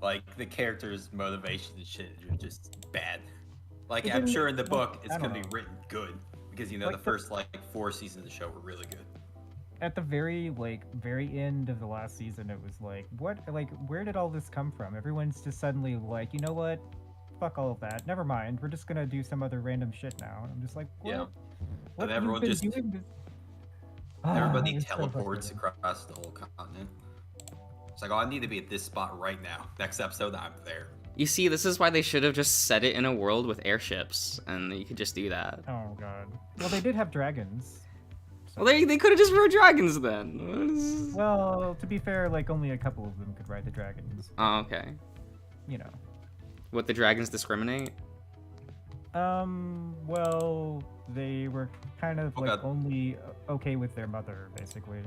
Like the characters' motivations and shit are just bad. Like It I'm didn't, sure in the like, book it's I don't gonna be know. written good because the Like first like 4 seasons of the show were really good. at the very end of the last season, it was like, what? Like, where did all this come from? Everyone's just suddenly like, you know what? Fuck all of that. Never mind. We're just gonna do some other random shit now. And I'm just like, Yeah, what? and What you've everyone been just doing this? everybody It's so teleports frustrating. across the whole continent. It's like, oh, I need to be at this spot right now. Next episode, I'm there. You see, this is why they should have just set it in a world with airships, and you could just do that. Oh god. Well, they did have dragons. So. Well, they could have just rode dragons then. Well, to be fair, like only a couple of them could ride the dragons. Oh, okay. You know. What, the dragons discriminate? Well, they were kind of like God. only okay with their mother, basically.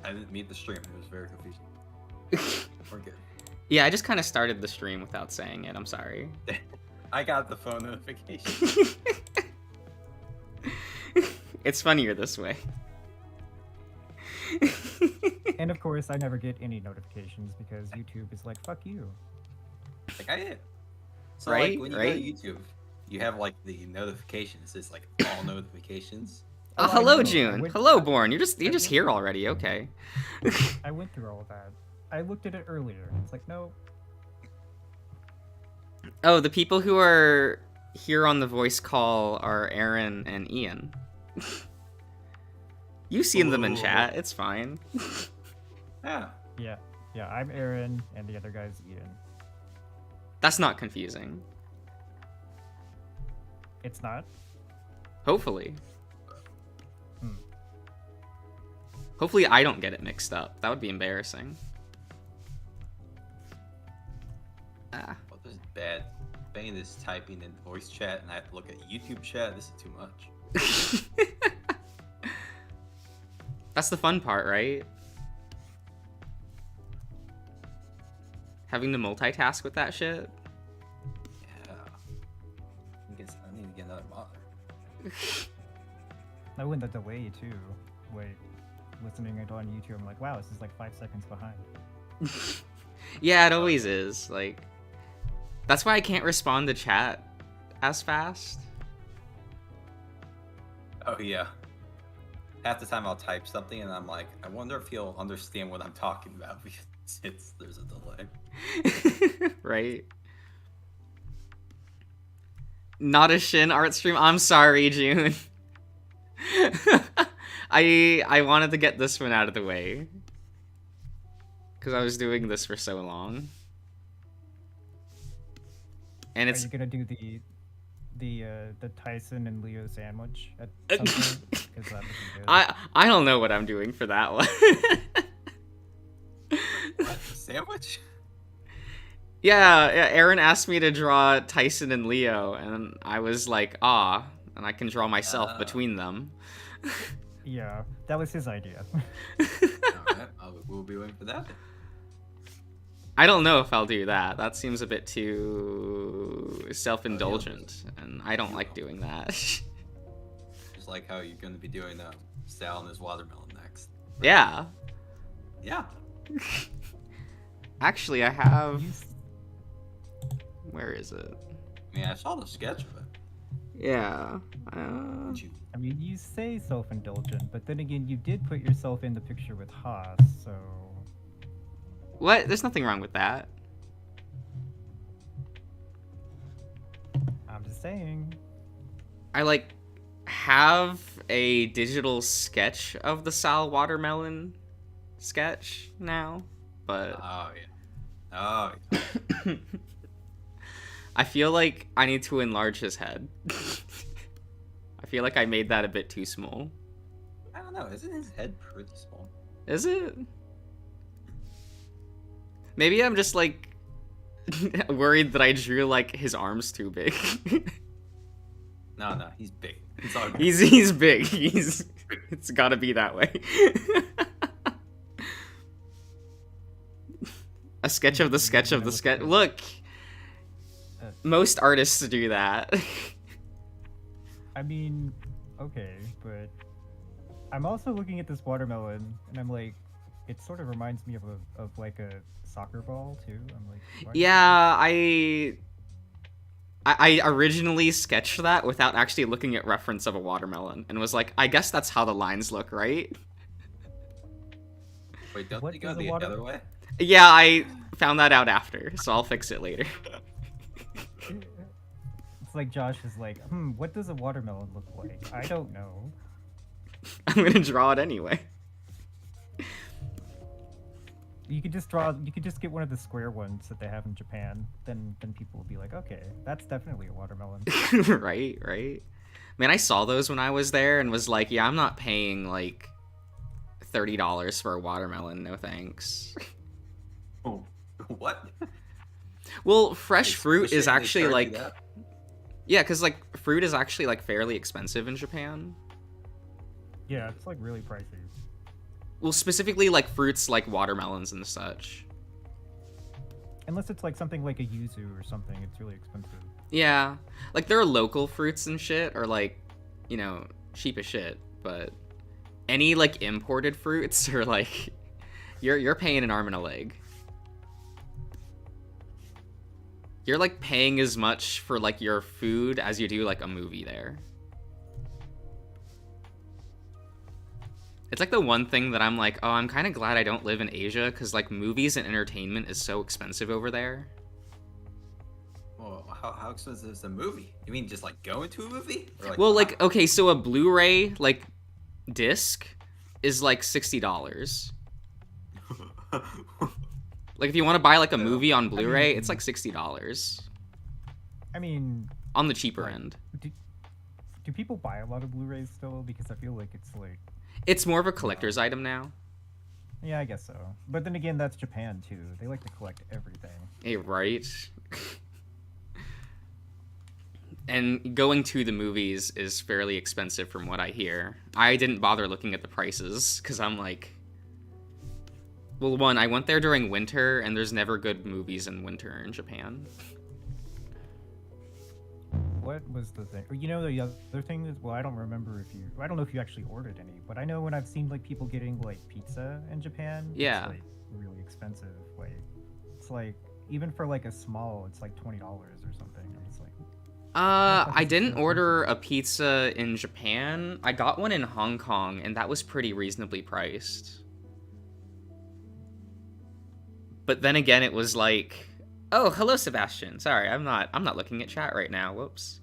I didn't meet the stream. It was very confusing. We're good. Yeah, I just kind of started the stream without saying it. I'm sorry. I got the phone notification. It's funnier this way. And of course, I never get any notifications because YouTube is like, fuck you. Like I did. So Right, like when you go to YouTube, you have like the notifications. It's like all notifications. Oh, I Hello, know. June. Hello, Born. You're just here already. Okay. I went through all of that. I looked at it earlier. It's like, no. Oh, the people who are here on the voice call are Aaron and Ian. You've seen them in chat. It's fine. Yeah. Yeah, I'm Aaron, and the other guy's Ian. That's not confusing. It's not? Hopefully. Hmm. Hopefully I don't get it mixed up. That would be embarrassing. Ah. Well, this is bad. Bane is typing in voice chat, and I have to look at YouTube chat. This is too much. That's the fun part, right? Having to multitask with that shit. Yeah. I need to get another monitor. Oh, and the delay, too. Wait. Listening it on YouTube, I'm like, wow, this is like 5 seconds behind. Yeah, it always is. Like, that's why I can't respond to chat as fast. Oh yeah. Half the time I'll type something and I'm like, I wonder if he'll understand what I'm talking about because there's a delay. Right? Not a Shin art stream. I'm sorry, June. I wanted to get this one out of the way because I was doing this for so long, and it's. Are you gonna do the Tyson and Leo sandwich at some point? Because that would be good. I don't know what I'm doing for that one. What? Sandwich? Yeah, Aaron asked me to draw Tyson and Leo, and I was like, and I can draw myself between them. Yeah, that was his idea. Alright, we'll be waiting for that. I don't know if I'll do that. That seems a bit too self-indulgent, and I don't like doing that. Just like how you're going to be doing Sal and his watermelon next. Yeah. Yeah. Actually, I have... Where is it? I mean, I saw the sketch of it. Yeah. Did you? I mean, you say self-indulgent, but then again, you did put yourself in the picture with Haas, so... What? There's nothing wrong with that. I'm just saying. I, like, have a digital sketch of the Sal watermelon sketch now, but... Oh, yeah. Oh, yeah. I feel like I need to enlarge his head. I feel like I made that a bit too small. I don't know. Isn't his head pretty small? Is it? Maybe I'm just, like, worried that I drew, like, his arms too big. No, he's big. It's all good. He's big. It's gotta be that way. A sketch of the sketch of the sketch. Look! Most artists do that. I mean, okay, but... I'm also looking at this watermelon, and I'm like, it sort of reminds me of like a soccer ball too. I'm like, why Yeah, I originally sketched that without actually looking at reference of a watermelon, and was like, I guess that's how the lines look, right? Wait, don't What they go does a the water- other way? Yeah, I found that out after, so I'll fix it later. It's like Josh is like, what does a watermelon look like? I don't know. I'm gonna draw it anyway. You could just get one of the square ones that they have in Japan. Then people will be like, okay, that's definitely a watermelon. Right. Man, I saw those when I was there and was like, yeah, I'm not paying like $30 for a watermelon, no thanks. Oh, what? Well, fresh They fruit squish it is and they actually charge you like, that? yeah, because like fruit is actually like fairly expensive in Japan. Yeah, it's like really pricey. Well, specifically like fruits like watermelons and such. Unless it's like something like a yuzu or something, it's really expensive. Yeah, like there are local fruits and shit, or like, you know, cheap as shit. But any like imported fruits are like, you're paying an arm and a leg. You're like paying as much for like your food as you do like a movie there. It's like the one thing that I'm like, oh, I'm kind of glad I don't live in Asia, because like movies and entertainment is so expensive over there. Well, how expensive is a movie? You mean just like going to a movie? Or, Well, wow. like, okay, so a Blu-ray like disc is like $60. Like if you want to buy like a movie on Blu-ray, it's like $60 I mean, on the cheaper Right. end. do people buy a lot of Blu-rays still? Because I feel like it's like, It's more of a collector's item now. yeah, I guess so. But then again, that's Japan too. They like to collect everything. Hey, right? And going to the movies is fairly expensive from what I hear. I didn't bother looking at the prices because I'm like, well, one, I went there during winter and there's never good movies in winter in Japan. What was the thing? Or, you know, the other thing is, well, I don't know if you actually ordered any, but I know when I've seen like people getting like pizza in Japan, Yeah. it's like really expensive. Like, it's like even for like a small, it's like $20 or something. And it's like, I didn't order a pizza in Japan. I got one in Hong Kong, and that was pretty reasonably priced. But then again, it was like, oh, hello, Sebastian. Sorry, I'm not looking at chat right now. Whoops.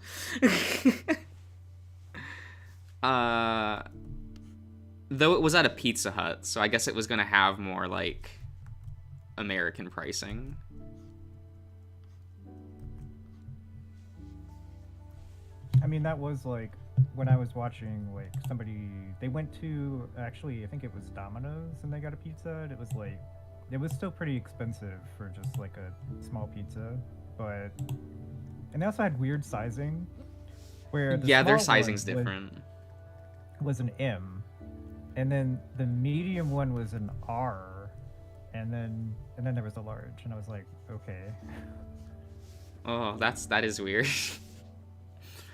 Though it was at a Pizza Hut, so I guess it was gonna have more like American pricing. I mean, that was like when I was watching like they went to, actually I think it was Domino's, and they got a pizza, and it was like, it was still pretty expensive for just like a small pizza, but, and they also had weird sizing where the Yeah, their small one sizing's different. was an M, and then the medium one was an R, and then there was a large, and I was like, okay. Oh, that is weird.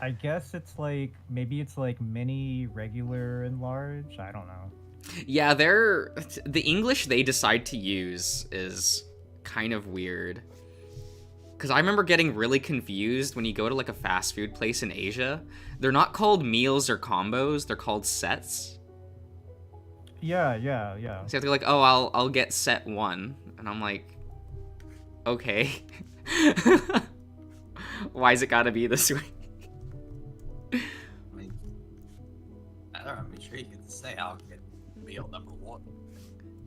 I guess it's like, maybe it's like mini, regular, and large. I don't know. Yeah, the English they decide to use is kind of weird. Because I remember getting really confused when you go to like a fast food place in Asia. They're not called meals or combos, they're called sets. Yeah. So you have to go like, oh, I'll get set 1. And I'm like, okay. Why's it gotta be this way? I mean, I don't know. I'm sure you could say I'll get meal number 1.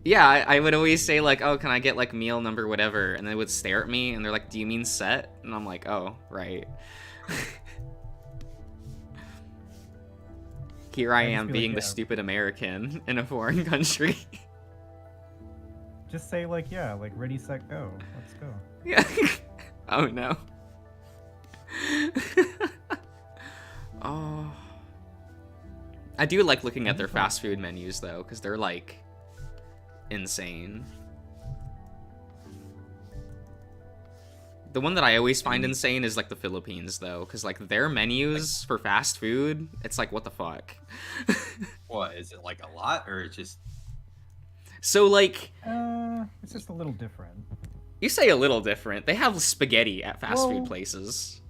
Yeah, I would always say like, oh, can I get like meal number whatever? And they would stare at me and they're like, do you mean set? And I'm like, oh, right. Here I I just am feel being like, the yeah. stupid American in a foreign country. Just say like, yeah, like ready, set, go. Let's go. Yeah. Oh no. Oh. I do like looking at their fast food menus though, because they're like insane. The one that I always find insane is like the Philippines though, because like their menus for fast food, it's like what the fuck. What is it, like a lot or just? So, like, It's just a little different. you say a little different. They have spaghetti at fast food Well- places.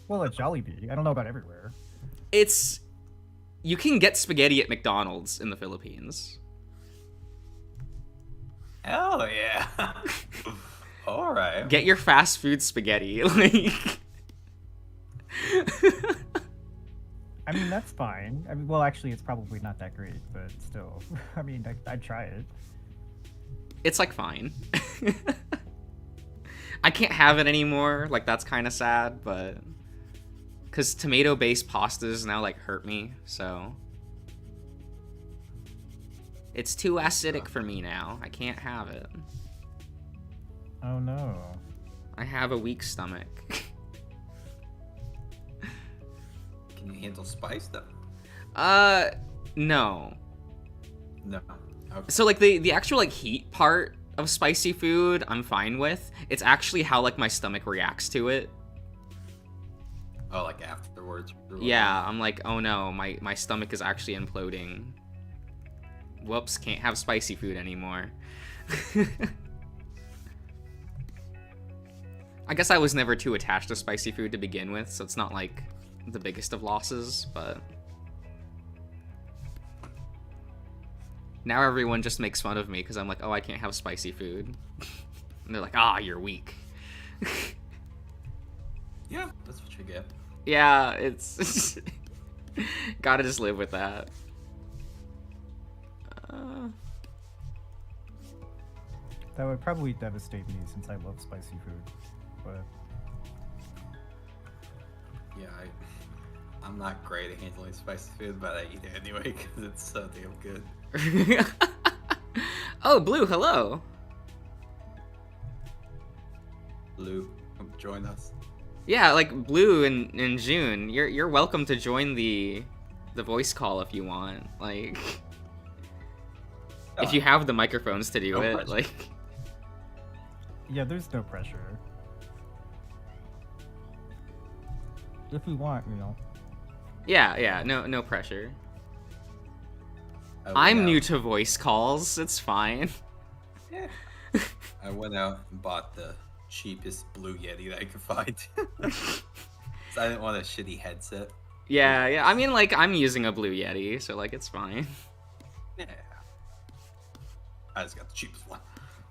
Well, at Jollibee, I don't know about everywhere. It's you can get spaghetti at McDonald's in the Philippines. Hell yeah. All right. Get your fast food spaghetti. Like, I mean, that's fine. I mean, well, actually, it's probably not that great, but still, I mean, I'd try it. it's like fine. I can't have it anymore. Like, that's kind of sad, but because tomato-based pastas now like hurt me, so it's too acidic for me now. I can't have it. Oh no. I have a weak stomach. Can you handle spice though? No. No. Okay. So like the actual like heat part of spicy food, I'm fine with. It's actually how like my stomach reacts to it. Oh, like afterwards. or Yeah, I'm like, oh no, my stomach is actually imploding. Whoops, can't have spicy food anymore. I guess I was never too attached to spicy food to begin with, so it's not like the biggest of losses, but now everyone just makes fun of me because I'm like, oh, I can't have spicy food. And they're like, ah, you're weak. Yeah, that's what you get. Yeah, it's gotta just live with that. That would probably devastate me since I love spicy food. But Yeah, I'm not great at handling spicy food, but I eat it anyway because it's so damn good. Oh, Blue, hello. Blue, come join us. Yeah, like Blue and June, you're welcome to join the voice call if you want. Like, if you have the microphones to do No it, pressure. like. yeah, there's no pressure. If we want, you know. Yeah, no pressure. I went I'm out- new to voice calls. It's fine. Yeah. I went out and bought the cheapest Blue Yeti that I could find. So I didn't want a shitty headset. Yeah. I mean, like, I'm using a Blue Yeti, so like it's fine. Yeah. I just got the cheapest one.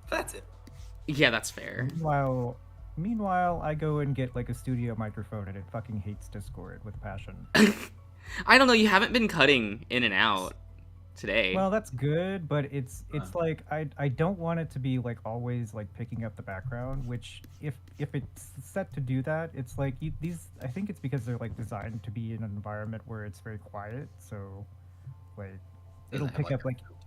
That's it. Yeah, that's fair. Meanwhile, I go and get like a studio microphone and it fucking hates Discord with a passion. I don't know. You haven't been cutting in and out today. Well, that's good, but it's like I don't want it to be like always like picking up the background, which if it's set to do that, it's like these I think it's because they're like designed to be in an environment where it's very quiet, so like it'll Doesn't have, pick up a like filter.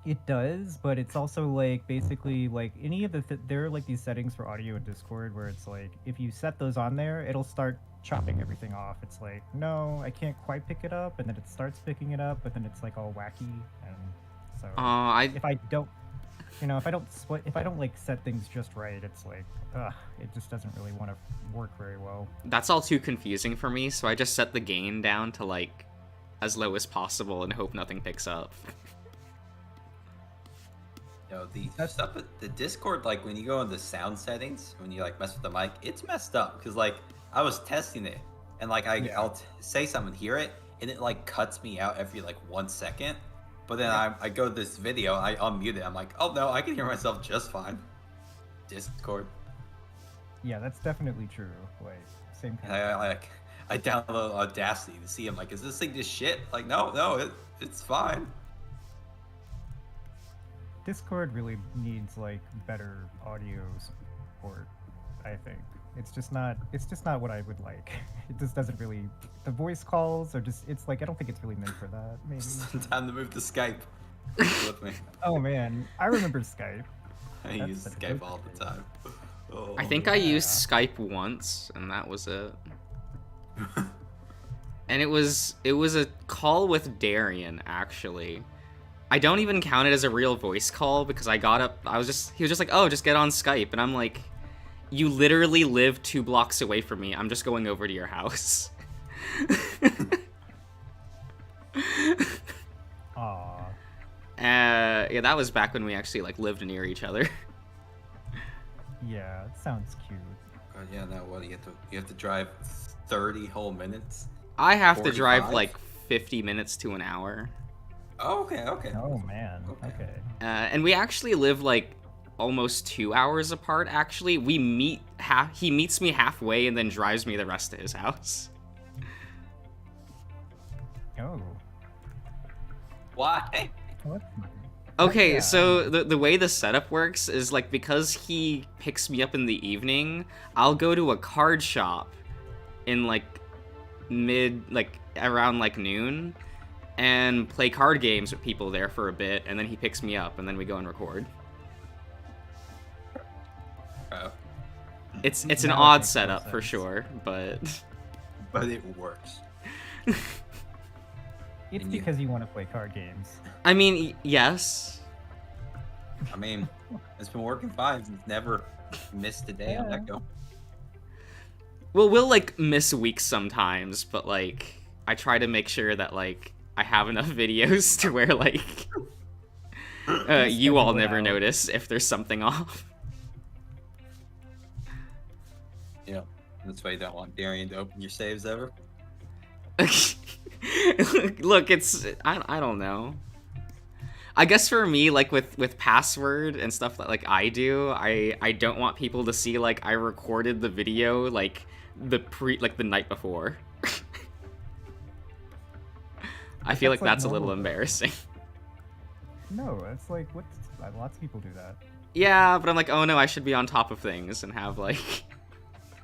it does, but it's also like basically like any of there are like these settings for audio in Discord where it's like if you set those on there, it'll start chopping everything off. It's like, no, I can't quite pick it up, and then it starts picking it up, but then it's like all wacky, and so if I don't, if I don't like set things just right, it's like, it just doesn't really want to work very well. That's all too confusing for me, so I just set the gain down to like as low as possible and hope nothing picks up. The stuff at the Discord, like when you go into sound settings, when you like mess with the mic, it's messed up because like I was testing it and like I'll say something, hear it, and it like cuts me out every like 1 second. But then I go to this video, I unmute it, I'm like, oh no, I can hear myself just fine. Discord. Yeah, that's definitely true. Like same And kind. I download Audacity to see. I'm like, is this thing just shit? Like, no, it's fine. Discord really needs like better audio support, I think. It's just not what I would like. It just doesn't really, the voice calls are just, it's like I don't think it's really meant for that, maybe. Time to move to Skype. With me. Oh man, I remember Skype. I That's use such a Skype good all the time. Oh, I think I used Skype once, and that was it. And it was a call with Darian, actually. I don't even count it as a real voice call because I got up. He was just like, oh, just get on Skype, and I'm like, you literally live 2 blocks away from me. I'm just going over to your house. Aw. Yeah, that was back when we actually like lived near each other. Yeah, it sounds cute. God, yeah, now what? You have to drive 30 whole minutes? I have to drive 45? like 50 minutes to an hour. Oh, okay. Oh man. Okay. Okay. And we actually live like almost 2 hours apart. Actually, we meet he meets me halfway and then drives me the rest to his house. Oh. Why? What? Okay, Yeah. so the way the setup works is like because he picks me up in the evening, I'll go to a card shop in like around like noon and play card games with people there for a bit, and then he picks me up and then we go and record. Oh, It's an Now it odd makes more setup for sense. sure, but but it works. It's And you- because you want to play card games. I mean, yes. I mean, it's been working fine. It's never missed a day on that go. Well, we'll like miss weeks sometimes, but like I try to make sure that like I have enough videos to where like you all schedule it never out. notice if there's something off. Yeah, that's why you don't want Darian to open your saves ever. Look, it's I don't know. I guess for me, like with password and stuff that like I do, I don't want people to see like I recorded the video like the night before. I feel like That's, like, that's a little normal, though. embarrassing. No, it's like what? Lots of people do that. Yeah, but I'm like, oh no, I should be on top of things and have like,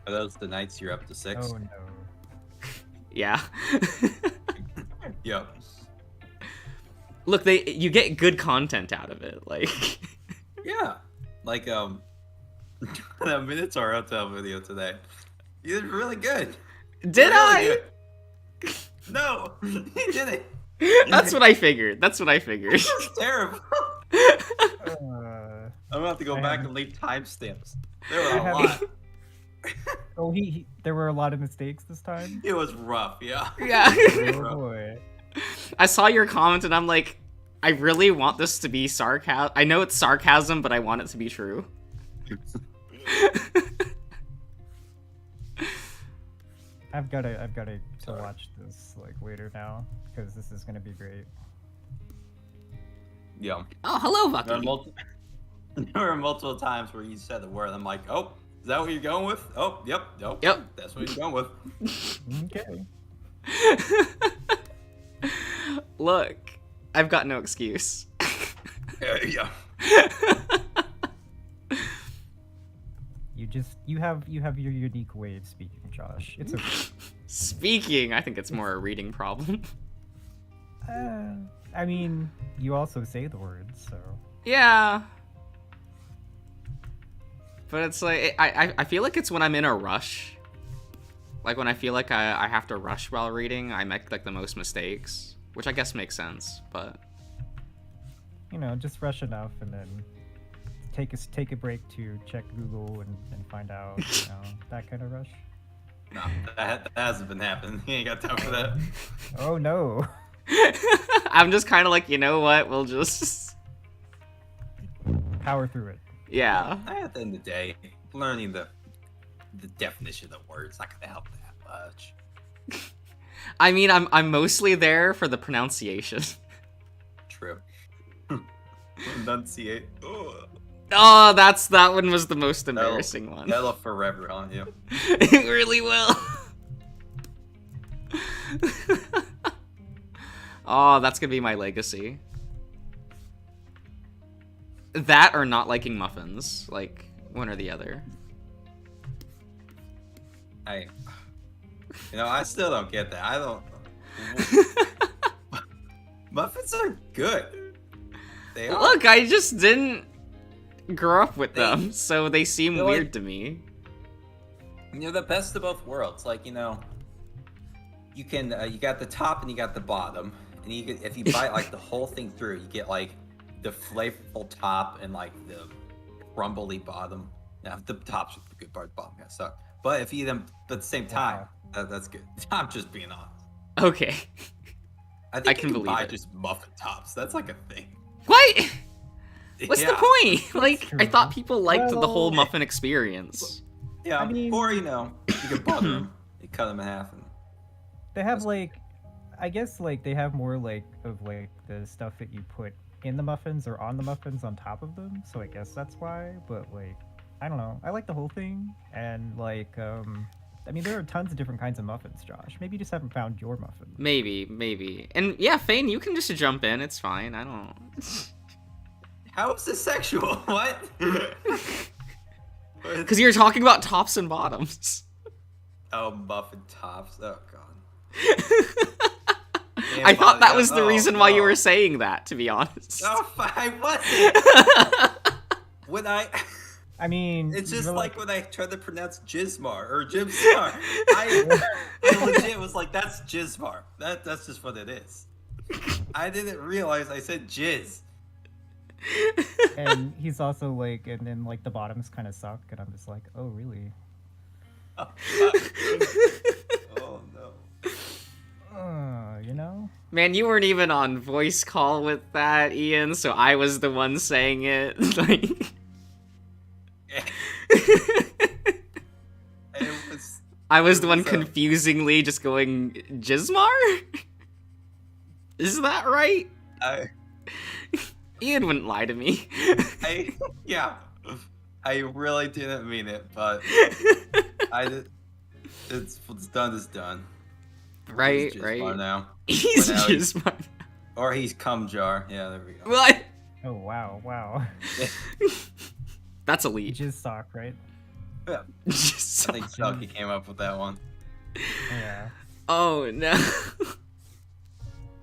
Are those the nights you're up to 6? Oh no. yeah. Yep. Look, you get good content out of it, like. Yeah. Like, that Minotaur Hotel video today. You did really good. Did Really I? good. No, he didn't. That's what I figured. That's what I figured. It's terrible. Uh, I'm gonna have to go I back haven't- and leave timestamps. There were I a haven't- lot. oh, there were a lot of mistakes this time. It was rough, yeah. Yeah. Oh boy. I saw your comment and I'm like, I really want this to be sarcasm. I know it's sarcasm, but I want it to be true. I've got to Sorry. watch this like later now because this is gonna be great. Yeah. Oh, hello, There were, Bucky. there were multiple times where you said the word. I'm like, oh, is that what you're going with? Oh, yep. That's what you're going with. Okay. Look, I've got no excuse. Yeah. You have your unique way of speaking, Josh. It's okay. Speaking, I think it's more a reading problem. I mean, you also say the words, so Yeah. But it's like, I feel like it's when I'm in a rush. Like when I feel like I have to rush while reading, I make like the most mistakes. Which I guess makes sense, but... you know, just rush enough and then take a break to check Google and find out, you know, that kind of rush. No, that hasn't been happening. You ain't got time for that. Oh no. I'm just kind of like, you know what, we'll just... Power through it. Yeah. At the end of the day, learning the definition of the word's not gonna help that much. I mean, I'm mostly there for the pronunciation. True. Enunciate. Ugh. Oh, that one was the most embarrassing one. That'll forever on you. It really will. Oh, that's gonna be my legacy. That or not liking muffins, like one or the other. I still don't get that. I don't. Muffins are good. They are. Look, I just didn't grow up with them, so they seem They're weird like- to me. You're the best of both worlds. Like, you can you got the top and you got the bottom, and you get, if you bite like the whole thing through, you get like the flavorful top and like the crumbly bottom. Now the top's the good part, the bottom kind of suck. But if you eat them at the same time, that's good. I'm just being honest. Okay. I think can you believe buy it. just muffin tops. That's like a thing. What? What's Yeah. the point? Like, I true. thought people liked the whole Well- muffin experience. Yeah, I mean- or you know, you could butter them, you cut them in half, and They have That's- like, I guess like they have more like of like the stuff that you put in the muffins or on the muffins on top of them. So I guess that's why. But like, I don't know. I like the whole thing, and like, I mean, there are tons of different kinds of muffins, Josh. Maybe you just haven't found your muffin. Maybe. And yeah, Fane, you can just jump in. It's fine. I don't. how is this sexual? What? Because you're talking about tops and bottoms. Oh, muffin tops. Oh god. I thought that was the Oh, reason why you no. were saying that, to be honest. No, I wasn't. When I mean, it's just you're like when I tried to pronounce Jizmar or Jimstar. I legit was like, that's Jizmar. That's just what it is. I didn't realize I said jizz. and he's also like, and then like the bottoms kind of suck, and I'm just like, oh really? Oh no. You know? Man, you weren't even on voice call with that, Ian, so I was the one saying it. Like, It was. I was the It one was, confusingly just going, Jizmar? Is that right? Ian wouldn't lie to me. Yeah. I really didn't mean it, but I did. It's done. It's done. Right, He's right. Jizmar now. He's Well, now he's- Jizmar. Or he's cum jar. Yeah, there we go. What? Oh wow. That's elite. Jizz sock, right? Yeah. Just I think Chucky came up with that one. Yeah. Oh no.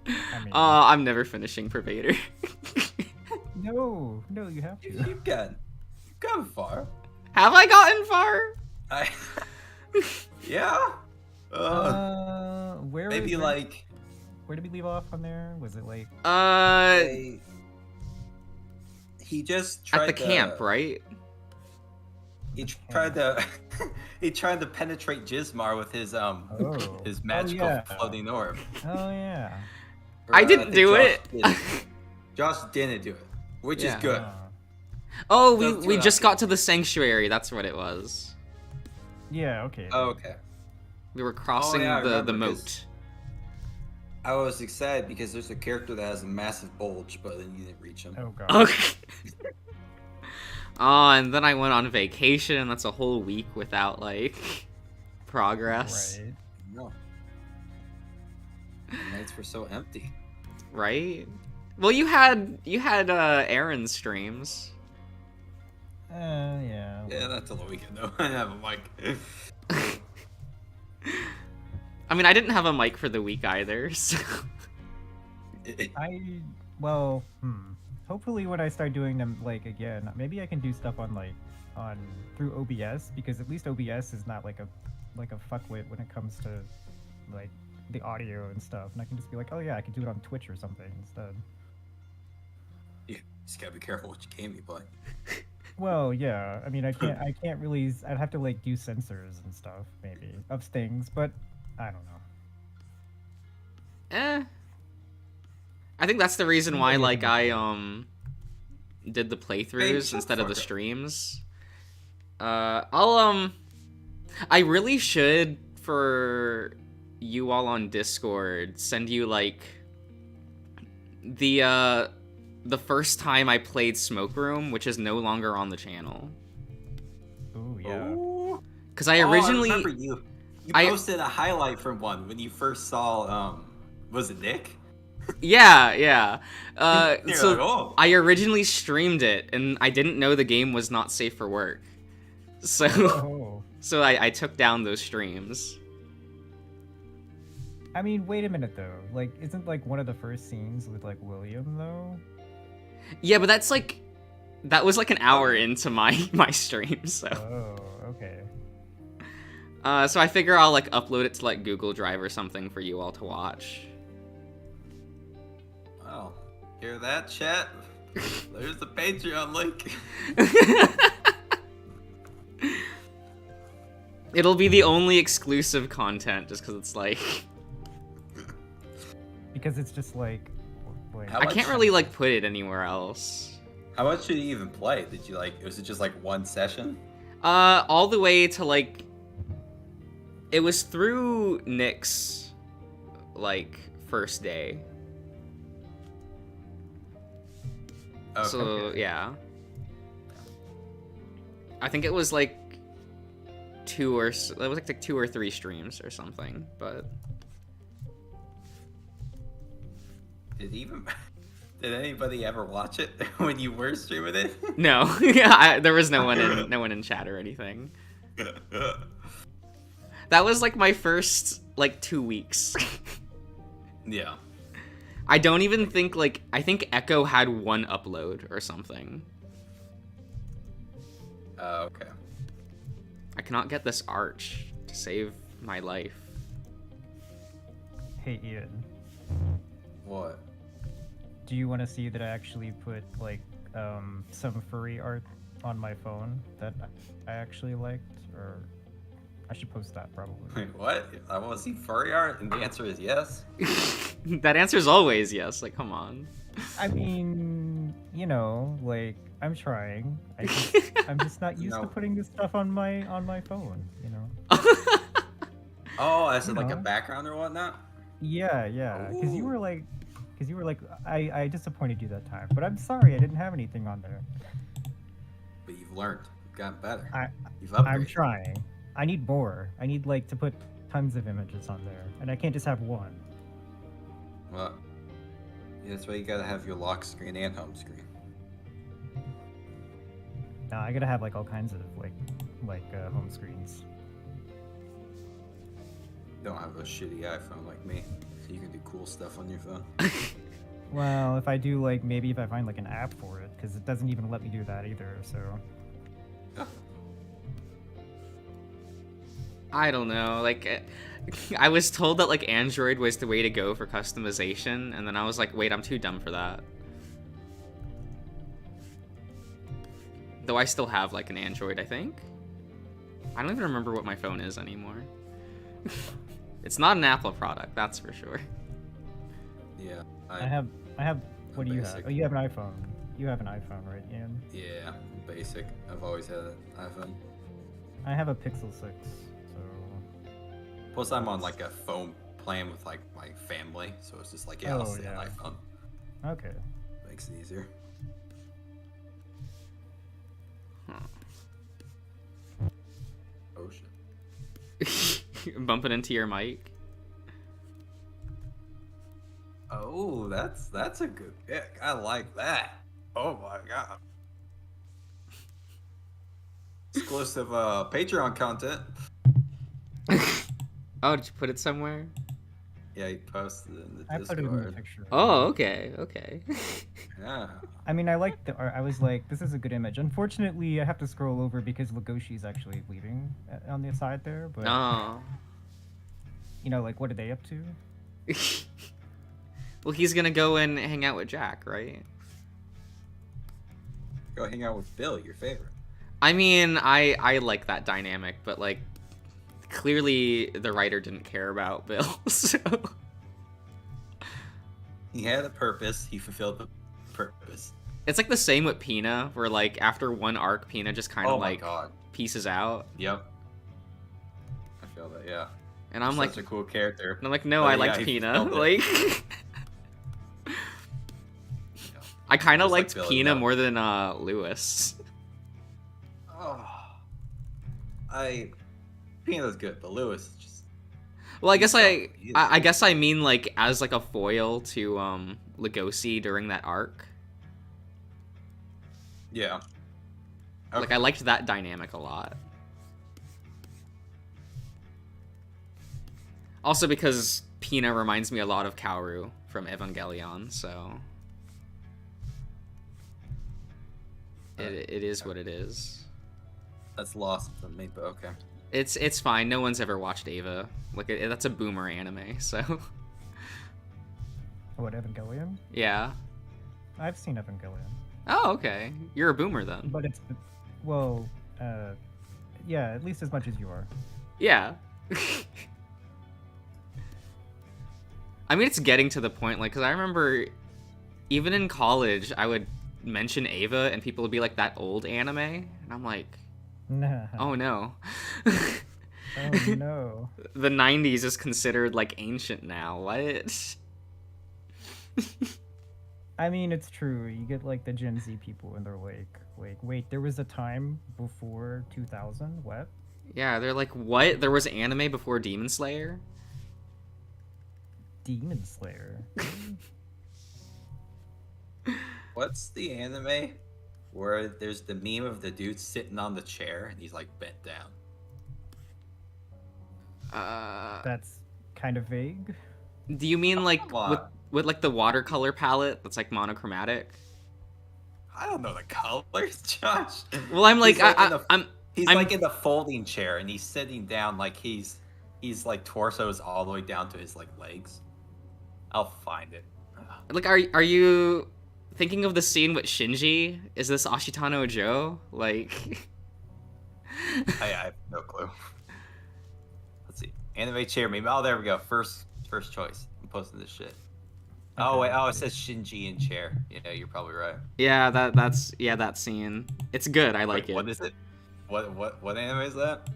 I mean, I'm never finishing Pervader. no, you have to. You've gone far. Have I gotten far? I. Yeah. Where? Maybe where, like. Where did we leave off on there? Was it like? He just tried At the to, camp, right? He tried to. He tried to penetrate Jizmar with his Oh. his magical yeah. floating orb. Oh yeah. I Or, didn't think do Josh it. did. Josh didn't do it, which Yeah. is good. Oh, Don't do we it just after. got to the sanctuary. That's what it was. Yeah. Okay. Oh, okay. We were crossing yeah, I the remember moat. this. I was excited because there's a character that has a massive bulge, but then you didn't reach him. Oh god. Okay. Oh, and then I went on vacation. That's a whole week without like progress, Right. No. Nights were so empty. right? Well, you had Aaron's streams. Yeah. Yeah, that's a little weekend though. I have a mic. I mean, I didn't have a mic for the week either. So. Hopefully when I start doing them like again, maybe I can do stuff on through OBS, because at least OBS is not like a fuckwit when it comes to like the audio and stuff, and I can just be like, oh yeah, I can do it on Twitch or something instead. You just gotta be careful which game you play. Well, yeah. I mean, I can't really. I'd have to like do censors and stuff maybe of things, but I don't know. I think that's the reason why Yeah. like I did the Hey, playthroughs shut instead the of the fuck up. streams. I really should, for you all on Discord, send you like the first time I played Smoke Room, which is no longer on the channel. Ooh, yeah. Ooh. Cuz I Oh, originally I remember you I- posted a highlight from one when you first saw was it Nick? yeah. You're So like, oh. I originally streamed it and I didn't know the game was not safe for work. So Oh. so I took down those streams. I mean, wait a minute though. Like, isn't like one of the first scenes with like William though? Yeah, but that was like an hour into my stream, so Oh, okay. so I figure I'll like upload it to like Google Drive or something for you all to watch. Wow. Hear that, chat? There's the Patreon link. It'll be the only exclusive content just because it's like Because it's just like, Like, How I much- can't really like put it anywhere else. How much did you even play? Did you like? Was it just like one session? All the way to like, it was through Nick's like first day. Okay. So yeah, I think it was like it was like 2 or 3 streams or something. But Did anybody ever watch it when you were streaming it? no, yeah, there was no one in chat or anything. That was like my first like 2 weeks. Yeah. I don't even think like I think Echo had 1 upload or something. Okay. I cannot get this arch to save my life. hey Ian, What? do you want to see that I actually put like some furry art on my phone that I actually liked, or I should post that probably. Wait, what? I want to see furry art, and the answer is yes. That answer's always yes. Like, come on. I mean, you know, like I'm trying. I'm just not used No. to putting this stuff on my phone. You know. Oh, as in You like a know. background or whatnot? Yeah, because you Ooh. were like, I disappointed you that time. But I'm sorry, I didn't have anything on there. But you've learned. You've gotten better. I- You've upgraded. I'm trying. I need more. I need like to put tons of images on there, and I can't just have one. Well, yeah, that's why you gotta have your lock screen and home screen. Now I gotta have like all kinds of like home screens. You don't have a shitty iPhone like me, so you can do cool stuff on your phone. Well, if I do like maybe if I find like an app for it, because it doesn't even let me do that either. So I don't know. Like, I was told that like Android was the way to go for customization, and then I was like, wait, I'm too dumb for that. Though I still have like an Android, I think. I don't even remember what my phone is anymore. It's not an Apple product, that's for sure. Yeah. I have. What do you have? basic. Oh, you have an iPhone. You have an iPhone, right, Ian? Yeah, basic. I've always had an iPhone. I have a Pixel 6. So Plus, I'm on like a phone plan with like my family, so it's just like, yeah, I'll Oh, stay on yeah. iPhone. okay. Makes it easier. Oh shit. Bumping into your mic. Oh, that's a good pick. I like that. Oh my god. Exclusive Patreon content. Oh, did you put it somewhere? Yeah, he posted it in the I Discord. put it in the picture. Oh, okay, okay. Yeah. I mean, I like the art. I was like, this is a good image. Unfortunately, I have to scroll over because Legoshi's actually leaving on the side there. But Oh. you know, like, what are they up to? Well, he's gonna go and hang out with Jack, right? Go hang out with Bill, your favorite. I mean, I like that dynamic, but like, clearly the writer didn't care about Bill, so. He had a purpose. He fulfilled the purpose. It's like the same with Pina, where like after one arc, Pina just kind of Oh my like god. pieces out, Yep. I feel that. Yeah. and I'm like, such a cool character. and I'm like, no, But I yeah, liked he Pina, fulfilled it. like. I kind of Just like liked Billy, Pina yeah. more than Lewis. Oh. Pina's good, but Lewis is just. Well, I guess He is I good. guess I mean like as like a foil to Legoshi during that arc. Yeah. Like I liked that dynamic a lot. Also because Pina reminds me a lot of Kaoru from Evangelion, so it is what it is. That's lost from me, but okay. It's fine. No one's ever watched Ava. Like that's a boomer anime, so What, Evangelion? yeah. I've seen Evangelion, Oh, okay. You're a boomer then. but it's well, yeah, at least as much as you are. Yeah. I mean, it's getting to the point, like, because I remember even in college, I would mention Ava, and people would be like, "That old anime," and I'm like, "Oh no." Oh no. The 90s is considered like ancient now. What? I mean, it's true. You get like the Gen Z people, and they're like, wait, there was a time before 2000? What? Yeah, they're like, what? There was anime before Demon Slayer? Demon Slayer. What's the anime where there's the meme of the dude sitting on the chair and he's like bent down? That's kind of vague. Do you mean like Come on. with like the watercolor palette that's like monochromatic? I don't know the colors, Josh. Well, I'm like, He's like in I'm like in the folding chair and he's sitting down like he's like torso is all the way down to his like legs. I'll find it. like, are you thinking of the scene with Shinji? Is this Ashitano Joe? Like, I have no clue. Let's see. Anime chair meme. Oh, there we go. First choice. I'm posting this shit. Oh wait. Oh, it says Shinji in chair. Yeah, you're probably right. yeah, that's that scene. It's good. I like Wait, it. what is it? What anime is that?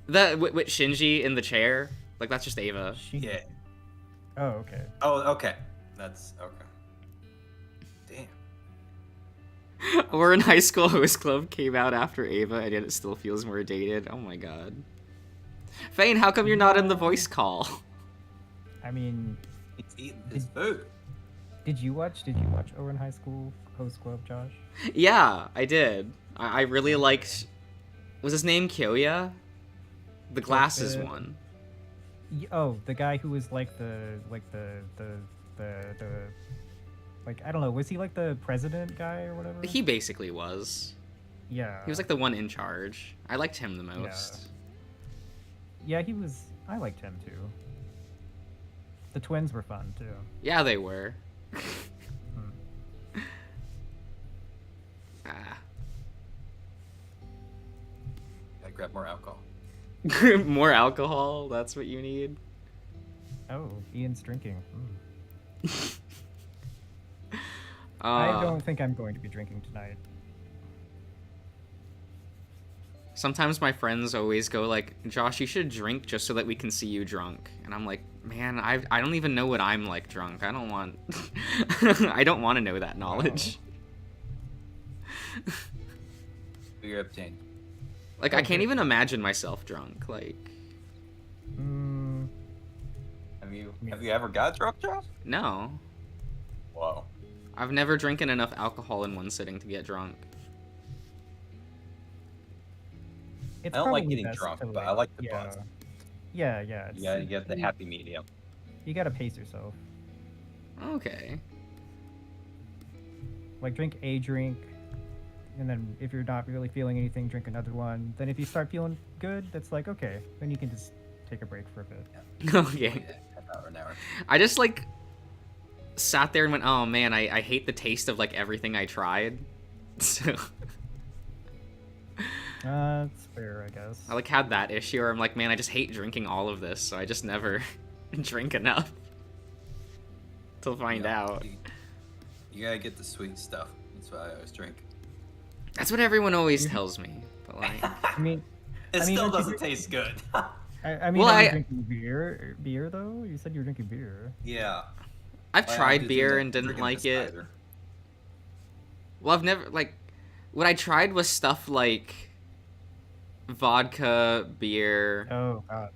That with Shinji in the chair. Like, that's just Ava. Yeah. Oh, okay. Oh, okay. That's okay. Damn. We're in High School Host Club came out after Ava, and yet it still feels more dated. Oh my god. Fane, how come you're not in the voice call? I mean, He's eating his food. did you watch Owen High School Host Club, Josh? Yeah, I did. I really liked. Was his name Kyoya? The glasses the- one. Oh, the guy who was like like, I don't know, was he like the president guy or whatever? He basically was. Yeah. He was like the one in charge. I liked him the most. Yeah, he was. I liked him too. The twins were fun too. Yeah, they were. Ah. I grab more alcohol. More alcohol? That's what you need? Oh, Ian's drinking. I Uh, don't think I'm going to be drinking tonight. Sometimes my friends always go like, Josh, you should drink just so that we can see you drunk. And I'm like, man, I don't even know what I'm like drunk. I don't want I don't want to know that knowledge. You're obtained. Like, I can't even imagine myself drunk. Like, Mm, Have you ever got drunk, Josh? no. Whoa. I've never drinking enough alcohol in one sitting to get drunk. it's I don't like probably getting best drunk, to, but I like the buzz. Yeah. You gotta get the happy medium. You gotta pace yourself. Okay. Like, drink a drink, and then if you're not really feeling anything, drink another one. Then if you start feeling good, that's like, okay, then you can just take a break for a bit. Okay. An hour. I just like sat there and went, oh man, I hate the taste of like everything I tried. So It's fair, I guess. I like had that issue where I'm like, man, I just hate drinking all of this, so I just never drink enough to find out. You gotta get the sweet stuff. That's what I always drink. That's what everyone always tells me. But like, I mean, It I mean, still don't you doesn't taste good. I mean, Well, are you I- drinking beer though? You said you were drinking beer. Yeah. I've I tried just beer end up and didn't drinking like the it. cider. Well, I've never like what I tried was stuff like vodka, beer. Oh God.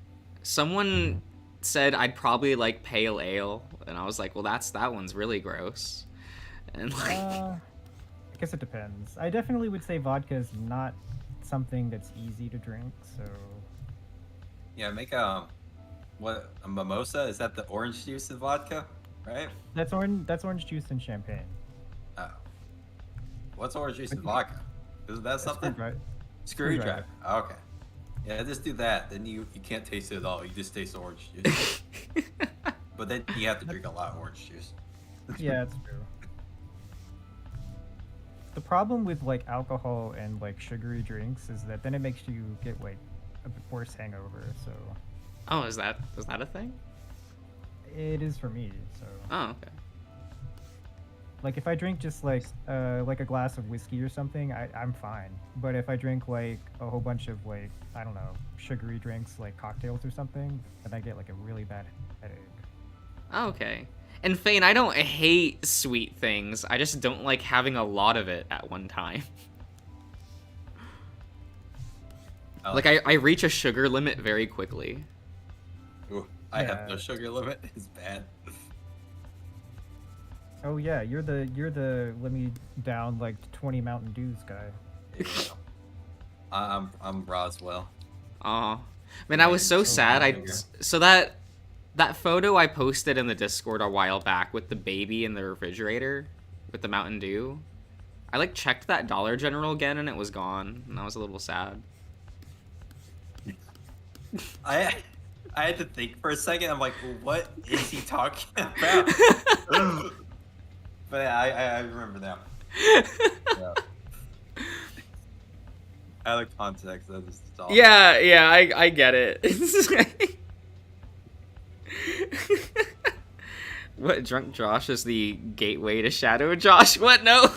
Someone said I'd probably like pale ale, and I was like, well, that one's really gross. And like, I guess it depends. I definitely would say vodka is not something that's easy to drink. So Yeah, make a mimosa? Is that the orange juice and vodka? Right? that's orange juice and champagne. Oh. What's orange juice and vodka? Isn't that something? Right. Screwdriver. Okay. Yeah, just do that. Then you can't taste it at all. You just taste orange juice. But then you have to drink a lot of orange juice. Yeah, it's true. The problem with like alcohol and like sugary drinks is that then it makes you get like a worse hangover. So oh, is that a thing? it is for me. So Oh, okay. Like if I drink just like a glass of whiskey or something, I'm fine. But if I drink like a whole bunch of like, I don't know, sugary drinks like cocktails or something, then I get like a really bad headache. Okay. And Fane, I don't hate sweet things. I just don't like having a lot of it at one time. Like I reach a sugar limit very quickly. Ooh, I have no sugar limit. It's bad. Oh yeah, you're the let me down like 20 Mountain Dews guy. I'm Roswell. Aw. Man, I was so sad. So that photo I posted in the Discord a while back with the baby in the refrigerator with the Mountain Dew, I like checked that Dollar General again and it was gone, and I was a little sad. I had to think for a second. I'm like, what is he talking about? But I remember now. Yeah. Out of context, that is all. Yeah, I get it. What, Drunk Josh is the gateway to Shadow Josh? What? No.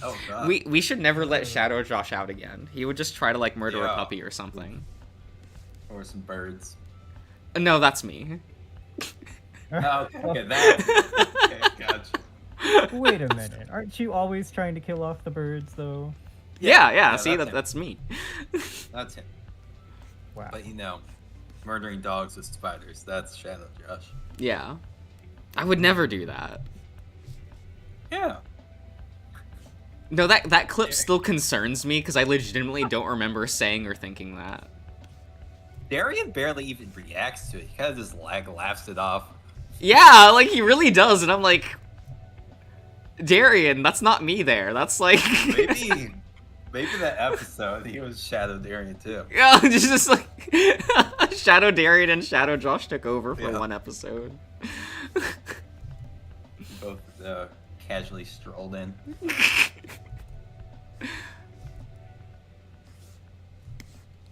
Oh god. We should never let Shadow Josh out again. He would just try to like murder a puppy or something. Or some birds. No, that's me. Oh, okay, that. Okay, gotcha. Wait a minute, aren't you always trying to kill off the birds though? Yeah. See, that's that's me. That's him. Wow. But murdering dogs with spiders, that's Shadow Josh. Yeah. I would never do that. Yeah. No, that clip still concerns me because I legitimately don't remember saying or thinking that. Darian barely even reacts to it. He kind of just laughs it off. Yeah, like he really does, and I'm like, Darian, that's not me there. That's like maybe that episode he was Shadow Darian too. Yeah, just like Shadow Darian and Shadow Josh took over for one episode. Both casually strolled in.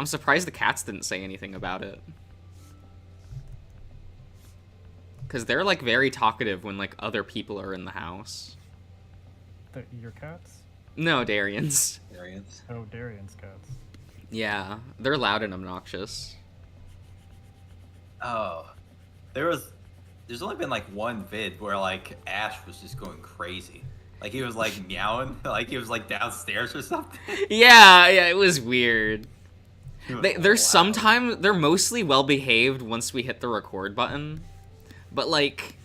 I'm surprised the cats didn't say anything about it. Because they're like very talkative when like other people are in the house. Your cats? No, Darian's. Darian's. Oh, Darian's cats. Yeah, they're loud and obnoxious. Oh, there's only been like one vid where like Ash was just going crazy. Like he was like meowing, like he was like downstairs or something. Yeah, it was weird. They're mostly well behaved once we hit the record button, but like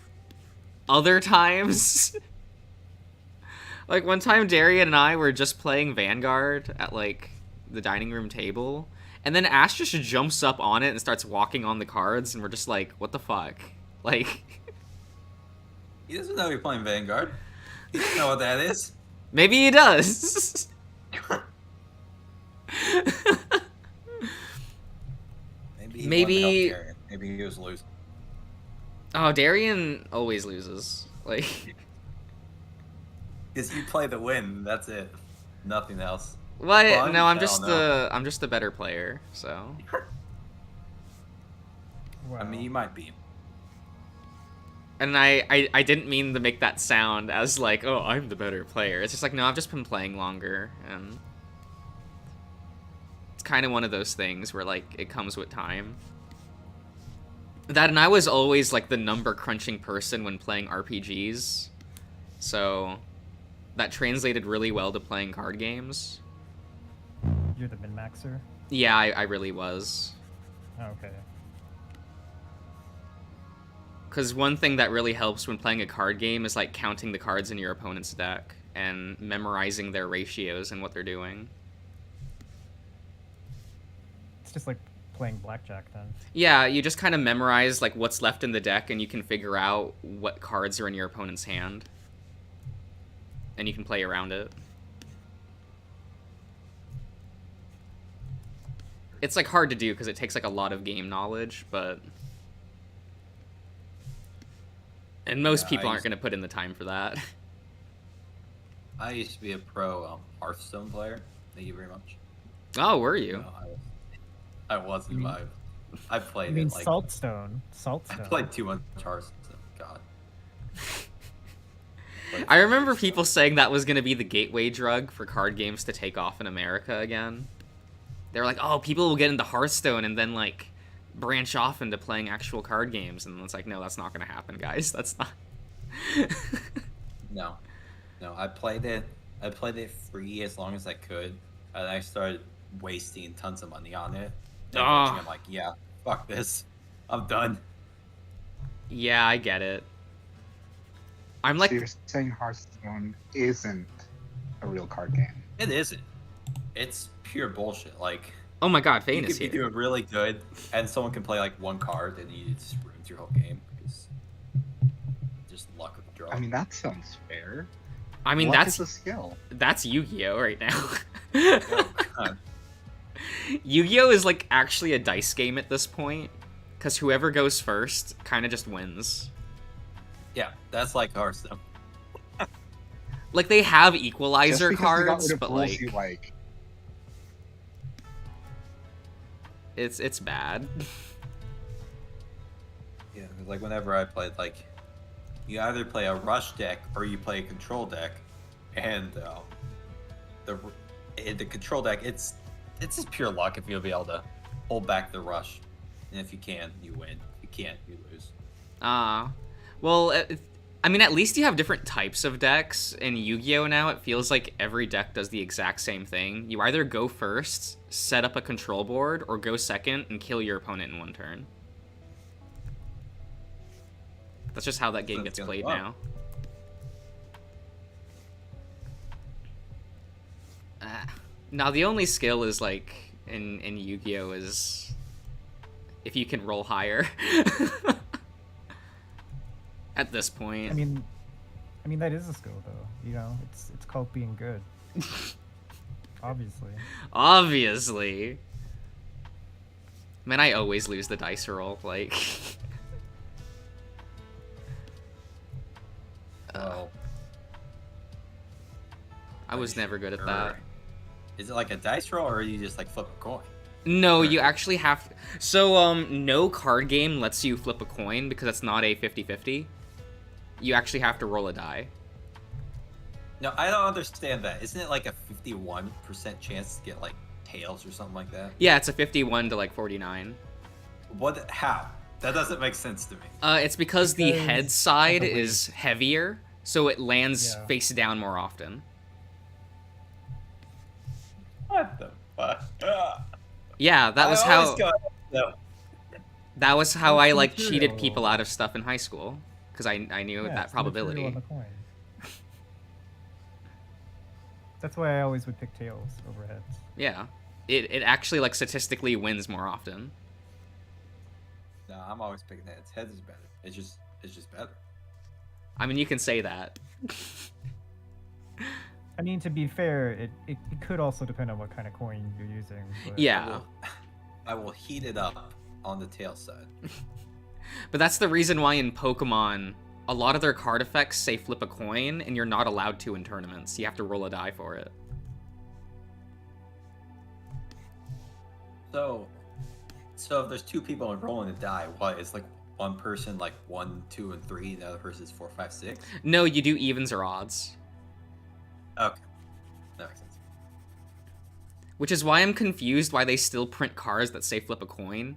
other times, like one time Darian and I were just playing Vanguard at like the dining room table, and then Ash just jumps up on it and starts walking on the cards, and we're just like, what the fuck? Like, he doesn't know you're playing Vanguard. He doesn't know what that is. Maybe he does. Maybe he was losing. Oh, Darian always loses. Like, because you play the win. That's it. Nothing else. What? Fun? No, I'm Hell just the better player. So. Wow. I mean, you might be. And I didn't mean to make that sound as like, oh, I'm the better player. It's just like, no, I've just been playing longer, and it's kind of one of those things where like it comes with time. That, and I was always like the number crunching person when playing RPGs, so that translated really well to playing card games. You're the min-maxer? Yeah, I really was. Okay. Because one thing that really helps when playing a card game is like counting the cards in your opponent's deck and memorizing their ratios and what they're doing. It's just like playing blackjack then. Yeah, you just kind of memorize like what's left in the deck, and you can figure out what cards are in your opponent's hand. And you can play around it. It's like hard to do because it takes like a lot of game knowledge, but... And most people aren't going to put in the time for that. I used to be a pro Hearthstone player. Thank you very much. Oh, were you? No, I wasn't. I played I mean, it like Saltstone. I played too much Hearthstone. God. But I remember people saying that was gonna be the gateway drug for card games to take off in America again. They were like, oh, people will get into Hearthstone and then like branch off into playing actual card games, and it's like, no, that's not gonna happen, guys. That's not. No, I played it. I played it free as long as I could, and I started wasting tons of money on it. And eventually I'm like, yeah, fuck this. I'm done. Yeah, I get it. I'm like, So you're saying Hearthstone isn't a real card game? It isn't. It's pure bullshit. Like, oh my god, you Fane could is be here. doing really good, and someone can play like one card, and you just ruins your whole game because just luck of the draw. I mean, that sounds fair. I mean, Luck is a skill. that's Yu-Gi-Oh right now. Oh, God. Yu-Gi-Oh is like actually a dice game at this point, because whoever goes first kind of just wins. Yeah, that's like Hearthstone. Like they have Just equalizer because you got cards, rid of but rules like you like. it's bad. Yeah, 'cause, like whenever I played, like you either play a rush deck or you play a control deck, and the control deck it's just pure luck if you'll be able to hold back the rush, and if you can, you win. If you can't, you lose. Well, I mean, at least you have different types of decks. In Yu-Gi-Oh now, it feels like every deck does the exact same thing. You either go first, set up a control board, or go second and kill your opponent in one turn. That's just how that game That's gets gonna played work. now. Now, the only skill is, like, in Yu-Gi-Oh! Is if you can roll higher. At this point. I mean that is a skill though. You know, it's called being good. Obviously. Obviously. Man, I always lose the dice roll, like... Well, I was never good at that. Is it like a dice roll, or you just like flip a coin? No, you actually have to... So, no card game lets you flip a coin because it's not a 50-50. You actually have to roll a die. No, I don't understand that. Isn't it like a 51% chance to get like tails or something like that? Yeah, it's a 51 to like 49. What? How? That doesn't make sense to me. It's because the Because head side of the weight. is heavier, so it lands Yeah. face down more often. What the fuck? Yeah, that was I how... always go- No. That was how What's I the like cheated material? people out of stuff in high school, because I knew Yeah, that it's the material probability. on the coin. That's why I always would pick tails over heads. Yeah, it actually like statistically wins more often. No, I'm always picking heads. Heads is better. It's just better. I mean, you can say that. I mean, to be fair, it could also depend on what kind of coin you're using. But Yeah, I will heat it up on the tail side. but that's the reason why in Pokemon, a lot of their card effects say flip a coin, and you're not allowed to in tournaments. You have to roll a die for it. So if there's two people rolling a die, what? It's like one person like 1, 2, and 3, the other person's 4, 5, 6. No, you do evens or odds. Okay, that makes sense. Which is why I'm confused why they still print cards that say flip a coin.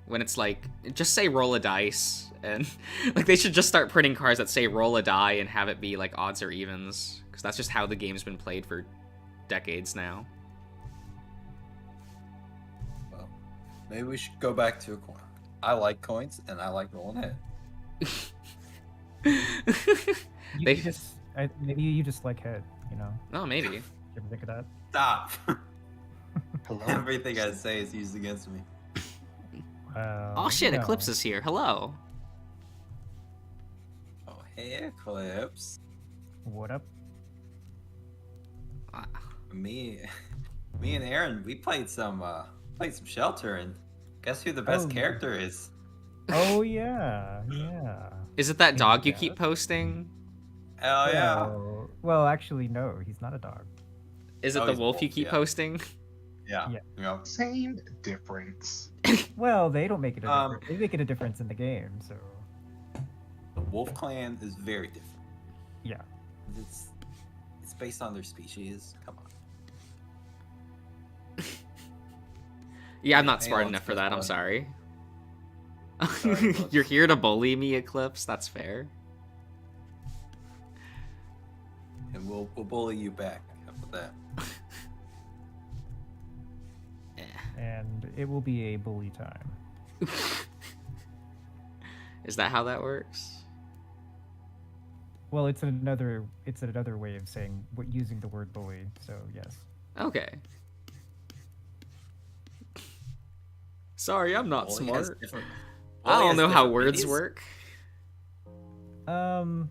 When it's like, just say roll a dice. And like they should just start printing cards that say roll a die and have it be like odds or evens. Because that's just how the game's been played for decades now. Well, maybe we should go back to a coin. I like coins and I like rolling head. You just maybe you just like head. You know? Oh, maybe. You ever think of that? Stop. Hello. Everything I say is used against me. Oh shit, no. Eclipse is here. Hello. Oh, hey, Eclipse. What up? Me and Aaron, we played some Shelter, and guess who the best Oh. character is? Oh yeah, yeah. Is it that dog you Yeah. keep posting? Hell yeah. Well, actually, no. He's not a dog. Is it Oh, the he's wolf you wolf, keep yeah. posting? Yeah. Yeah. Yep. Same difference. Well, they don't make it a Um, difference. They make it a difference in the game. So The Wolf Clan is very different. yeah. It's based on their species. Come on. Yeah, I'm not Hey, smart let's enough for go that. I'm on. sorry. Sorry, let's- You're here to bully me, Eclipse. That's fair. And we'll bully you back. How about that? And it will be a bully time. Is that how that works? Well, it's another way of saying using the word bully. So yes. Okay. Sorry, I'm not Bully has smart. different- I bully don't has know how different words meanings? work.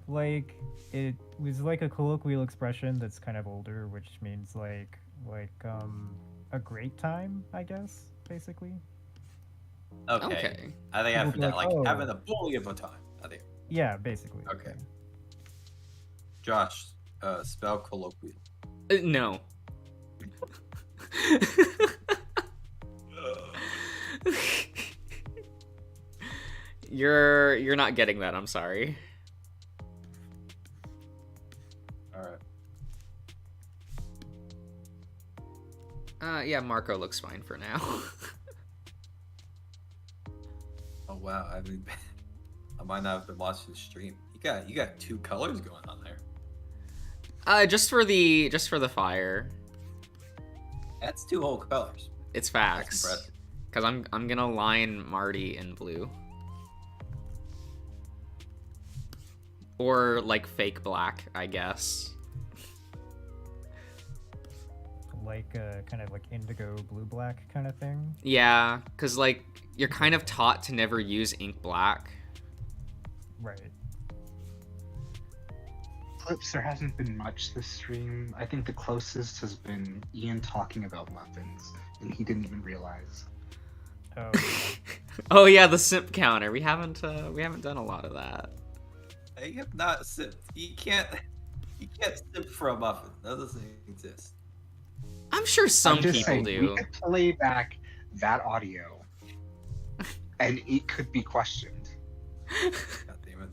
Like it was like a colloquial expression that's kind of older, which means like a great time, I guess, basically. Okay. Okay. I think People I've be that, like, like "Oh." having a bully of a time. I think. Yeah, basically. Okay. Josh, spell colloquial. No. You're not getting that. I'm sorry. All right. Yeah, Marco looks fine for now. Oh wow, I mean, I might not have been watching the stream. You got two colors going on there. Just for the fire. That's two whole colors. It's That's facts. impressive. Cause I'm gonna line Marty in blue. Or like fake black, I guess. Like kind of like indigo blue black kind of thing. Yeah, cause like you're kind of taught to never use ink black. Right. Clips, there hasn't been much this stream. I think the closest has been Ian talking about muffins, and he didn't even realize. Oh, Oh yeah, the simp counter. We haven't done a lot of that. I have not sipped. You can't sip for a muffin. That doesn't exist. I'm sure some I'm just people saying, do. we could play back that audio, and it could be questioned. God damn it.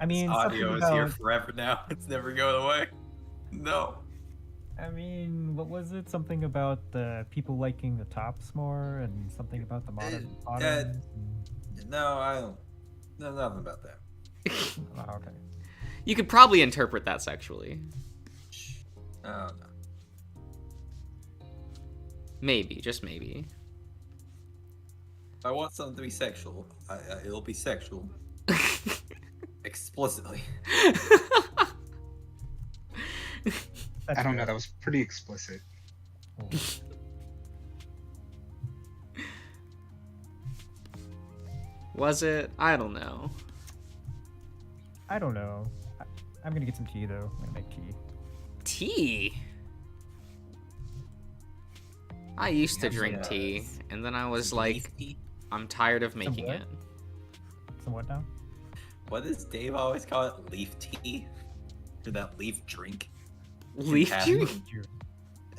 I mean, This audio something is here about- forever now. It's never going away. No. I mean, what was it? Something about the people liking the tops more, and something about the bottoms. No, I don't. No, nothing about that. Oh, okay. You could probably interpret that sexually. No, no. Maybe, just maybe. If I want something to be sexual, it'll be sexual. Explicitly. That's I don't know, fair. that was pretty explicit. Cool. Was it? I don't know. I don't know. I'm gonna get some tea though. I'm gonna make tea. Tea? I used to Yes, drink yes. tea, and then I was Some like, leaf tea? I'm tired of making what? it. Some what now? What does Dave always call it? Leaf tea? Or that leaf drink? Leaf Pass- juice? Juice.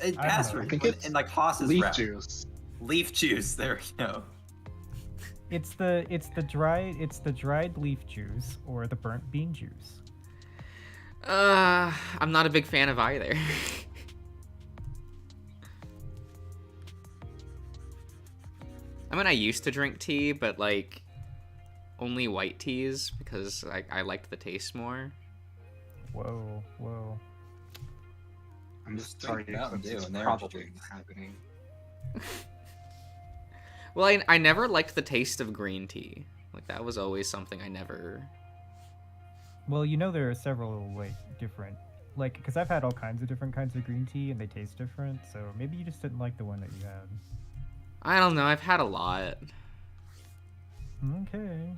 In I don't know. password. I think it's And like Haas's Leaf rap. juice. Leaf juice. There we go. It's the dried leaf juice or the burnt bean juice. I'm not a big fan of either. I mean, I used to drink tea, but like only white teas because I liked the taste more. Whoa, whoa. I'm Just sorry, drink Mountain Eclipse, Dew it's and they're probably drinks. happening. Well, I never liked the taste of green tea. Like that was always something I never. Well, you know there are several like different, like because I've had all kinds of different kinds of green tea and they taste different. So maybe you just didn't like the one that you had. I don't know. I've had a lot. Okay.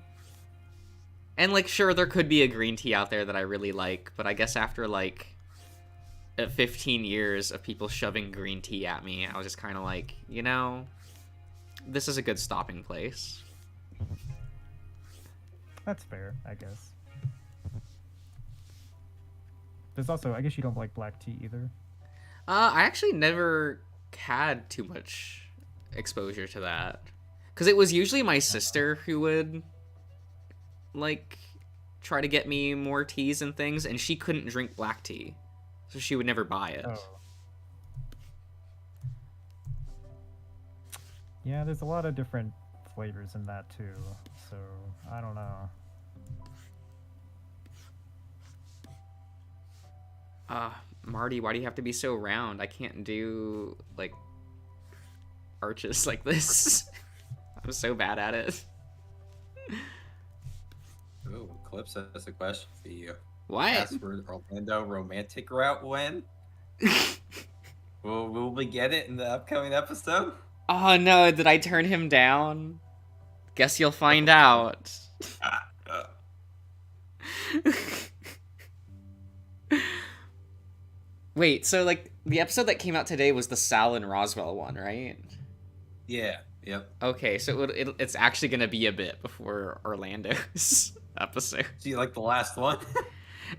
And like sure there could be a green tea out there that I really like, but I guess after like 15 years of people shoving green tea at me, I was just kind of like, you know, this is a good stopping place. That's fair, I guess. There's also, I guess you don't like black tea either. I actually never had too much exposure to that. Because it was usually my sister who would, like, try to get me more teas and things, and she couldn't drink black tea, so she would never buy it. Oh. Yeah, there's a lot of different flavors in that too, so I don't know. Marty, why do you have to be so round? I can't do, like, arches like this. I'm so bad at it. Ooh, Eclipse has a question for you. What? Password Orlando romantic route when? Will we get it in the upcoming episode? Oh no, did I turn him down? Guess you'll find out. Wait, so like the episode that came out today was the Sal and Roswell one, right? Yeah. Yep. Okay, so it's actually gonna be a bit before Orlando's episode. Do you like the last one?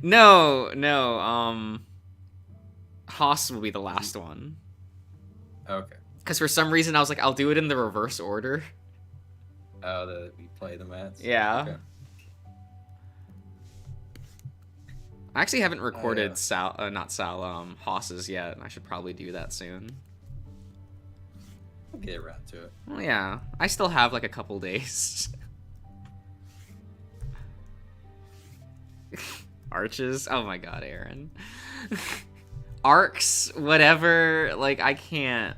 No. Haas will be the last one. Okay. Because for some reason I was like, I'll do it in the reverse order. Oh, we play the mats. Yeah. Okay. I actually haven't recorded yeah. Haas's yet. I should probably do that soon. We'll get around to it. Well, yeah. I still have like a couple days. Arches? Oh my god, Aaron. Arcs, whatever. Like, I can't.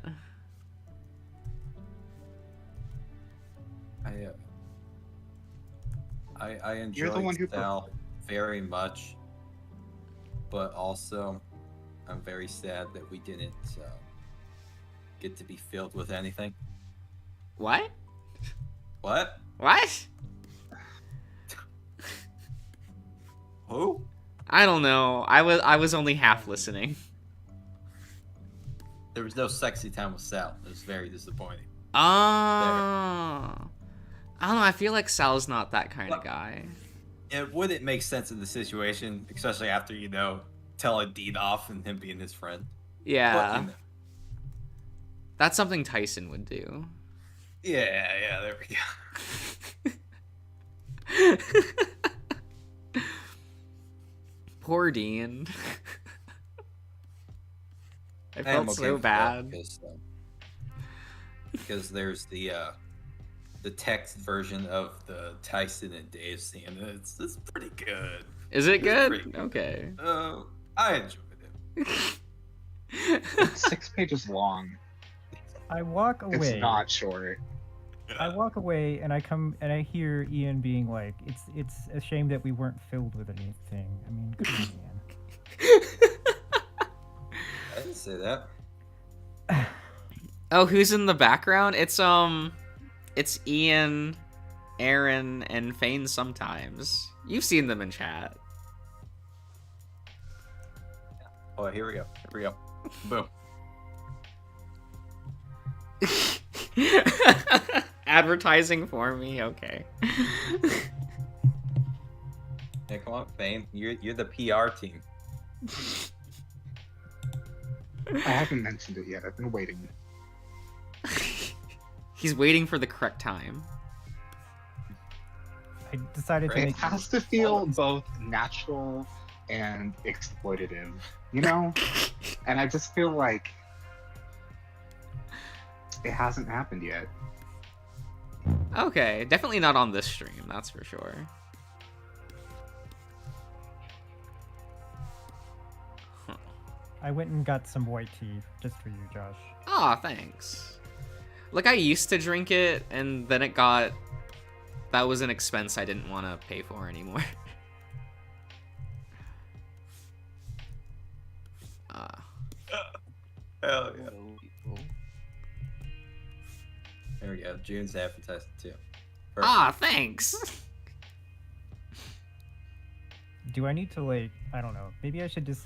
I enjoy You're the one who Sal very much, but also I'm very sad that we didn't get to be filled with anything. What? What? What? Who? I don't know. I was only half listening. There was no sexy time with Sal. It was very disappointing. Oh. I don't know. I feel like Sal's not that kind of guy. It wouldn't make sense in the situation, especially after, telling Dean off and him being his friend. Yeah. But, That's something Tyson would do. Yeah, there we go. Poor Dean. I am felt okay so with bad. that because there's the text version of the Tyson and Dave scene. It's pretty good. Is it good? Pretty good. Okay. I enjoyed it. It's 6 pages long. I walk away. It's not short. I walk away and I come and I hear Ian being like, "It's a shame that we weren't filled with anything." I mean, come on, Ian. I didn't say that. Oh, who's in the background? It's Ian, Aaron, and Fane sometimes. You've seen them in chat. Oh, here we go. Boom. Advertising for me, okay. Yeah, come on, Fane. You're the PR team. I haven't mentioned it yet. I've been waiting. He's waiting for the correct time. I decided to Right. It make has to feel both natural and exploitative, And I just feel like it hasn't happened yet. Okay, definitely not on this stream, that's for sure. I went and got some white tea just for you, Josh. Aw, thanks. Like, I used to drink it, and then that was an expense I didn't want to pay for anymore. Hell yeah. There we go. June's advertising too. Perfect. Ah, thanks! Do I need to I don't know, maybe I should just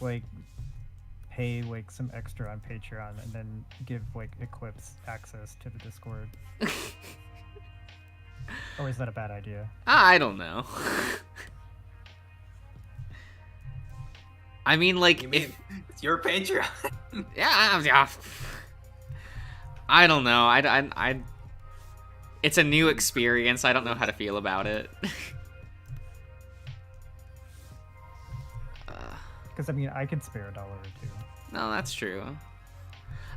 pay some extra on Patreon and then give Eclipse access to the Discord? Or is that a bad idea? I don't know. I mean, You mean it's your Patreon? yeah. I don't know. I it's a new experience. I don't know how to feel about it. Because I mean, I could spare $1 or $2. No, that's true.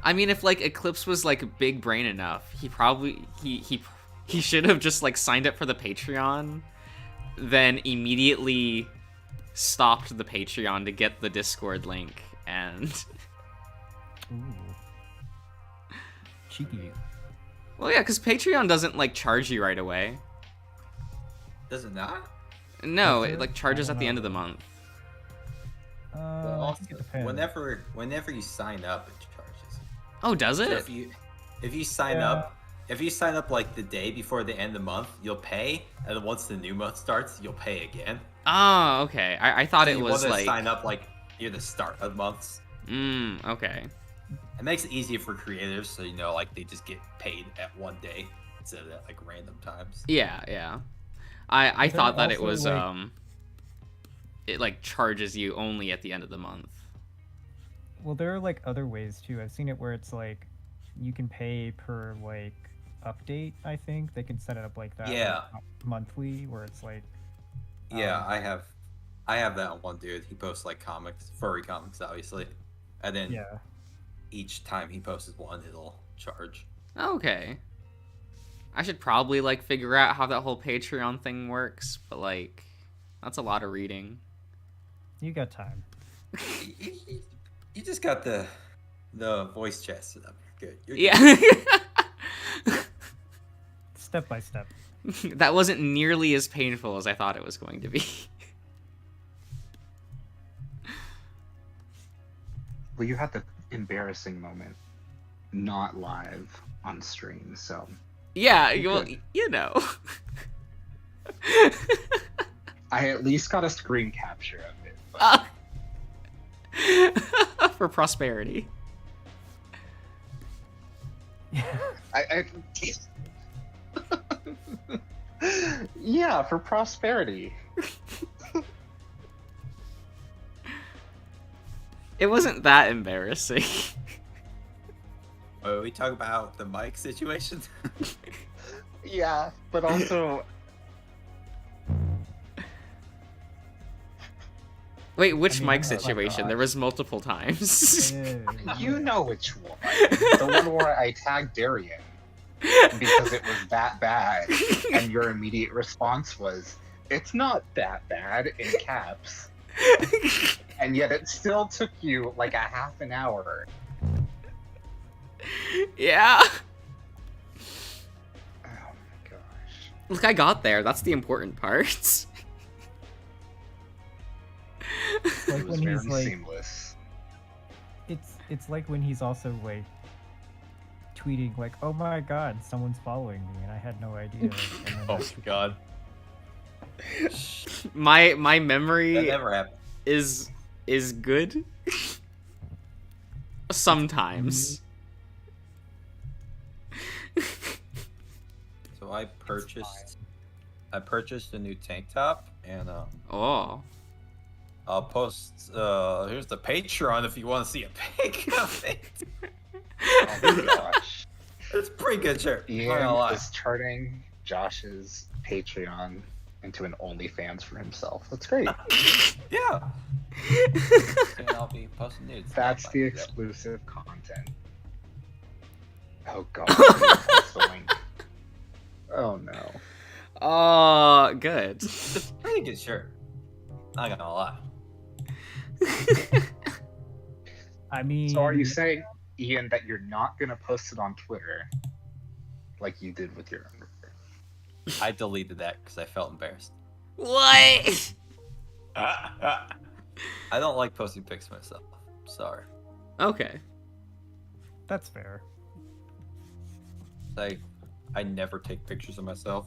I mean, if like Eclipse was like big brain enough, he probably he should have just like signed up for the Patreon, then immediately stopped the Patreon to get the Discord link and. Ooh. Cheeky. Well, yeah, because Patreon doesn't like charge you right away. Does it not? No, Does it it? like I charges don't at the end know. of the month. Well, I also, think it depends. whenever you sign up, it charges. Oh, does So it? if you sign Yeah. up, if you sign up like the day before the end of the month, you'll pay, and then once the new month starts, you'll pay again. Oh, okay. I thought So it you was want to like. sign up like near the start of months. Okay. It makes it easier for creators, so you know, like they just get paid at one day instead of at like random times. Yeah, yeah. I Is there thought that it also, was like- it like charges you only at the end of the month. Well, there are like other ways too. I've seen it where it's like you can pay per like update. I think they can set it up like that. like, Yeah. monthly, where it's like. Yeah, I have that one dude. He posts like comics, furry comics, obviously, and then Yeah. each time he posts one, it'll charge. Okay. I should probably like figure out how that whole Patreon thing works, but like that's a lot of reading. You got time. You just got the voice chat set up. You're good. You're Yeah. Step by step. That wasn't nearly as painful as I thought it was going to be. Well, you had the embarrassing moment, not live on stream, so Yeah, You're well, good. you know. I at least got a screen capture of it. But For prosperity. I yeah, for prosperity. It wasn't that embarrassing. we talk about the mic situation. Yeah, but also Wait, which I mean, mic oh my situation? There God. was multiple times. you know which one. The one where I tagged Darian because it was that bad, and your immediate response was, "It's not that bad," in caps. And yet it still took you like a half an hour. Yeah. Oh my gosh. Look, I got there. That's the important part. Like It was when very he's like, seamless. it's like when he's also like tweeting like, "Oh my God, someone's following me," and I had no idea. And then Oh my god, my that memory never happened. is good. Sometimes. So I purchased a new tank top, and Oh. I'll post. Here's the Patreon if you want to see a pic of it. Oh my gosh. It's a pretty good shirt. Not gonna Ian lie. is turning Josh's Patreon into an OnlyFans for himself. That's great. Yeah. And I'll be posting nudes. That's the Yep. exclusive content. Oh god. Post the link. Oh no. Oh, good. Pretty good shirt. Not gonna lie. I mean, So are you saying, Ian, that you're not gonna post it on Twitter like you did with your underwear? I deleted that because I felt embarrassed. What? I don't like posting pics of myself. Sorry. Okay. that's fair. Like, I never take pictures of myself.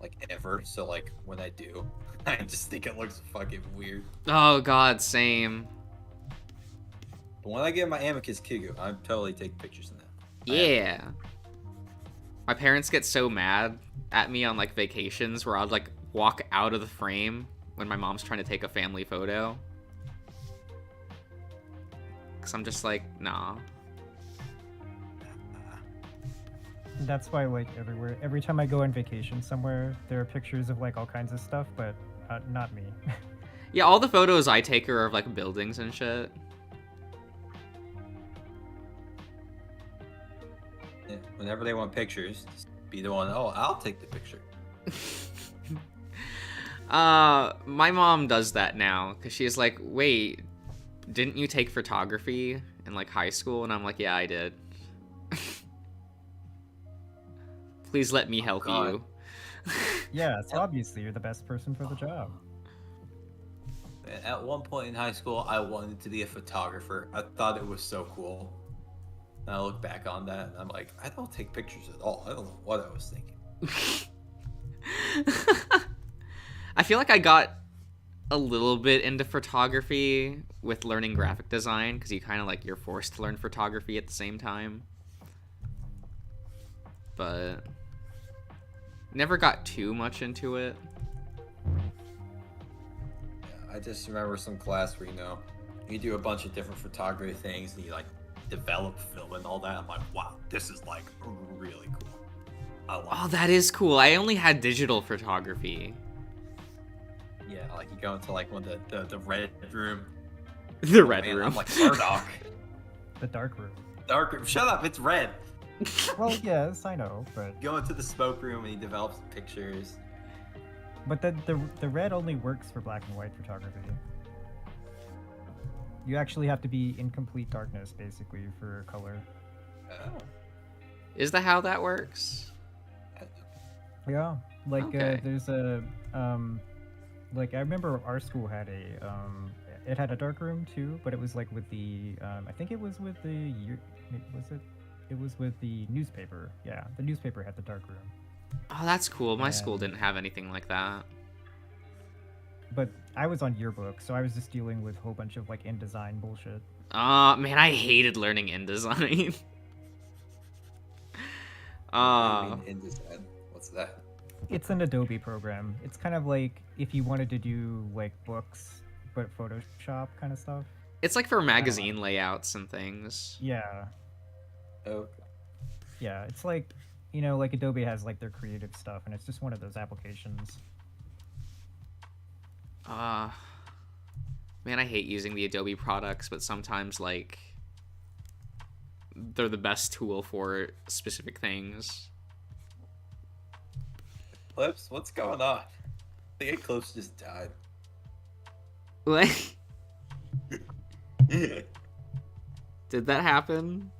Like, ever. So, like, when I do, I just think it looks fucking weird. Oh god, same. But when I get my Amicus Kigu, I'm totally taking pictures of that. Yeah. My parents get so mad at me on like vacations where I'd like walk out of the frame when my mom's trying to take a family photo. Cause I'm just like, nah. That's why, like, every time I go on vacation somewhere, there are pictures of like all kinds of stuff, but not me. Yeah, all the photos I take are of like buildings and shit. Yeah, whenever they want pictures, just be the one. Oh, I'll take the picture. My mom does that now because she's like, wait, didn't you take photography in like high school? And I'm like, yeah, I did. Please let me help God. you. Yeah, so obviously you're the best person for the job. At one point in high school, I wanted to be a photographer. I thought it was so cool. And I look back on that, and I'm like, I don't take pictures at all. I don't know what I was thinking. I feel like I got a little bit into photography with learning graphic design because you kind of like you're forced to learn photography at the same time. But never got too much into it. I just remember some class where, you do a bunch of different photography things and you like develop film and all that. I'm like, wow, this is like really cool. I like Oh, that is cool. I only had digital photography. Yeah, like you go into like one of the red room. The Oh, red man, room. I'm like Murdoch. The dark room. Dark room. Shut up, it's red. Well, yes, I know, but Go into the smoke room and he develops pictures. the red only works for black and white photography. You actually have to be in complete darkness, basically, for color. Is that how that works? Yeah, like Okay. there's a like I remember our school had a it had a dark room too, but it was like with the I think it was with the it was with the newspaper. Yeah, the newspaper had the dark room. Oh, that's cool. My school And- didn't have anything like that. But I was on yearbook, so I was just dealing with a whole bunch of like InDesign bullshit. Man, I hated learning InDesign. I mean, InDesign. What's that? It's an Adobe program. It's kind of like if you wanted to do like books, but Photoshop kind of stuff. It's like for magazine layouts and things. Yeah, Oh, yeah. It's like, like Adobe has like their creative stuff, and it's just one of those applications. Man, I hate using the Adobe products, but sometimes like they're the best tool for specific things. Clips, what's going on? I think Eclipse just died. What? Yeah. Did that happen?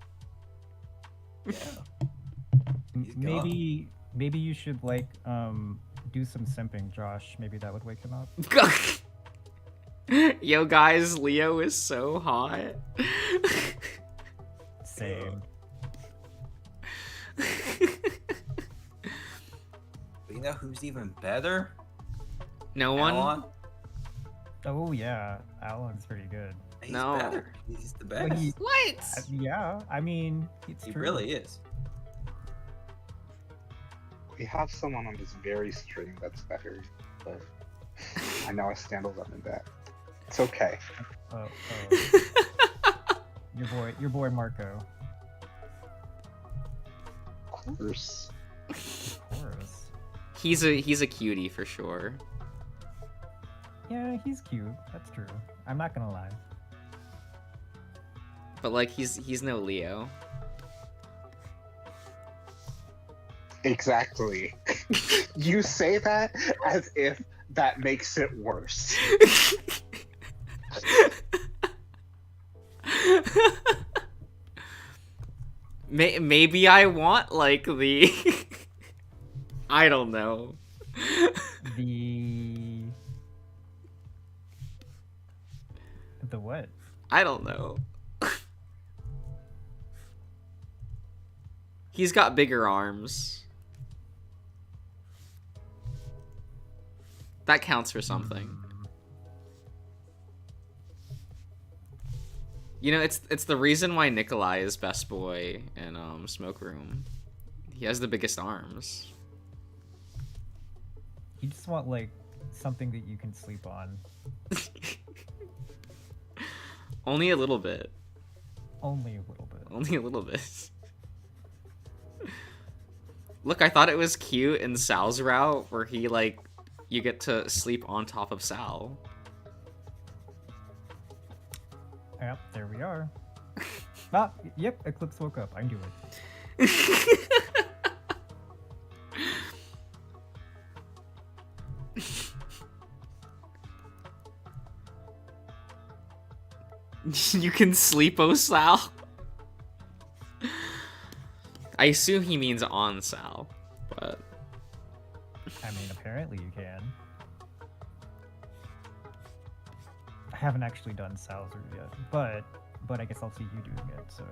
He's gone. Maybe you should like do some simping, Josh. Maybe that would wake him up. Yo guys, Leo is so hot. Same. But you know who's even better? No one? Alan. Oh yeah, Alan's pretty good. He's No. better. He's the Well, best. What? Yeah, I mean, it's He true. really is. We have someone on this very string that's better, but I know I stand alone in that. It's okay. Oh, your boy Marco. Of course. Of course. He's a cutie for sure. Yeah, he's cute. That's true. I'm not gonna lie. But like he's no Leo. Exactly. You say that as if that makes it worse. Maybe I want like the I don't know. The what? I don't know. He's got bigger arms. That counts for something. You know, it's the reason why Nikolai is best boy in Smoke Room. He has the biggest arms. You just want like something that you can sleep on. Only a little bit. Only a little bit. Only a little bit. Look, I thought it was cute in Sal's route where he like you get to sleep on top of Sal. Yep, there we are. Ah, yep, Eclipse woke up. I knew it. You can sleep, oh Sal. I assume he means on Sal, but I mean, apparently you can. I haven't actually done Sal's route yet, but I guess I'll see you doing it. So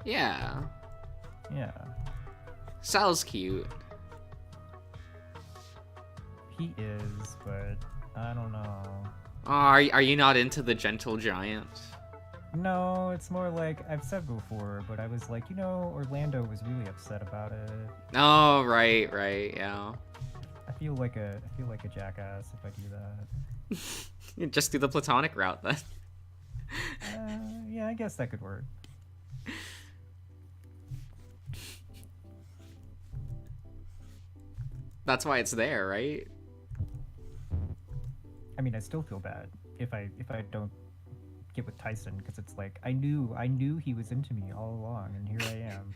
yeah, yeah, Sal's cute. he is, but I don't know. Oh, are you not into the gentle giant? No, it's more like I've said before, but I was like, Orlando was really upset about it. Oh, right, yeah. I feel like a jackass if I do that. You just do the platonic route then. Yeah, I guess that could work. That's why it's there, right? I mean, I still feel bad if I don't get with Tyson, because it's like I knew he was into me all along, and here I am.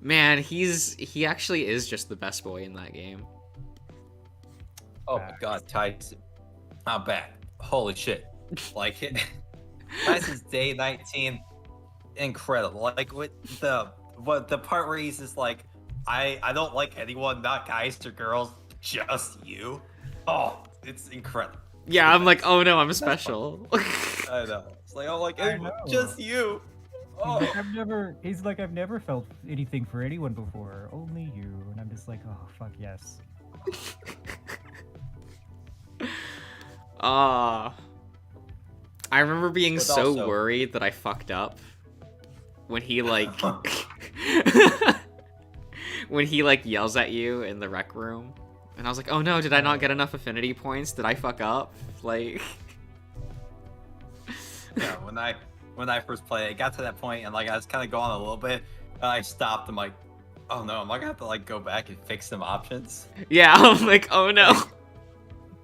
Man, he actually is just the best boy in that game. Oh my god, Tyson. I'm back. Holy shit. Like, Tyson's day 19, incredible. Like, with the part where he's just like, I don't like anyone, not guys or girls, just you. Oh, it's incredible. Yeah, I'm like, oh no, I'm special. I know. It's like, oh, like, I anyone, know. just you. Oh. He's like, I've never felt anything for anyone before, only you. And I'm just like, oh, fuck yes. I remember being But so also- worried that I fucked up when he like when he like yells at you in the rec room, and I was like, oh no, did I not get enough affinity points? Did I fuck up? Like, Yeah, when I first played, it got to that point, and like I was kind of going a little bit, and I stopped. I'm like, oh no, am I gonna have to like go back and fix some options? yeah, I'm like, oh no.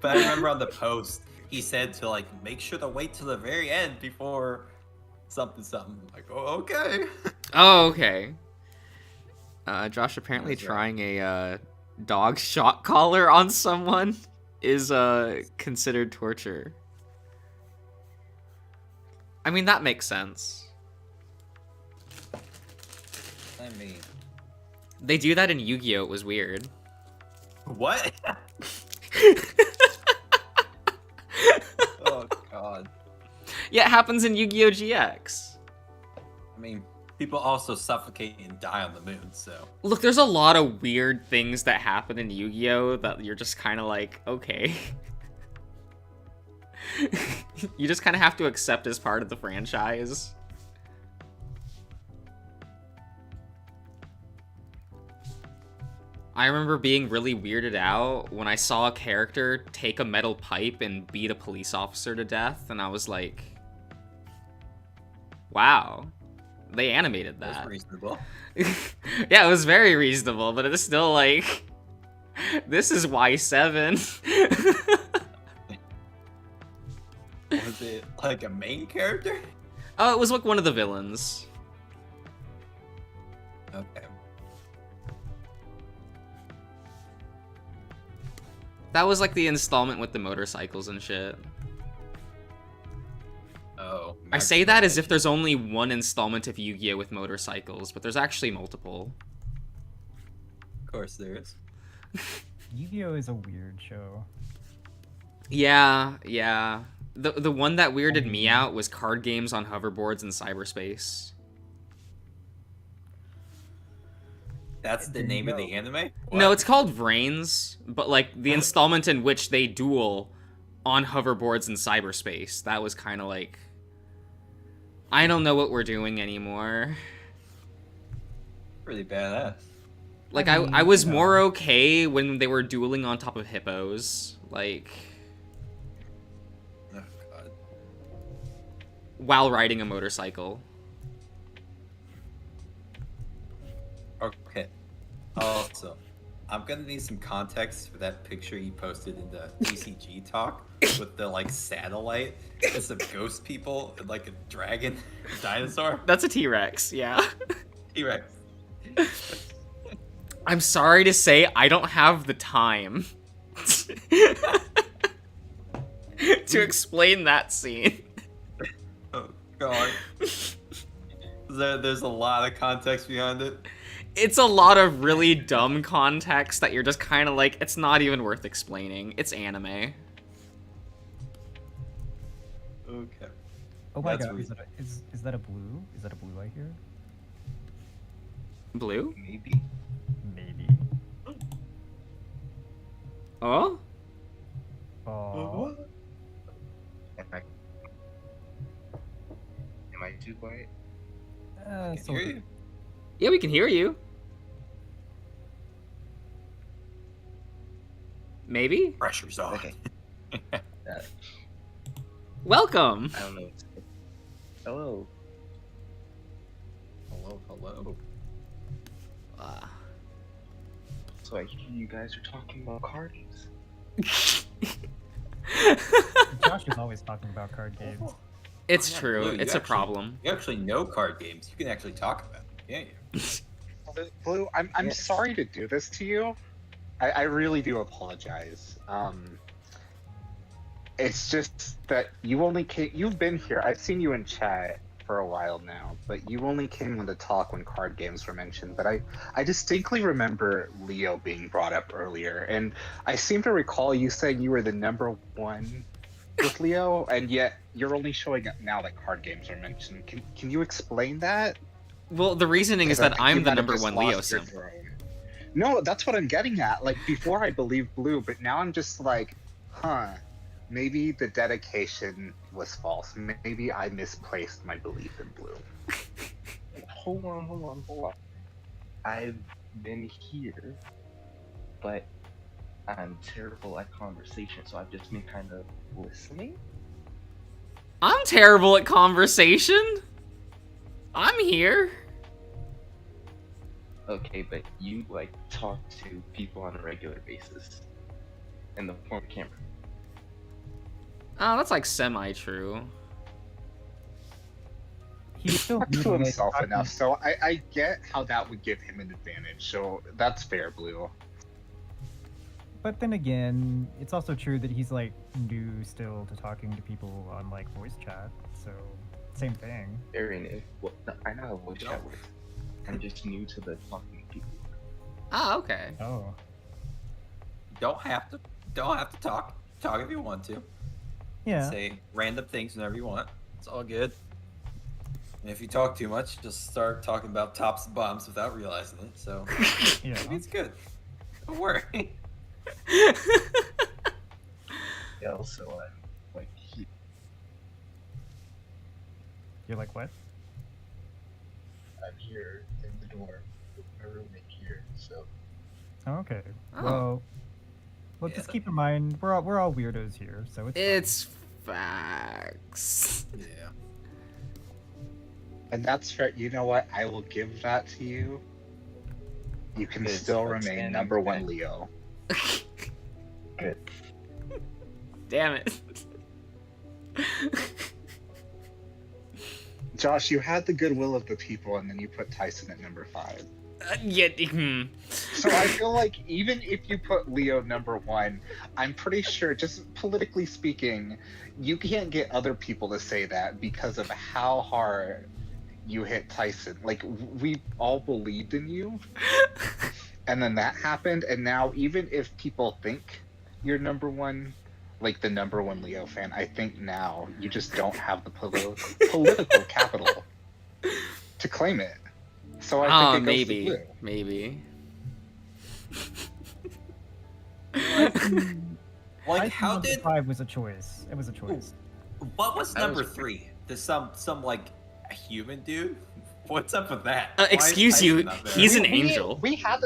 But I remember on the post, he said to like make sure to wait till the very end before something. I'm like, oh, okay. Oh, okay. Josh apparently That's right. trying a dog shock collar on someone is considered torture. I mean, that makes sense. I mean, They do that in Yu-Gi-Oh! It was weird. what? Oh god. Yeah, it happens in Yu-Gi-Oh! GX. I mean, people also suffocate and die on the moon, so. Look, there's a lot of weird things that happen in Yu-Gi-Oh! That you're just kind of like, okay. You just kind of have to accept as part of the franchise. I remember being really weirded out when I saw a character take a metal pipe and beat a police officer to death, and I was like, wow, they animated That's that. reasonable. Yeah, it was very reasonable, but it's still like, this is Y7. Was it like a main character? Oh, it was like one of the villains. Okay. That was like the installment with the motorcycles and shit. Oh. I say that as if there's only one installment of Yu-Gi-Oh! With motorcycles, but there's actually multiple. Of course there is. Yu-Gi-Oh! Is a weird show. Yeah. The one that weirded me out was card games on hoverboards in cyberspace. That's the There you name of go. the anime? No, What? it's called Vrains, but like the installment in which they duel on hoverboards in cyberspace. That was kind of like, I don't know what we're doing anymore. Pretty badass. Like, I I mean, was you know. more okay when they were dueling on top of hippos, like, Oh god. while riding a motorcycle. Okay. Also, I'm gonna need some context for that picture you posted in the TCG talk with the like satellite and some ghost people and like a dragon, dinosaur, That's a T-Rex, yeah. T-Rex. I'm sorry to say, I don't have the time to explain that scene. Oh god. There's a lot of context behind it. It's a lot of really dumb context that you're just kind of like, it's not even worth explaining. It's anime. Okay. Oh my That's god, weird. is that a blue? Is that a blue I hear? Blue? Maybe. Maybe. Oh? Oh. Am I too quiet? I can So hear you. Yeah, we can hear you. Maybe? Pressure's on. Okay. Welcome! I don't know. Hello. Hello. Uh, So I hear you guys are talking about card games. Josh is always talking about card games. it's Oh, yeah, true. Blue, you It's a actually- problem. You actually know card games. You can actually talk about it. Yeah, Blue, I'm Yes. sorry to do this to you. I really do apologize. It's just that you've been here. I've seen you in chat for a while now, but you only came on to talk when card games were mentioned. But I distinctly remember Leo being brought up earlier, and I seem to recall you saying you were the number one with Leo, and yet you're only showing up now that card games are mentioned. Can you explain that? Well, the reasoning is 'Cause I that think you I'm the might have number just one lost Leo your sim. throne. No, that's what I'm getting at. Like, before I believed Blue, but now I'm just like, huh, maybe the dedication was false. Maybe I misplaced my belief in Blue. Hold on. I've been here, but I'm terrible at conversation, so I've just been kind of listening. I'm terrible at conversation. I'm here. Okay, but you like talk to people on a regular basis in the form of camera. Oh, that's like semi-true. He's still Talk new to like, himself talking- enough, so I get how that would give him an advantage. So that's fair, Blue. But then again, it's also true that he's like new still to talking to people on like voice chat. So same thing. Very new. Well, no, I know how voice chat works. I'm just new to the talking to people. Ah, okay. Oh. Don't have to talk. Talk if you want to. Yeah. Say random things whenever you want. It's all good. And if you talk too much, just start talking about tops and bottoms without realizing it. So Yeah. maybe it's good. Don't worry. Yeah, also, like, You're like what? I'm here in the dorm with my roommate here, so. Oh, okay. Oh. Well, Yeah, just that- keep in mind we're all weirdos here, so it's. It's facts. Yeah. And that's fair. You know what? I will give that to you. You can It's still like remain standing number one back. Leo. Good. Damn it. Josh, you had the goodwill of the people, and then you put Tyson at number 5. So I feel like even if you put Leo number 1, I'm pretty sure, just politically speaking, you can't get other people to say that because of how hard you hit Tyson. Like, we all believed in you, and then that happened, and now even if people think you're number 1, like the number 1 Leo fan, I think now you just don't have the political capital to claim it. So I think it goes to maybe. Blue. Maybe. Like, how number did 5 was a choice. It was a choice. what was That number was- 3? There's some like a human dude. What's up with that? Why is Excuse you, Tyson not there? he's an angel. We had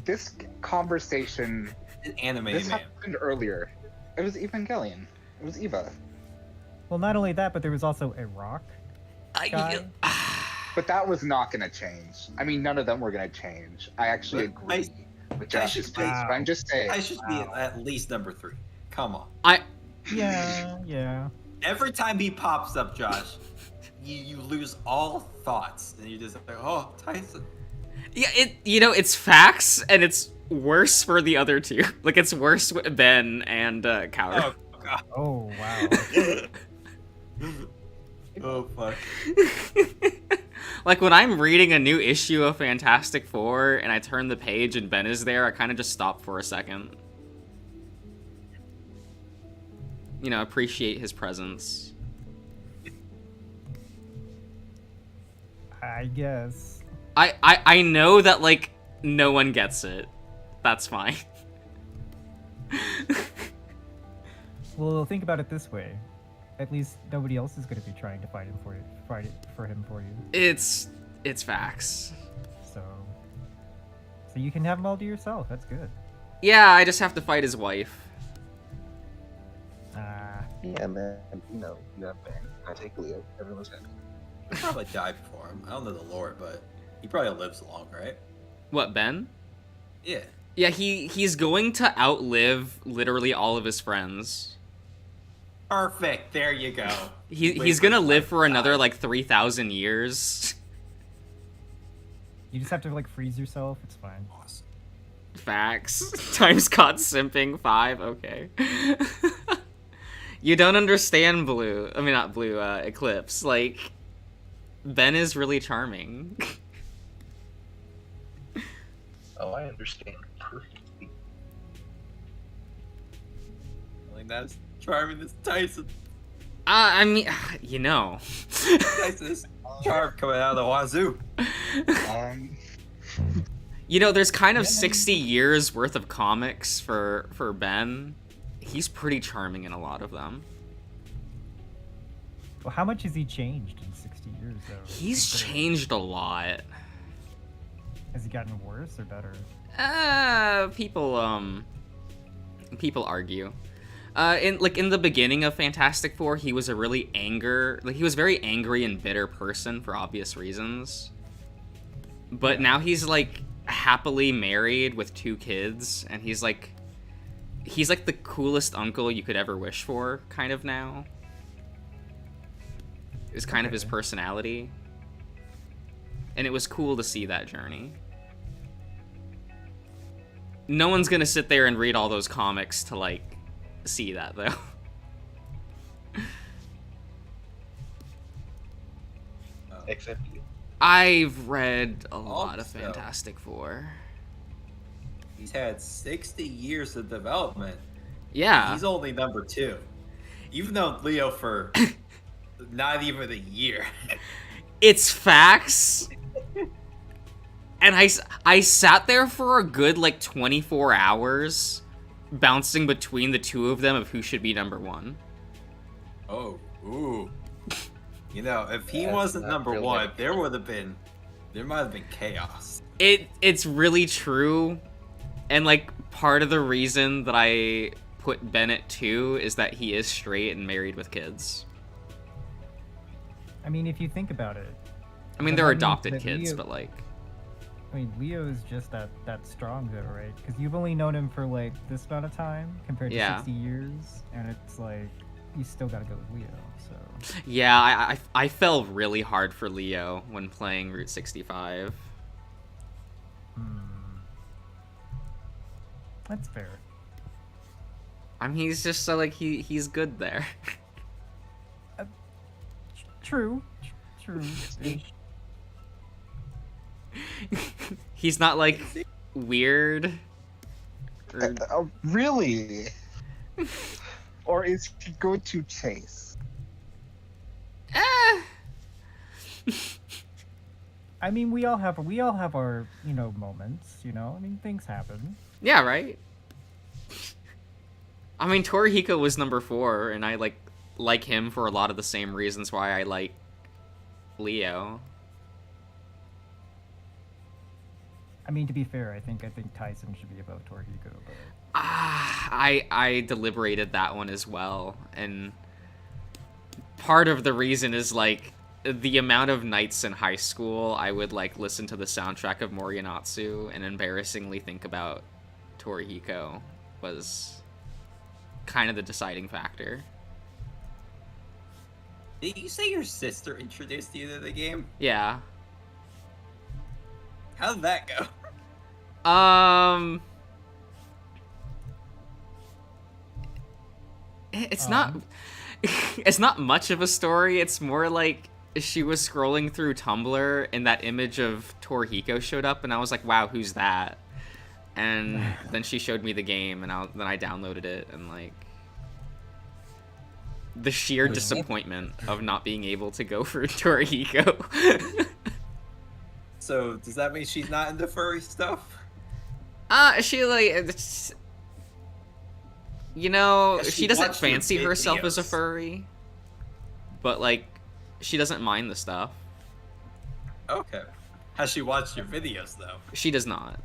this conversation. an anime This man. happened earlier. It was Evangelion. It was Eva. Well, not only that, but there was also a rock guy. But that was not going to change. I mean, none of them were going to change. I actually But agree. with Josh's should- place. But I'm just saying. I should be Wow. at least number 3. Come on. Yeah. Every time he pops up, Josh, you lose all thoughts, and you're just like, oh, Tyson. Yeah, it's facts, and it's worse for the other two. Like, it's worse with Ben and Coward. Oh god. Oh wow. Oh fuck. Like, when I'm reading a new issue of Fantastic Four and I turn the page and Ben is there, I kind of just stop for a second. You know, appreciate his presence. I guess. I know that, like, no one gets it. That's fine. Well, think about it this way. At least nobody else is going to be trying to fight him for you. Fight it for him for you. It's facts. So you can have him all to yourself. That's good. Yeah, I just have to fight his wife. Yeah, man. You have Ben. I take Leo. Everyone's happy. He'll probably die before him. I don't know the lore, but he probably lives long, right? What, Ben? Yeah. Yeah, he's going to outlive literally all of his friends. Perfect. There you go. He's gonna live for another, like, 3,000 years. You just have to like freeze yourself. It's fine. Awesome. Facts. Times caught simping 5. Okay. You don't understand Blue. I mean, not Blue. Eclipse. Like, Ben is really charming. Oh, I understand perfectly. Like that's charming as Tyson. I mean, you know. Tyson's charm coming out of the wazoo. You know, there's kind of 60 years worth of comics for Ben. He's pretty charming in a lot of them. Well, how much has he changed in 60 years, though? He's changed a lot. Has he gotten worse or better? People argue. In the beginning of Fantastic Four, he was a really he was very angry and bitter person for obvious reasons. But now he's like happily married with 2 kids, and he's like the coolest uncle you could ever wish for, kind of now. Is kind of his personality. And it was cool to see that journey. No one's gonna sit there and read all those comics to, like, see that, though. Except you. I've read a lot of Also- Fantastic Four. He's had 60 years of development. Yeah. He's only number 2. You've known Leo for not even a year. It's facts. And I sat there for a good, like, 24 hours, bouncing between the 2 of them of who should be number 1. Oh, ooh. You know, if he That's wasn't not number really 1, there might have been chaos. It's really true. And, like, part of the reason that I put Ben at 2 is that he is straight and married with kids. I mean, if you think about it. I mean, But they're that means adopted that kids, Leo- but, like... I mean, Leo is just that strong, though, right? Because you've only known him for like this amount of time compared to Yeah. 60 years, and it's like you still got to go with Leo. So Yeah, I fell really hard for Leo when playing Route 65. that's fair. I mean, he's just so, like, he's good there. True. True. He's not, like, weird. Or... Really? Or is he going to chase? I mean, we all have our moments. I mean, things happen. Yeah, right? I mean, Torihiko was number 4, and I, like him for a lot of the same reasons why I like Leo. I mean, to be fair, I think Tyson should be above Torihiko, but I deliberated that one as well, and part of the reason is, like, the amount of nights in high school I would like listen to the soundtrack of Morionatsu and embarrassingly think about Torihiko was kind of the deciding factor. Did you say your sister introduced you to the game? Yeah. How did that go? It's not it's not much of a story. It's more like she was scrolling through Tumblr and that image of Torihiko showed up and I was like, wow, who's that? And then she showed me the game and then I downloaded it and like the sheer disappointment of not being able to go for Torihiko. So does that mean she's not into furry stuff? She like you know, Has she she doesn't watched your fancy herself as a videos? furry, but like she doesn't mind the stuff. Okay. Has she watched your videos though? She does not.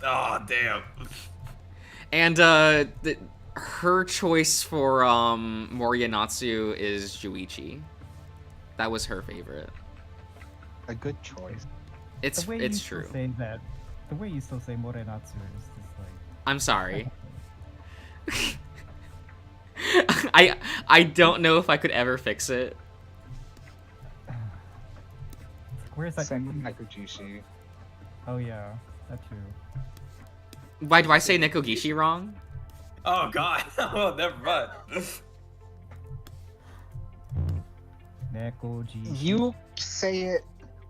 Oh damn. And her choice for Morionatsu is Juichi. That was her favorite. A good choice. It's The way it's you still true. say that, the way you still say Morenatsu is just like. I'm sorry. I don't know if I could ever fix it. Where's that? Same with Nekujishi. Oh yeah, that too. Why do I say Nekogishi wrong? Oh god. Oh, never mind. Nekoji. You say it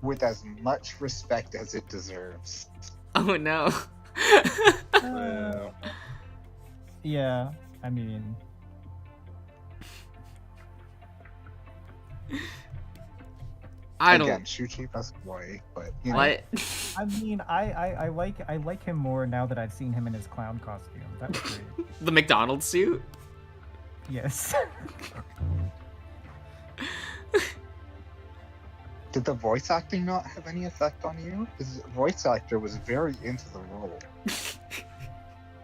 with as much respect as it deserves. Oh no. Yeah, I mean. I Again, don't. Shuchi best boy, but you know. What? I mean, I like him more now that I've seen him in his clown costume. That was great. The McDonald's suit? Yes. Did the voice acting not have any effect on you? His voice actor was very into the role.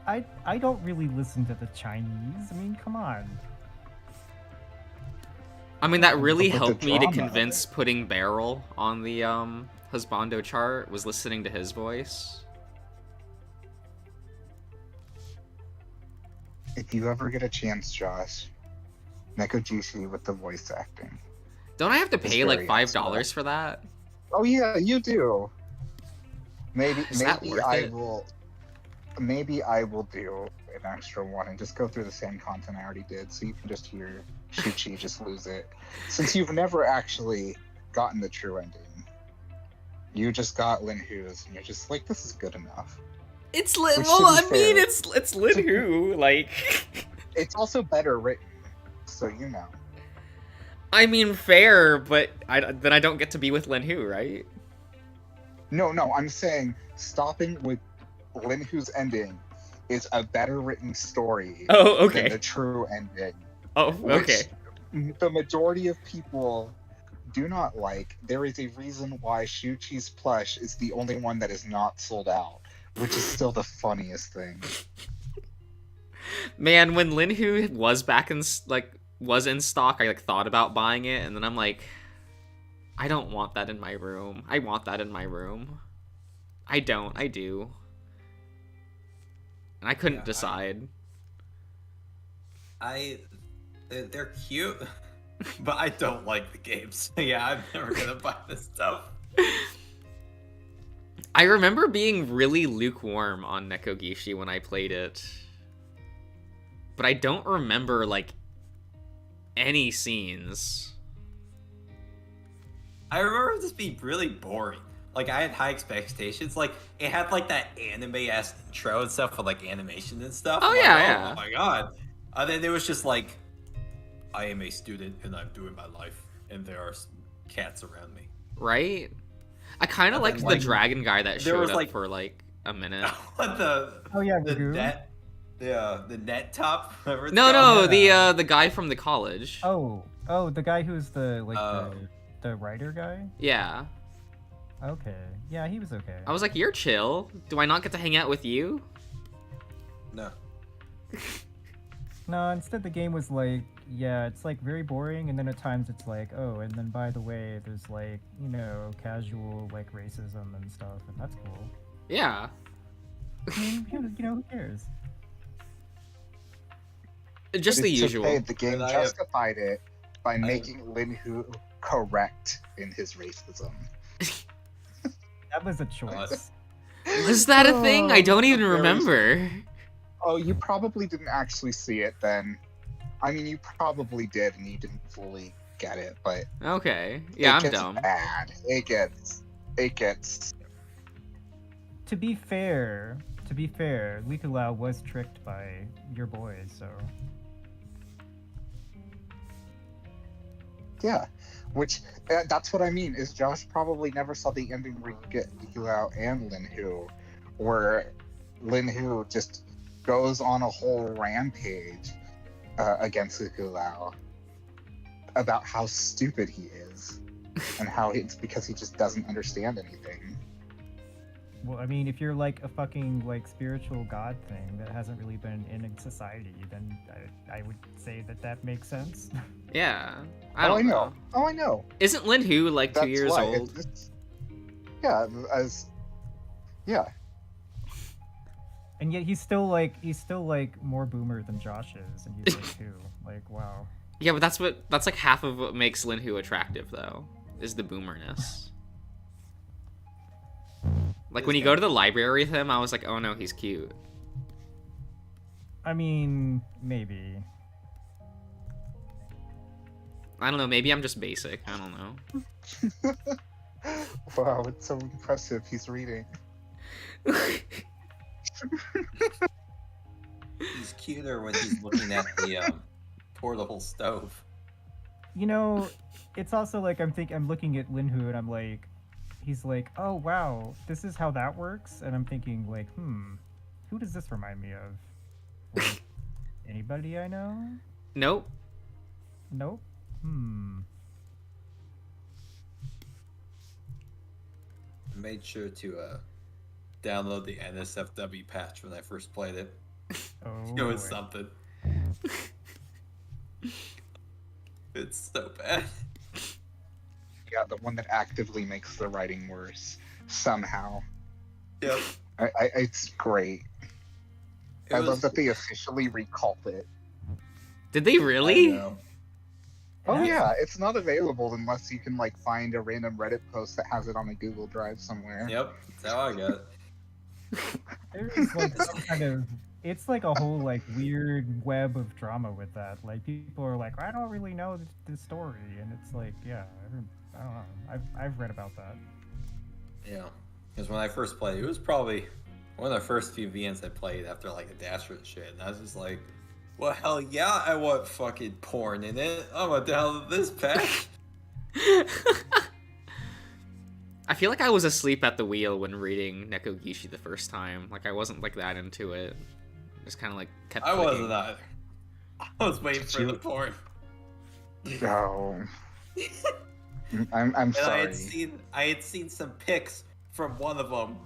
I don't really listen to the Chinese. I mean, come on. I mean, that really But the helped me to drama. convince putting Beryl on the husbando chart was listening to his voice. If you ever get a chance, Josh, Nekojishi with the voice acting. Don't I have to It's pay like very $5 for that? Oh yeah, you do. Maybe Is that maybe worth I it? will. Maybe I will do an extra one and just go through the same content I already did, so you can just hear Shuchi just lose it. Since you've never actually gotten the true ending, you just got Lin Hu's, and you're just like, this is good enough. It's Which, to be fair- it's Lin Hu. Like, It's also better written, so you know. I mean, fair, but then I don't get to be with Lin Hu, right? No, I'm saying stopping with Lin Hu's ending is a better written story Oh, than the okay. true ending. Oh, okay. Which the majority of people do not like. There is a reason why Shuchi's plush is the only one that is not sold out, which is still the funniest thing. Man, when Lin Hu was back in was in stock, I like thought about buying it, and then I'm like, I don't want that in my room. I want that in my room. I don't. I do. And I couldn't Yeah, decide. They're cute, but I don't like the games. Yeah, I'm never gonna buy this stuff. I remember being really lukewarm on Nekogishi when I played it. But I don't remember, like, any scenes. I remember this being really boring. Like, I had high expectations. Like, it had, like, that anime-ass intro and stuff with, like, animation and stuff. Oh, I'm like, yeah. Oh, my God. And then it was just like, I am a student, and I'm doing my life, and there are cats around me. Right? I kind of And liked then, the like, dragon guy that there showed was, up like- for, like, a minute. What the Oh yeah, the Goo. net? The net top? Whatever it's No, called. the guy from the college. Oh, the guy who's the Oh. the writer guy. Yeah. Okay, yeah, he was okay. I was like, you're chill. Do I not get to hang out with you? No. No, instead the game was like, yeah, it's like very boring, and then at times it's like, oh, and then by the way, there's like, you know, casual like racism and stuff, and that's cool. Yeah. I mean, you know, who cares? Just the It's usual. okay, the game And I- justified it by making Lin Hu correct in his racism. That was a choice. Was that a thing? I don't even There was- remember. Oh, you probably didn't actually see it then. I mean, you probably did, and you didn't fully get it, but Okay. Yeah, it I'm gets dumb. bad. It gets. To be fair, Liku Lao was tricked by your boys, so Yeah, which that's what I mean. Is Josh probably never saw the ending where you get Liu Lao and Lin Hu, where Lin Hu just goes on a whole rampage against Liu Lao about how stupid he is and how it's because he just doesn't understand anything. well, I mean, if you're like a fucking like spiritual god thing that hasn't really been in society, then I would say that makes sense. Yeah. I don't know. Oh, I know. Isn't Lin Hu like 2 That's years why. old? Yeah, yeah. And yet he's still like more boomer than Josh is, and he's like 2. Like, wow. Yeah, but that's like half of what makes Lin Hu attractive though, is the boomerness. Like when you go to the library with him, I was like, oh no, he's cute. I mean, maybe. I don't know, maybe I'm just basic. I don't know. Wow, it's so impressive. He's reading. He's cuter when he's looking at the portable stove. You know, it's also like I'm looking at Lin Hu and I'm like, he's like, oh wow, this is how that works, and I'm thinking like, who does this remind me of? Like, anybody I know? Nope. Nope. I made sure to download the NSFW patch when I first played it. Oh, It was boy. something. It's so bad. Yeah, the one that actively makes the writing worse somehow. Yep. It's great. I love that they officially recalled it. Did they really? know. Oh That's- yeah, it's not available unless you can like find a random Reddit post that has it on a Google Drive somewhere. Yep, that's how I got it. There's like some kind of, it's like a whole like weird web of drama with that. Like people are like, I don't really know the story, and it's like, yeah, I don't know. I've read about that. Yeah, because when I first played, it was probably one of the first few VNs I played after like a Dasher and shit, and I was just like, well, hell yeah, I want fucking porn in it. I'm gonna download this patch. I feel like I was asleep at the wheel when reading Neko Gishi the first time. Like I wasn't like that into it. Just kind of like kept. I clicking. wasn't either. I was waiting for the porn. No. I'm And sorry. I had seen some pics from one of them,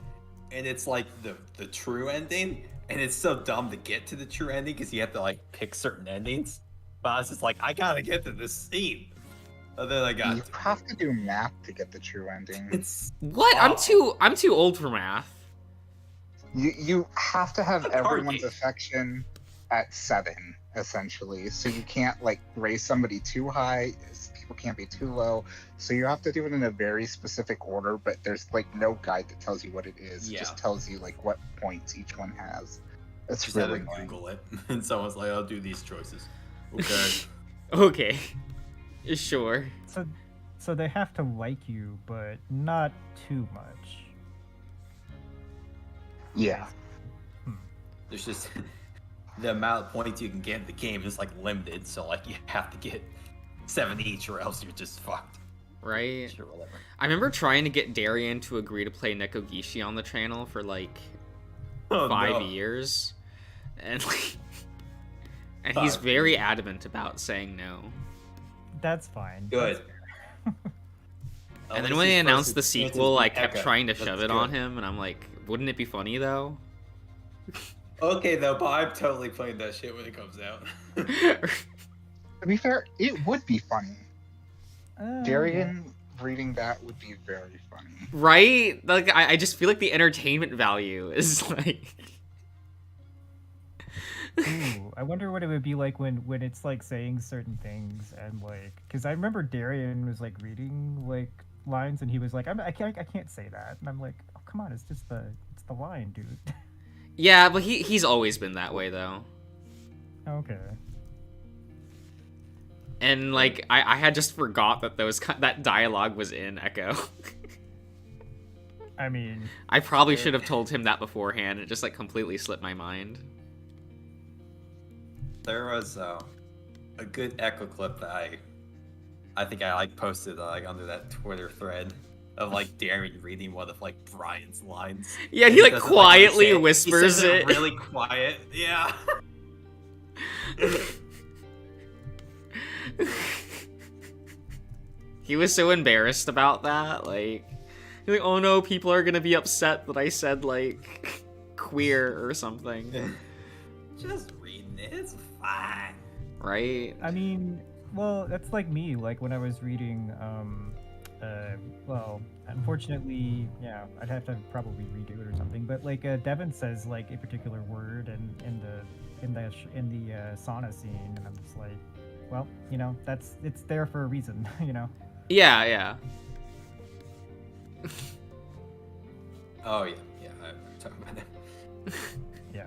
and it's like the true ending, and it's so dumb to get to the true ending because you have to like pick certain endings. But I was just like, I gotta get to this scene, and then I got You to have to do math to get the true ending. It's What? I'm too old for math. You have to have A card everyone's game. affection at 7, essentially. So you can't like raise somebody too high. People can't be too low. So you have to do it in a very specific order. But there's like no guide that tells you what it is. It Yeah. just tells you like what points each one has. It's just had really to annoying. Google it, and someone's like, I'll do these choices. Okay. Okay. Sure. So they have to like you, but not too much. Yeah. There's just the amount of points you can get in the game is like limited, so like you have to get 7 each, or else you're just fucked. Right. Sure, whatever. I remember trying to get Darian to agree to play Neko Gishi on the channel for like Oh, 5 no. years, and like, and he's 5 very years. adamant about saying no. That's fine. Good. That's fair. At And then least when they his announced the first experience sequel, was I kept Echo. trying to That's shove it on good. him, and I'm like, wouldn't it be funny though? Okay, though, but I'm totally playing that shit when it comes out. To be fair, it would be funny. Yeah. Darian reading that would be very funny. Right? Like, I just feel like the entertainment value is like. Ooh, I wonder what it would be like when it's like saying certain things and like, because I remember Darian was like reading like lines and he was like, I can't say that, and I'm like, oh come on, it's the line, dude. Yeah, but he's always been that way though. Okay. And like I had just forgot that that dialogue was in Echo. I mean, I probably should have told him that beforehand. It just like completely slipped my mind. There was a good Echo clip that I think I like posted like under that Twitter thread of like Darren reading one of like Brian's lines. Yeah, And he like doesn't, quietly understand. whispers He says it. really quiet. Yeah. He was so embarrassed about that. Like, he's like, oh no, people are gonna be upset that I said like queer or something. Just reading it. It's fine. Right? I mean, well, that's like me. Like when I was reading, well, unfortunately, yeah, I'd have to probably redo it or something. But like Devin says like a particular word in the sauna scene, and I'm just like, well, you know, it's there for a reason, you know. Yeah, yeah. Oh yeah, yeah. I'm talking about it. Yeah,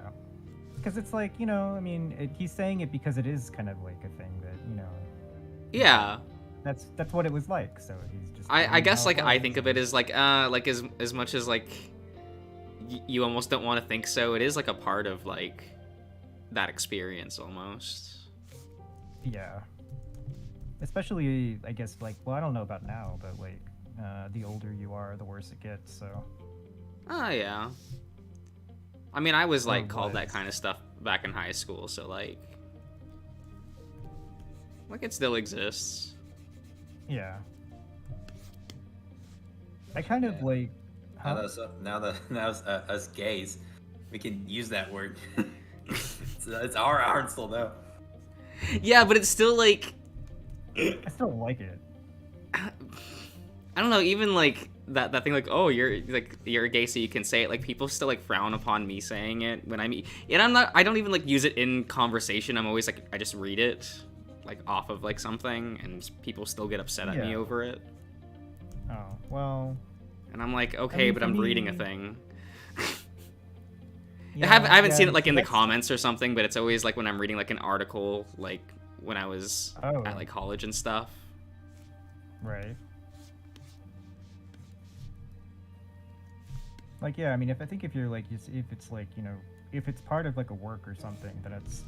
because it's like, you know, I mean, he's saying it because it is kind of like a thing that, you know, Yeah. that's what it was like. So he's just. I telling guess how like it I was. think of it as like as much as like you almost don't want to think so. It is like a part of like that experience almost. Yeah. Especially, I guess, like, well, I don't know about now, but like, the older you are, the worse it gets. So. Oh yeah. I mean, I was like Or called that was. kind of stuff back in high school, so like it still exists. Yeah. I kind of Yeah. like. Now Huh? now us gays, we can use that word. it's our still now. Yeah, but it's still like I still like it. I don't know, even like that thing like, oh, you're gay so you can say it, like people still like frown upon me saying it when I mean, and I don't even like use it in conversation. I'm always like I just read it like off of like something and people still get upset at me Yeah. over it. Oh well. And I'm like, okay, mean, but for I'm reading a me- thing. Yeah, I haven't yeah, seen it like in the that's- comments or something, but it's always like when I'm reading like an article, like when I was Oh. at like college and stuff. Right. Like, yeah, I mean, if you're like, if it's like, you know, if it's part of like a work or something, then it's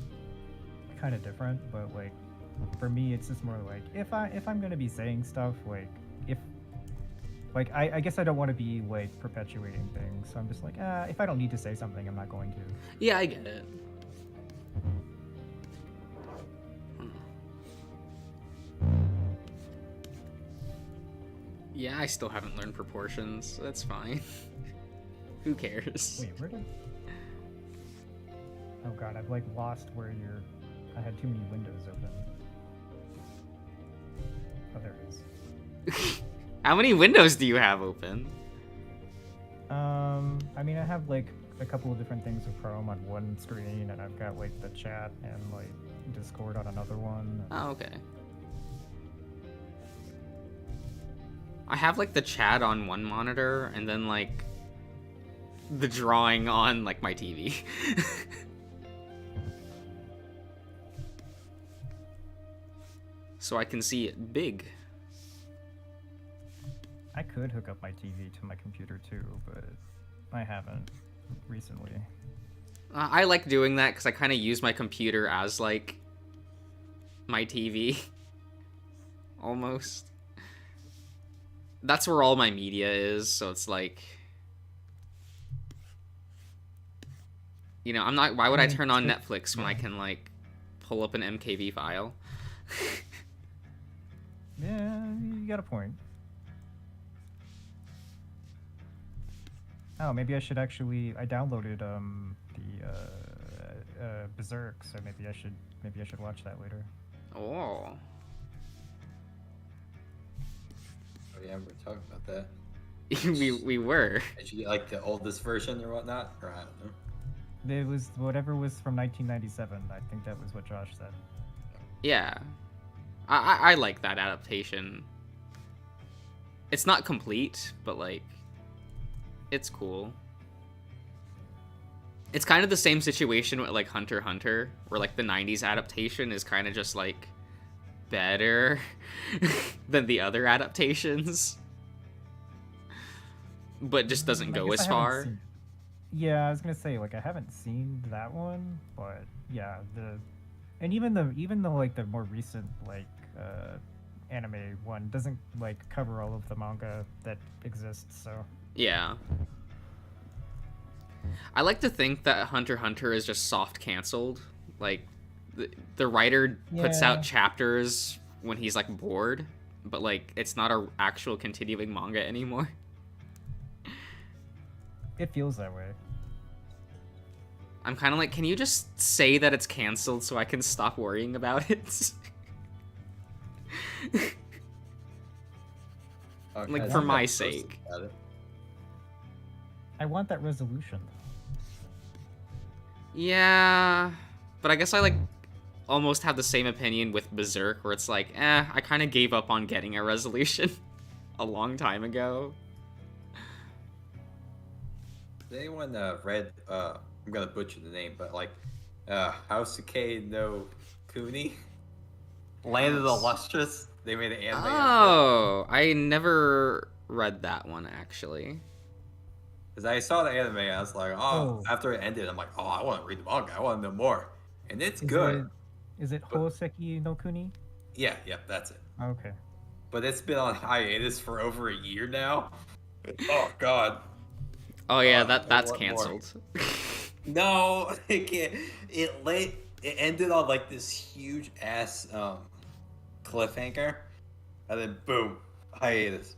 kind of different. But like, for me, it's just more like if I'm gonna be saying stuff, like I guess I don't want to be like perpetuating things. So I'm just like, if I don't need to say something, I'm not going to. Yeah, I get it. Yeah, I still haven't learned proportions, so that's fine. Who cares? Wait, where did? Oh god, I've like lost where you're. I had too many windows open. Oh, there it is. How many windows do you have open? I mean, I have like a couple of different things of Chrome on one screen, and I've got like the chat and like Discord on another one. Oh, okay. I have like the chat on one monitor and then like the drawing on like my TV. So I can see it big. I could hook up my TV to my computer too, but I haven't recently. I like doing that because I kind of use my computer as like my TV. Almost. That's where all my media is, so it's like, you know, I'm not. Why would I turn on Netflix when I can like pull up an MKV file? Yeah, you got a point. Oh, maybe I should actually. I downloaded Berserk, so maybe I should watch that later. Oh. Oh yeah, we're talking about that. we were. Did you get like the oldest version or whatnot? Or I don't know. It was whatever was from 1997. I think that was what Josh said. Yeah. I like that adaptation. It's not complete, but like it's cool. It's kind of the same situation with like Hunter x Hunter, where like the 90s adaptation is kind of just like better than the other adaptations. But just doesn't I go guess as I haven't far. seen- Yeah, I was gonna say like I haven't seen that one, but yeah, even the like the more recent like anime one doesn't like cover all of the manga that exists. So Yeah. I like to think that Hunter x Hunter is just soft canceled. Like the writer puts Yeah. out chapters when he's like bored, but like it's not a actual continuing manga anymore. it feels that way. I'm kind of like, can you just say that it's canceled so I can stop worrying about it? Okay, Like, I for think my I posted sake. about it. I want that resolution. Yeah, but I guess I like almost have the same opinion with Berserk, where it's like, I kind of gave up on getting a resolution a long time ago. Did anyone read? I'm gonna butcher the name, but like Houseke no Kuni, Land of the Lustrous. They made an anime. Oh, I never read that one actually. Because I saw the anime, and I was like, Oh. After it ended, I'm like, I want to read the manga. I want to know more, and it's Is good. Is it But- Hoseki no Kuni? Yeah, that's it. Okay. But it's been on hiatus for over a year now. Oh God. Oh yeah, I that's want more. canceled. No, it can't. It ended on like this huge ass cliffhanger, and then boom, hiatus.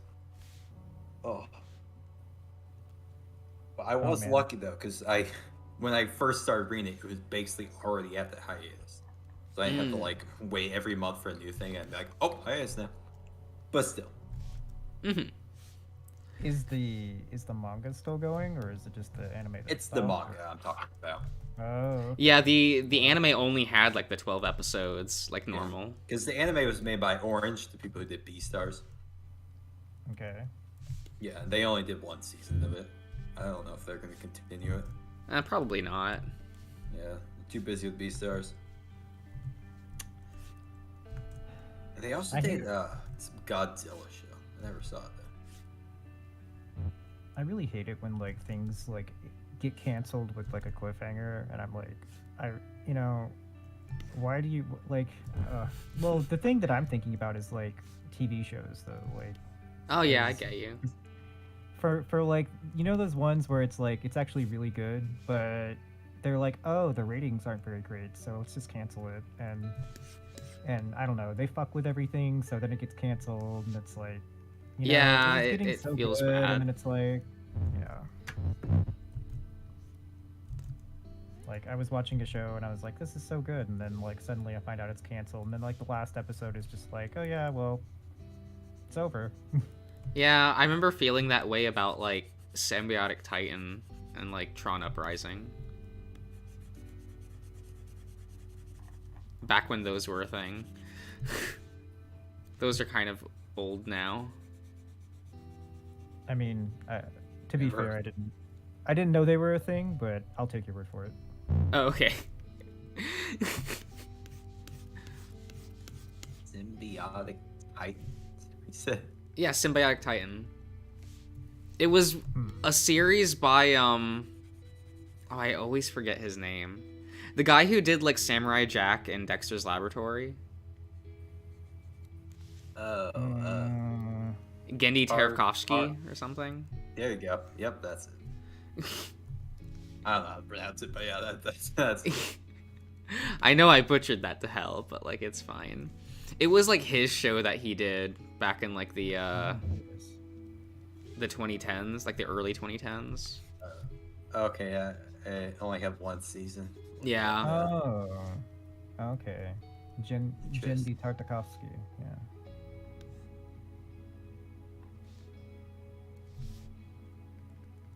Oh, but I was man. lucky though, because when I first started reading it, it was basically already at the hiatus, so I had to like wait every month for a new thing and be like, oh, hiatus now. But still, Mhm. Is the manga still going, or is it just the anime? That it's the stopped? manga I'm talking about. Oh. Okay. Yeah, the anime only had like the 12 episodes, like normal. Because the anime was made by Orange, the people who did Beastars. Okay. Yeah, they only did one season of it. I don't know if they're going to continue it. Probably not. Yeah, too busy with Beastars. And they also I did hate- some Godzilla show. I never saw it though. I really hate it when like things like get canceled with like a cliffhanger, and I'm like, why do you like? Well, the thing that I'm thinking about is like TV shows though, like Oh yeah, I Is- get you. for like those ones where it's like it's actually really good, but they're like, oh, the ratings aren't very great, so let's just cancel it, and I don't know, they fuck with everything, so then it gets canceled, and it's like, Yeah, was it- getting it so feels good, bad. and then it's like, like I was watching a show and I was like, this is so good, and then like suddenly I find out it's canceled, and then like the last episode is just like, oh yeah, well, it's over. Yeah, I remember feeling that way about like Symbiotic Titan and like Tron Uprising. Back when those were a thing. Those are kind of old now. I mean, to be Never. fair, I didn't know they were a thing, but I'll take your word for it. Oh, okay. Symbiotic Titan. He said. Yeah, Symbiotic Titan. It was a series by I always forget his name. The guy who did like Samurai Jack and Dexter's Laboratory. Mm, Gendy Ar- Tarkovsky or something. There you go. Yep, that's it. I don't know how to pronounce it, but yeah, that's it. I know I butchered that to hell, but like it's fine. It was like his show that he did back in like the 2010s, like the early 2010s. Okay, I only have one season. Yeah. Oh, okay. Jindy Tartakovsky. Yeah.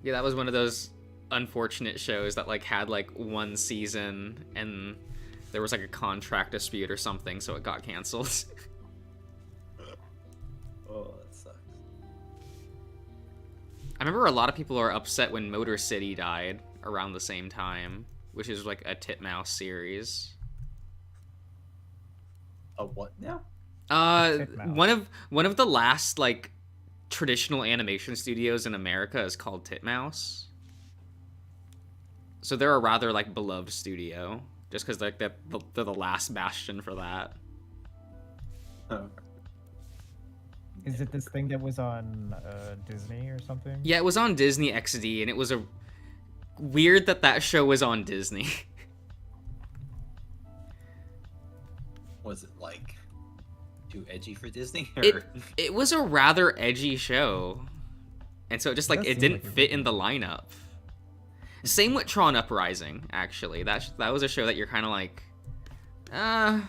Yeah, that was one of those unfortunate shows that like had like one season and there was like a contract dispute or something, so it got canceled. Oh, that sucks. I remember a lot of people are upset when Motor City died around the same time, which is like a Titmouse series. A what now? Titmouse. One of the last like traditional animation studios in America is called Titmouse. So they're a rather like beloved studio, just because like they're the last bastion for that. Oh. Is it this thing that was on Disney or something? Yeah, it was on Disney XD, and it was a weird that show was on Disney. Was it like too edgy for Disney? It was a rather edgy show, and so it just like Does it seem didn't like it fit would in the lineup. Same with Tron Uprising, actually. That was a show that you're kind of like, I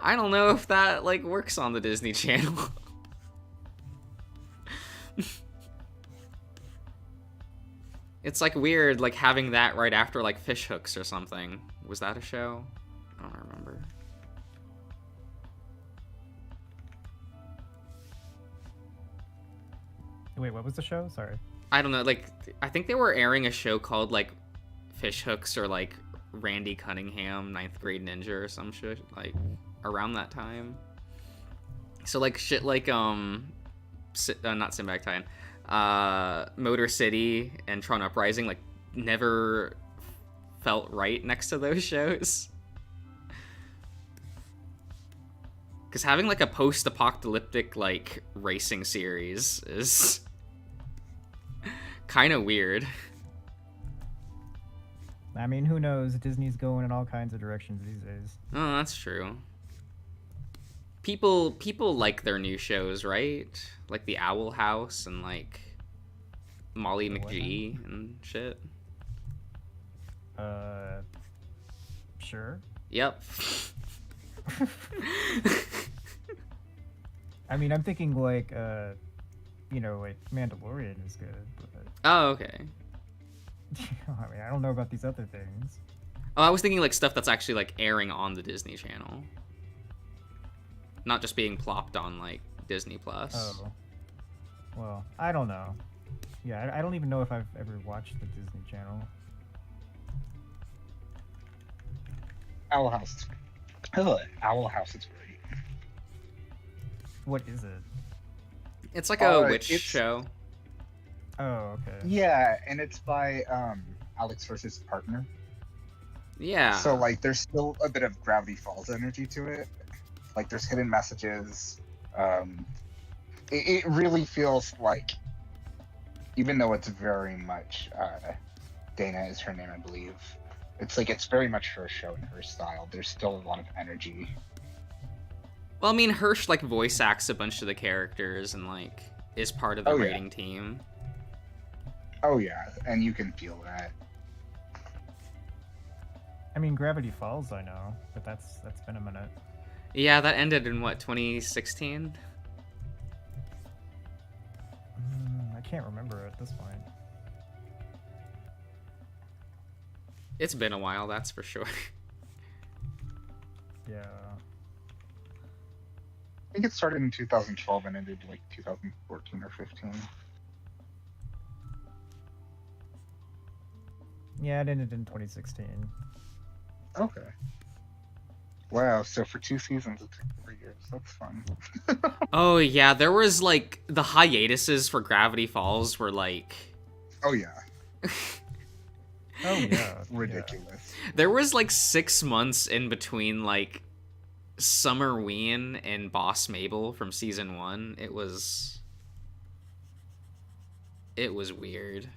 don't know if that like works on the Disney Channel. It's like weird, like having that right after like Fish Hooks or something. Was that a show? I don't remember. Wait, what was the show? Sorry. I don't know. Like I think they were airing a show called like Fish Hooks or like Randy Cunningham, Ninth Grade Ninja or some shit like around that time. So like shit like not Sinbad Time, Motor City and Tron Uprising like never felt right next to those shows. Because having like a post-apocalyptic like racing series is kind of weird. I mean, who knows? Disney's going in all kinds of directions these days. Oh, that's true. People like their new shows, right? Like the Owl House and like Molly The what McGee and shit. Sure. Yep. I mean, I'm thinking like, like Mandalorian is good, but Oh, okay. I mean, I don't know about these other things. Oh, I was thinking like stuff that's actually like airing on the Disney Channel, not just being plopped on like Disney Plus. Oh. Well, I don't know. Yeah, I don't even know if I've ever watched the Disney Channel. Owl House. Owl House is great. What is it? It's like a witch it's- show. Oh, okay. Yeah, and it's by Alex versus Partner. Yeah. So like there's still a bit of Gravity Falls energy to it. Like there's hidden messages. It really feels like, even though it's very much Dana is her name, I believe. It's like it's very much her show and her style. There's still a lot of energy. Well, I mean, Hirsch like voice acts a bunch of the characters and like is part of the Oh, yeah. rating team. Oh yeah, and you can feel that. I mean, Gravity Falls, I know, but that's been a minute. Yeah, that ended in what, 2016? I can't remember at this point. It's been a while, that's for sure. Yeah. I think it started in 2012 and ended like 2014 or 15. Yeah, it ended in 2016. Okay. Wow, so for 2 seasons it took 4 years. That's fun. Oh yeah, there was like the hiatuses for Gravity Falls were like Oh yeah, Oh yeah. ridiculous. there was like 6 months in between like Summerween and Boss Mabel from season 1. It was weird.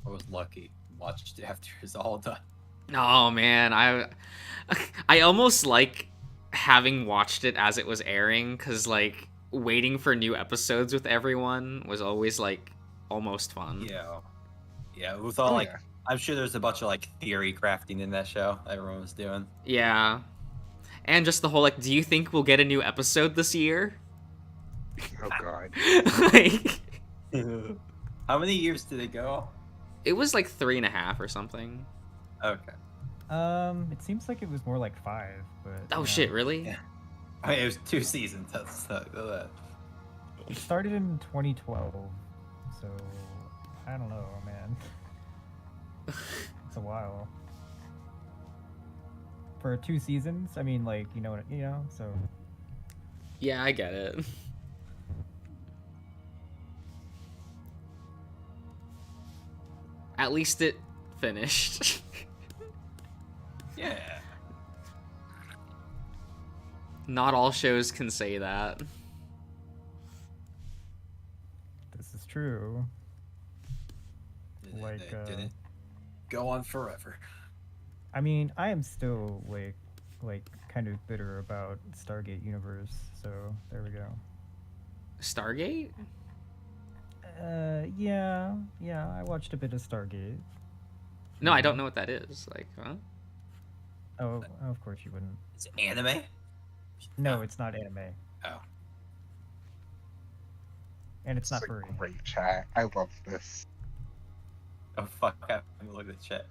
I was lucky. Watched it after it was all done. Oh man, I almost like having watched it as it was airing, cuz like waiting for new episodes with everyone was always like almost fun. Yeah. Yeah, with all Oh, like yeah. I'm sure there's a bunch of like theory crafting in that show everyone was doing. Yeah. And just the whole like, do you think we'll get a new episode this year? Oh god. Like, How many years did it go? it was like 3.5 or something. Okay. It seems like it was more like 5, but Oh you shit, know, really? Yeah. I mean, it was 2 seasons. That's that. It started in 2012, so I don't know, man. It's a while. For 2 seasons, I mean, like, you know, so Yeah, I get it. At least it finished. Yeah. Not all shows can say that. this is true. Like, Did it go on forever? I mean, I am still like kind of bitter about Stargate Universe, so there we go. Stargate? Yeah, I watched a bit of Stargate. No, I don't know what that is. Like, huh? Oh, of course you wouldn't. It's anime. No, it's not anime, Oh. and it's not This is a furry. great chat. I love this. Oh fuck! I haven't looked at the chat.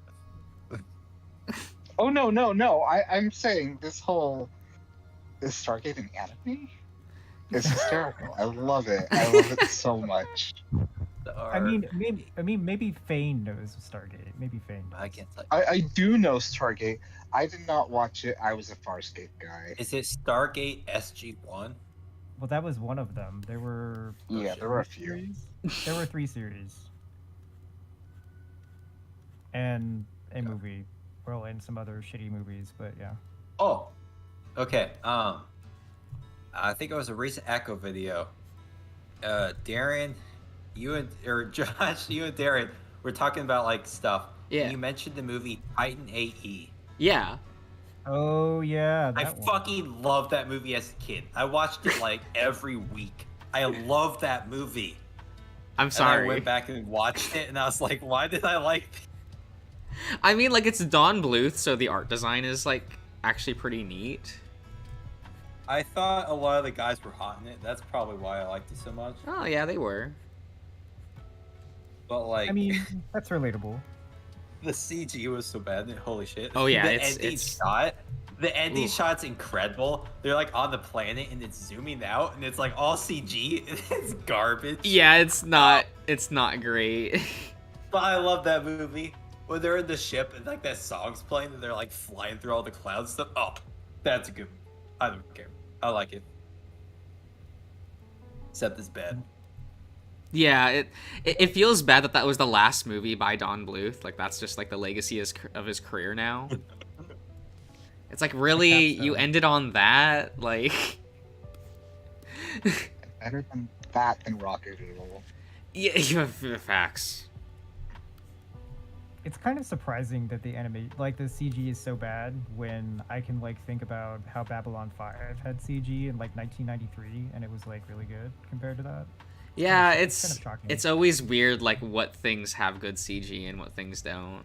Oh no! I'm saying this whole is Stargate an anime? It's hysterical. I love it. I love it so much. I mean, maybe Fane knows Stargate. Maybe Fane knows. I can't tell. I do know Stargate. I did not watch it. I was a Farscape guy. Is it Stargate SG-1? Well, that was one of them. There were Yeah, there were a few. series. There were 3 series, and a movie. Well, and some other shitty movies, but yeah. Oh, okay. I think it was a recent Echo video. Darren, Josh, you and Darren were talking about like stuff. Yeah. And you mentioned the movie Titan AE. Yeah. Oh yeah, I that one. fucking loved that movie as a kid. I watched it like every week. I love that movie. I'm And I sorry. went back and watched it, and I was like, why did I like this? I mean, like, it's Don Bluth, so the art design is, like, actually pretty neat. I thought a lot of the guys were hot in it. That's probably why I liked it so much. Oh, yeah, they were. But like, I mean, that's relatable. the CG was so bad. Holy shit! Oh, yeah, the it's- ending it's- shot. The ending Oof. shot's incredible. They're like on the planet and it's zooming out and it's like all CG. It's garbage. Yeah, it's not great. But I love that movie. When they're in the ship and like that song's playing and they're like flying through all the clouds stuff. Oh, that's a good. I don't care. I like it. Except it's bad. Yeah, it feels bad that was the last movie by Don Bluth. Like, that's just, like, the legacy of his career now. It's like, really? so. You ended on that? Like... Better than that than Rocket Eagle. Yeah, you have facts. It's kind of surprising that the CG is so bad when I can like think about how Babylon 5 had CG in like 1993 and it was like really good compared to that. Yeah, It's it's kind of shocking. it's always weird, like, what things have good CG and what things don't.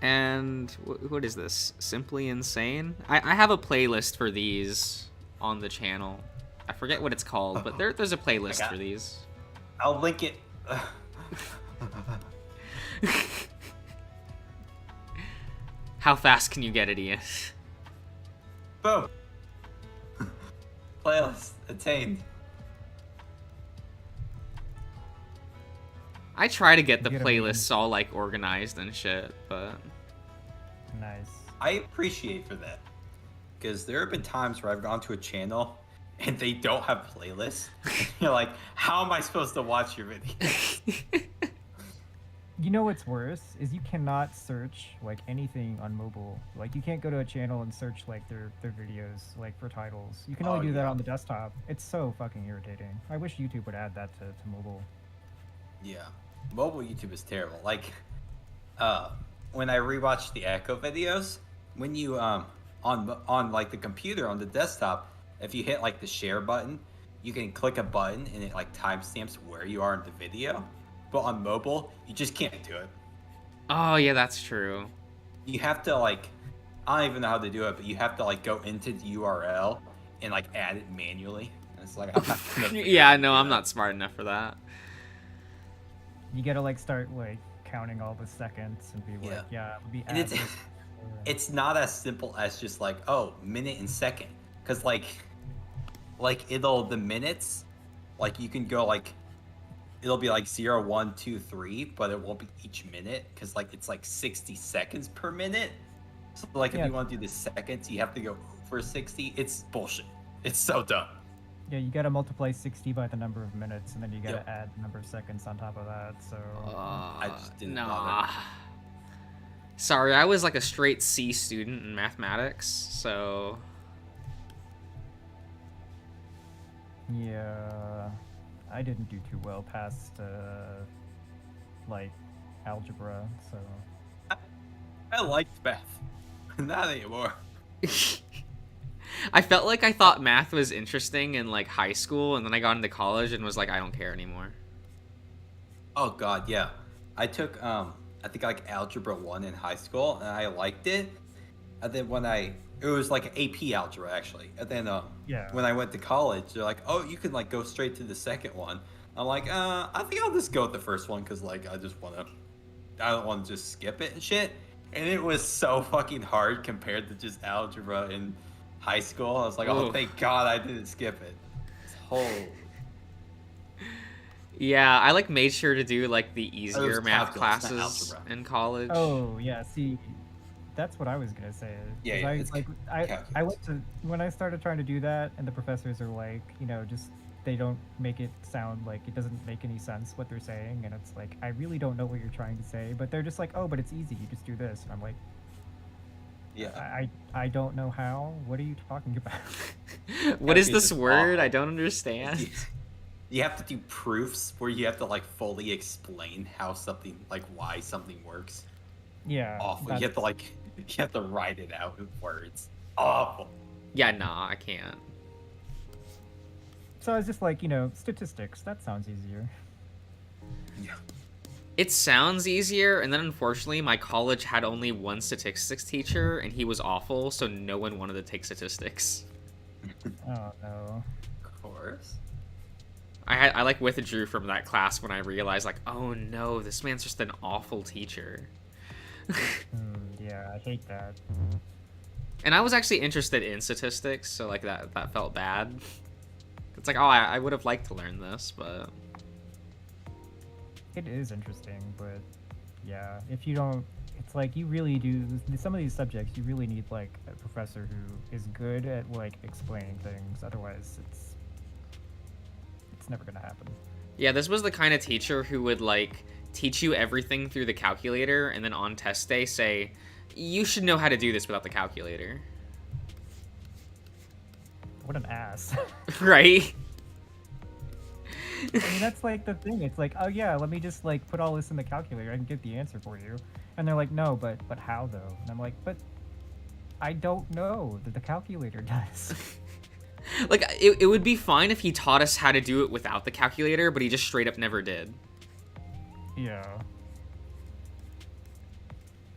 And what is this? Simply Insane? I have a playlist for these on the channel. I forget what it's called, but there's a playlist for these. I'll link it. How fast can you get it, Ian? Boom. Playlist attained. I try to get the Get 'em playlists all, like, organized and shit, but... Nice. I appreciate for that. Because there have been times where I've gone to a channel and they don't have playlists. You're like, how am I supposed to watch your video? You know what's worse is you cannot search like anything on mobile. Like you can't go to a channel and search like their videos like for titles. You can only Oh, do that yeah. on the desktop. It's so fucking irritating. I wish YouTube would add that to mobile. Yeah. Mobile YouTube is terrible. Like, when I rewatch the Echo videos, when you on like the computer on the desktop, if you hit like the share button, you can click a button and it like timestamps where you are in the video. But on mobile, you just can't do it. Oh yeah, that's true. You have to like, I don't even know how to do it, but you have to like go into the URL and like add it manually. And it's like I'm not gonna figure out Yeah, how to no, do I'm that. not smart enough for that. You gotta like start like counting all the seconds and be like, Yeah. let me And add it's this. it's not as simple as just like, oh, minute and second, because like it'll the minutes, like you can go like it'll be like 0, 1, 2, 3, but it won't be each minute because like it's like 60 seconds per minute. So like if Yeah. you want to do the seconds, you have to go over 60. It's bullshit. It's so dumb. Yeah, you gotta multiply 60 by the number of minutes, and then you gotta Yep. add the number of seconds on top of that. So I just didn't nah. bother. Sorry, I was like a straight C student in mathematics, so yeah, I didn't do too well past like algebra. So I liked math. Not anymore. I felt like I thought math was interesting in like high school, and then I got into college and was like, I don't care anymore. Oh god, yeah. I took I think like algebra 1 in high school and I liked it. And then it was like AP algebra actually. And then yeah, when I went to college, they're like, "Oh, you can like go straight to the second one." I'm like, I think I'll just go with the first one cuz like I don't want to just skip it and shit." And it was so fucking hard compared to just algebra in high school. I was like, "Oh, Oof. thank God I didn't skip it." It's whole Yeah, I like made sure to do like the was easier math calculus, not classes algebra. in college. oh yeah, see, that's what I was gonna say. Yeah, 'Cause yeah, I it's like I calculus. went to when I started trying to do that, and the professors are like, just they don't make it sound like it doesn't make any sense what they're saying, and it's like I really don't know what you're trying to say, but they're just like, oh, but it's easy, you just do this, and I'm like, yeah. I don't know how. What are you talking about? What is Calculus this is word? I awful. don't understand. You have to do proofs where you have to like fully explain how something like why something works. Yeah, Awful. You have that's- to like you have to write it out with words. Awful. Yeah, nah, I can't. So I was just like, statistics. That sounds easier. Yeah. It sounds easier, and then unfortunately, my college had only one statistics teacher, and he was awful, so no one wanted to take statistics. Oh no. Of course. I like withdrew from that class when I realized like, oh no, this man's just an awful teacher. Yeah, I hate that. And I was actually interested in statistics, so like that felt bad. It's like, oh, I would have liked to learn this, but It is interesting, but yeah, if you don't, it's like you really do some of these subjects. You really need like a professor who is good at like explaining things. Otherwise, it's never gonna happen. yeah, this was the kind of teacher who would like teach you everything through the calculator, and then on test day say, you should know how to do this without the calculator. What an ass. Right? I mean, that's like the thing. It's like, oh yeah, let me just like put all this in the calculator. I can get the answer for you. And they're like, no, but how though? And I'm like, but I don't know that the calculator does. Like, it would be fine if he taught us how to do it without the calculator, but he just straight up never did. Yeah.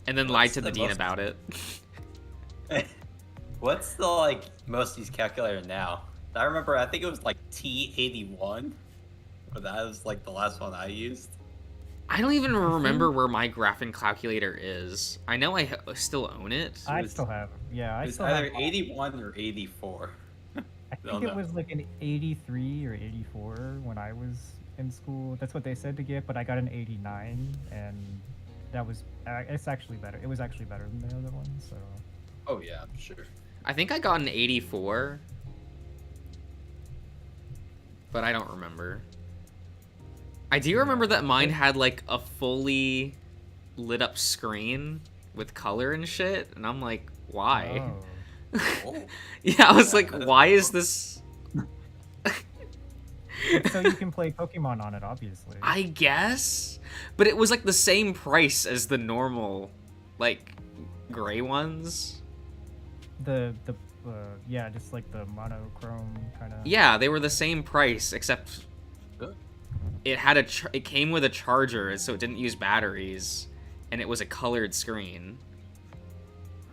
And then lied What's to the the dean most- about it. What's the like most used calculator now? I remember I think it was like T81. But that was like the last one I used. I don't even remember where my graphing calculator is. I know I still own it. I was- still have. Yeah, I It was still have. either 81 or 84. I think it was like an 83 or 84 when I was in school. That's what they said to get, but I got an 89, and that was. It's actually better. It was actually better than the other one. So. Oh yeah, I'm sure. I think I got an 84. But I don't remember. I do remember that mine had like a fully lit up screen with color and shit, and I'm like, why? Oh. Oh. Yeah, I was like, why is this? So you can play Pokemon on it, obviously. I guess, but it was like the same price as the normal, like, gray ones. Yeah, just like the monochrome kind of. Yeah, they were the same price, except Good. it had it came with a charger, so it didn't use batteries, and it was a colored screen.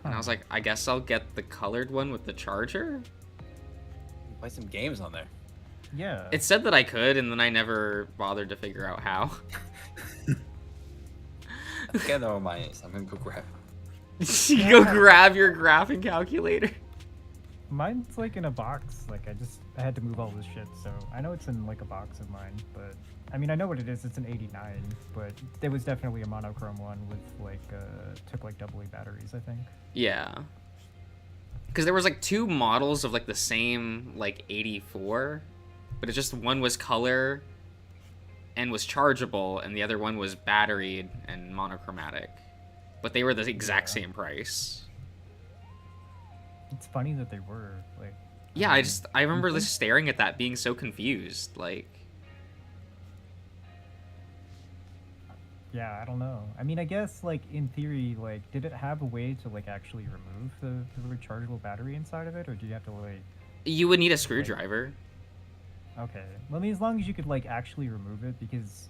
And I was like, I guess I'll get the colored one with the charger? Play some games on there. Yeah. It said that I could, and then I never bothered to figure out how. I think I know what mine is. I'm gonna go grab it. You go grab your graphing calculator. Mine's like in a box. Like I had to move all this shit, so I know it's in like a box of mine. But I mean, I know what it is. It's an 89, but there was definitely a monochrome one with like took like AA batteries, I think. Yeah. Because there was like 2 models of like the same like 84, but it just one was color and was chargeable, and the other one was batteried and monochromatic. But they were the exact same price. It's funny that they were like. Yeah, I remember just staring at that, being so confused. Like, Yeah, I don't know. I mean, I guess like in theory, like, did it have a way to like actually remove the rechargeable battery inside of it, or do you have to like? you would need a screwdriver. Okay, well, I mean, as long as you could like actually remove it, because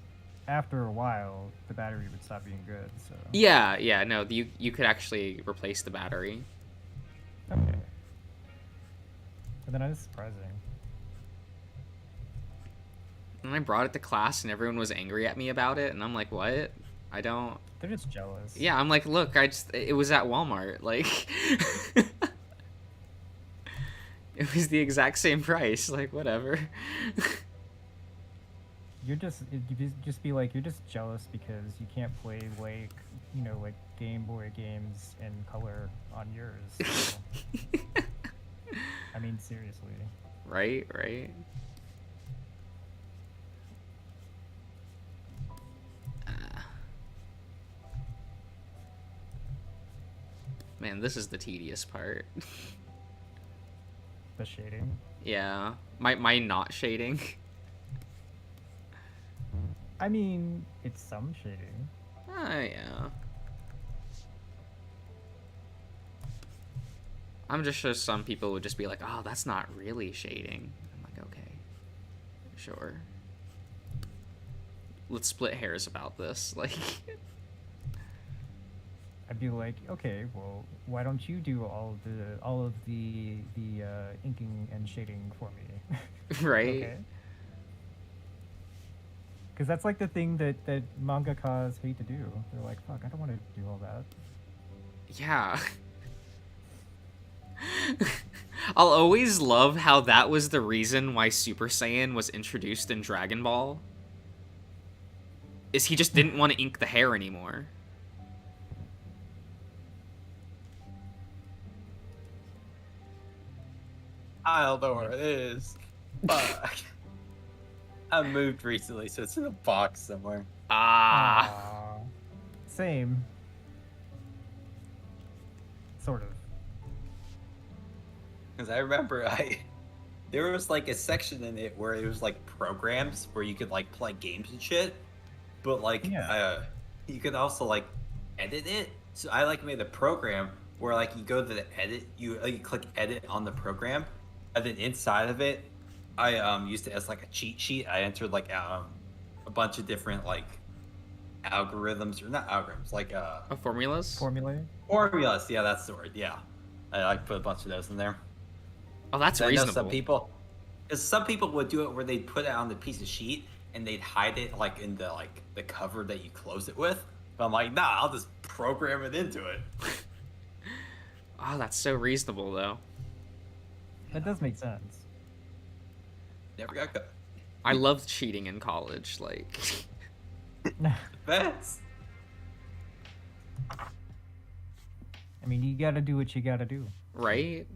after a while the battery would stop being good. So. Yeah, no, you could actually replace the battery. Okay. But then that is surprising. And I brought it to class, and everyone was angry at me about it, and I'm like, what? I don't. They're just jealous. Yeah, I'm like, look, it was at Walmart, like. It was the exact same price, like, whatever. You just be like, you're just jealous because you can't play like, you know, like Game Boy games in color on yours. So. I mean, seriously. Right. Man, this is the tedious part. The shading. Yeah, my not shading. I mean, it's some shading. Yeah. I'm just sure some people would just be like, oh, that's not really shading. I'm like, okay, sure. Let's split hairs about this. Like, I'd be like, okay, well, why don't you do all of the inking and shading for me? right? Okay. Because that's like the thing that mangakas hate to do. They're like, fuck, I don't want to do all that. Yeah. I'll always love how that was the reason why Super Saiyan was introduced in Dragon Ball. Is he just didn't want to ink the hair anymore. I don't know where it is. Fuck. I moved recently, so it's in a box somewhere. Ah. Aw. Same. Sort of. Because I remember there was like a section in it where it was like programs where you could like play games and shit, but like you could also like edit it. So I like made a program where like you go to the edit, you click edit on the program, and then inside of it, I used it as like a cheat sheet. I entered like a bunch of different like algorithms, or not algorithms, like Formulas? formulas. Yeah, that's the word. Yeah, I like put a bunch of those in there. Oh, that's I know reasonable. some people would do it where they'd put it on the piece of sheet and they'd hide it like in the cover that you close it with. But I'm like, nah, I'll just program it into it. Oh, that's so reasonable, though. That does make sense. Never got cut. I loved cheating in college, like... Best. I mean, you gotta do what you gotta do. Right?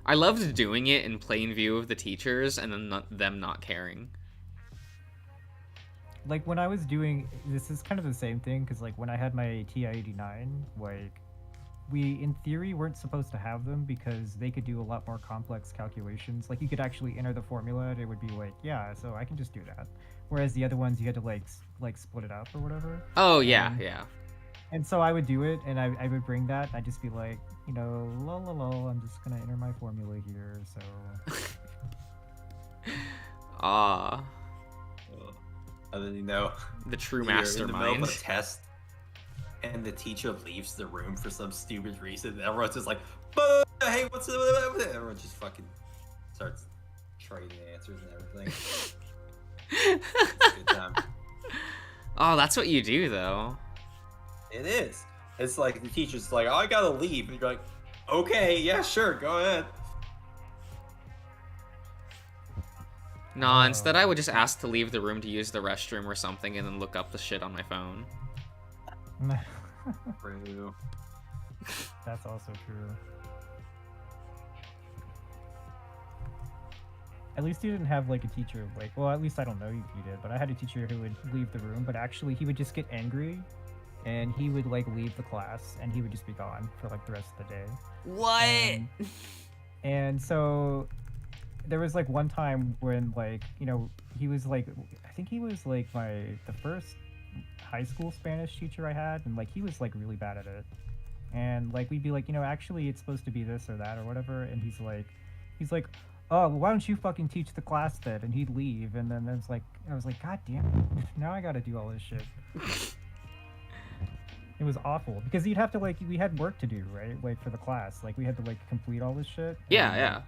I loved doing it in plain view of the teachers and then them not caring. Like when I was doing, this is kind of the same thing, because like when I had my TI-89, like we in theory weren't supposed to have them because they could do a lot more complex calculations. Like you could actually enter the formula and it would be like, yeah, so I can just do that. Whereas the other ones you had to like split it up or whatever. Oh, yeah, yeah. And so I would do it, and I would bring that. I'd just be like, you know, lol, I'm just gonna enter my formula here. So Ah. And then, you know, The true you're in the middle mastermind. of a test, and the teacher leaves the room for some stupid reason. And everyone's just like, hey, what's up? Everyone just fucking starts trading answers and everything. It's a good time. Oh, that's what you do though. It is. It's like the teacher's like, oh, I gotta leave. And you're like, okay, yeah, sure, go ahead. No, instead I would just ask to leave the room to use the restroom or something and then look up the shit on my phone. True. That's also true. At least you didn't have like a teacher like, well, at least I don't know if you did, but I had a teacher who would leave the room, but actually he would just get angry and he would like leave the class and he would just be gone for like the rest of the day. What? And so there was like one time when like, you know, he was like, I think he was like the first high school Spanish teacher I had, and like he was like really bad at it. And like we'd be like, you know, actually it's supposed to be this or that or whatever, and he's like, oh, well, why don't you fucking teach the class then? And he'd leave, and then I was like, God damn it, now I gotta do all this shit. It was awful because you'd have to like, we had work to do, right? Like for the class, like we had to like complete all this shit. Yeah, and, yeah.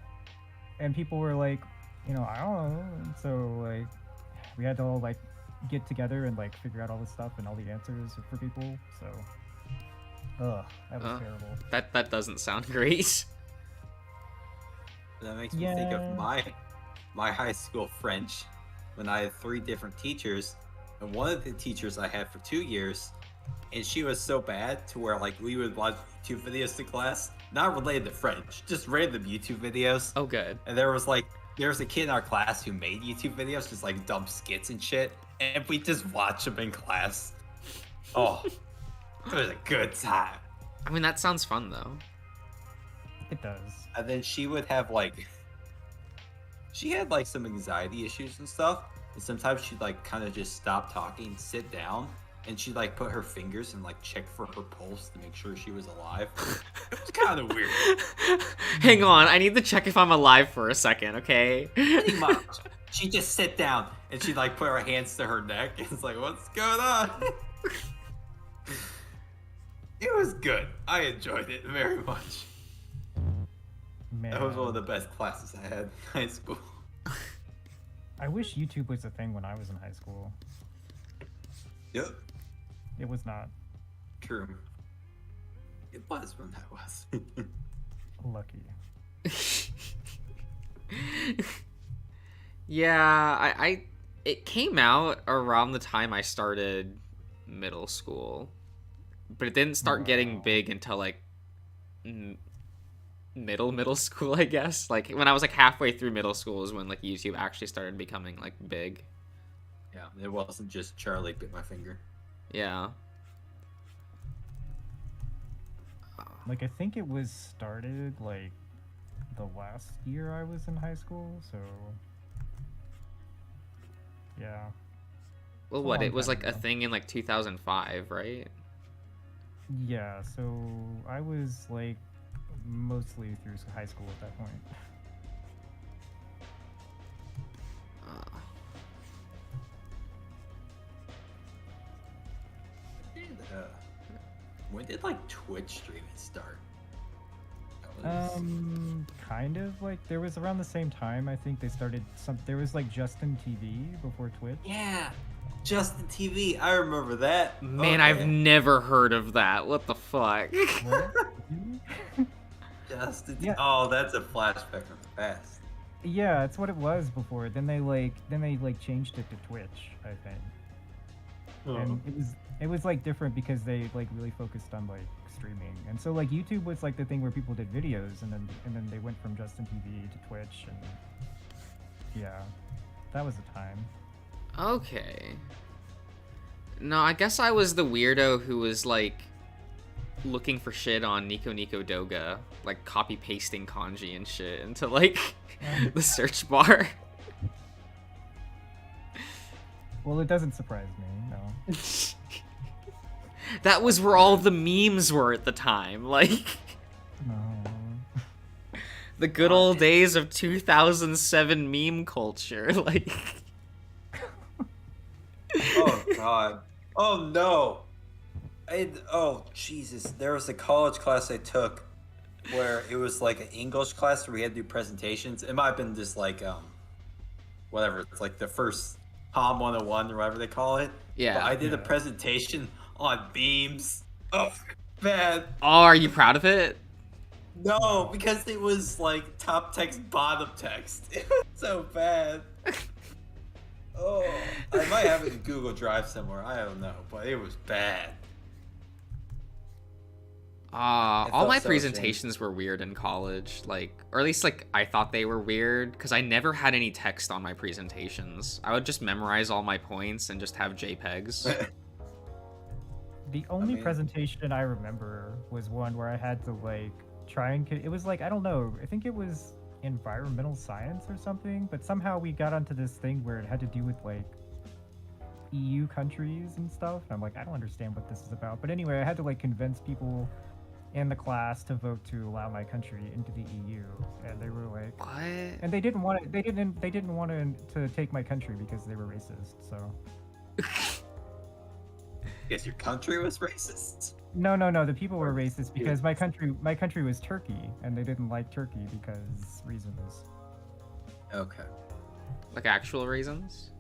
And people were like, you know, I don't know. And so like, we had to all like get together and like figure out all this stuff and all the answers for people. So, that was terrible. That doesn't sound great. That makes me think of my high school French when I had 3 different teachers, and one of the teachers I had for 2 years, and she was so bad to where like we would watch YouTube videos to class, not related to French, just random YouTube videos. Oh, good. And there was a kid in our class who made YouTube videos, just like dumb skits and shit, and we just watch them in class. Oh, it was a good time. I mean, that sounds fun though. It does. And then she would have she had like some anxiety issues and stuff. And sometimes she'd like kind of just stop talking, sit down, and she'd like put her fingers and like check for her pulse to make sure she was alive. It was kind of weird. Hang on, I need to check if I'm alive for a second, okay? Pretty much. She'd just sit down and she'd like put her hands to her neck. And it's like, what's going on? It was good. I enjoyed it very much. Man, That was one of the best classes I had in high school. I wish YouTube was a thing when I was in high school. Yep, It was not. true. It was when I was. Lucky. Yeah, it came out around the time I started middle school, but it didn't start getting big until like middle school, I guess. Like when I was like halfway through middle school is when like YouTube actually started becoming like big. Yeah, it wasn't just Charlie bit my finger. Yeah. Like I think it was started like the last year I was in high school, so yeah. Well, It's a what? long It was time like a ago. thing in like 2005, right? Yeah, so I was like mostly through high school at that point. When did like Twitch streaming start? That was... Kind of like there was around the same time I think they started there was like Justin TV before Twitch. Yeah, Justin TV. I remember that. Man, Okay. I've never heard of that. What the fuck? What? Justin. Yeah. Oh, that's a flashback from the past. Yeah, it's what it was before. Then they changed it to Twitch, I think. And it was like different because they like really focused on like streaming. And so like YouTube was like the thing where people did videos, and then they went from Justin TV to Twitch, and yeah, that was a time. Okay. No, I guess I was the weirdo who was like looking for shit on Nico Nico Doga, like copy pasting kanji and shit into like the search bar. Well, it doesn't surprise me, no. That was where all the memes were at the time, like No. the good old days of 2007 meme culture, like Oh god. Oh no. Oh Jesus. There was a college class I took where it was like an English class where we had to do presentations. It might have been just like whatever. It's like the first Palm 101 or whatever they call it. Yeah. But I did a presentation on beams. Oh man. Oh, are you proud of it? No, because it was like top text, bottom text. It was so bad. Oh, I might have it in Google Drive somewhere. I don't know, but it was bad. All felt my so presentations were weird in college, like, or at least like I thought they were weird because I never had any text on my presentations. I would just memorize all my points and just have JPEGs. The only mean- presentation I remember was one where I had to like try and it was like, I don't know, I think it was environmental science or something, but somehow we got onto this thing where it had to do with like EU countries and stuff. And I'm like, I don't understand what this is about. But anyway, I had to like convince people in the class to vote to allow my country into the EU, and they were like, What? and they didn't want it. They didn't want to take my country because they were racist. So Guess your country was racist. no, the people were racist because my country was Turkey, and they didn't like Turkey because reasons. Okay. Like actual reasons?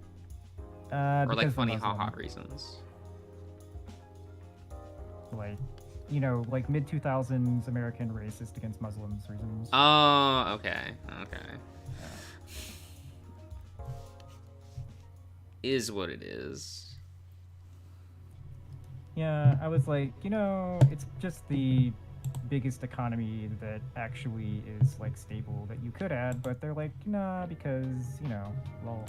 Or Or like funny haha reasons? Like, you know, like mid 2000s American racist against Muslims reasons. Oh, okay. Okay. Is what it is. Yeah, I was like, you know, it's just the biggest economy that actually is like stable that you could add, but they're like, nah, because, you know, lol.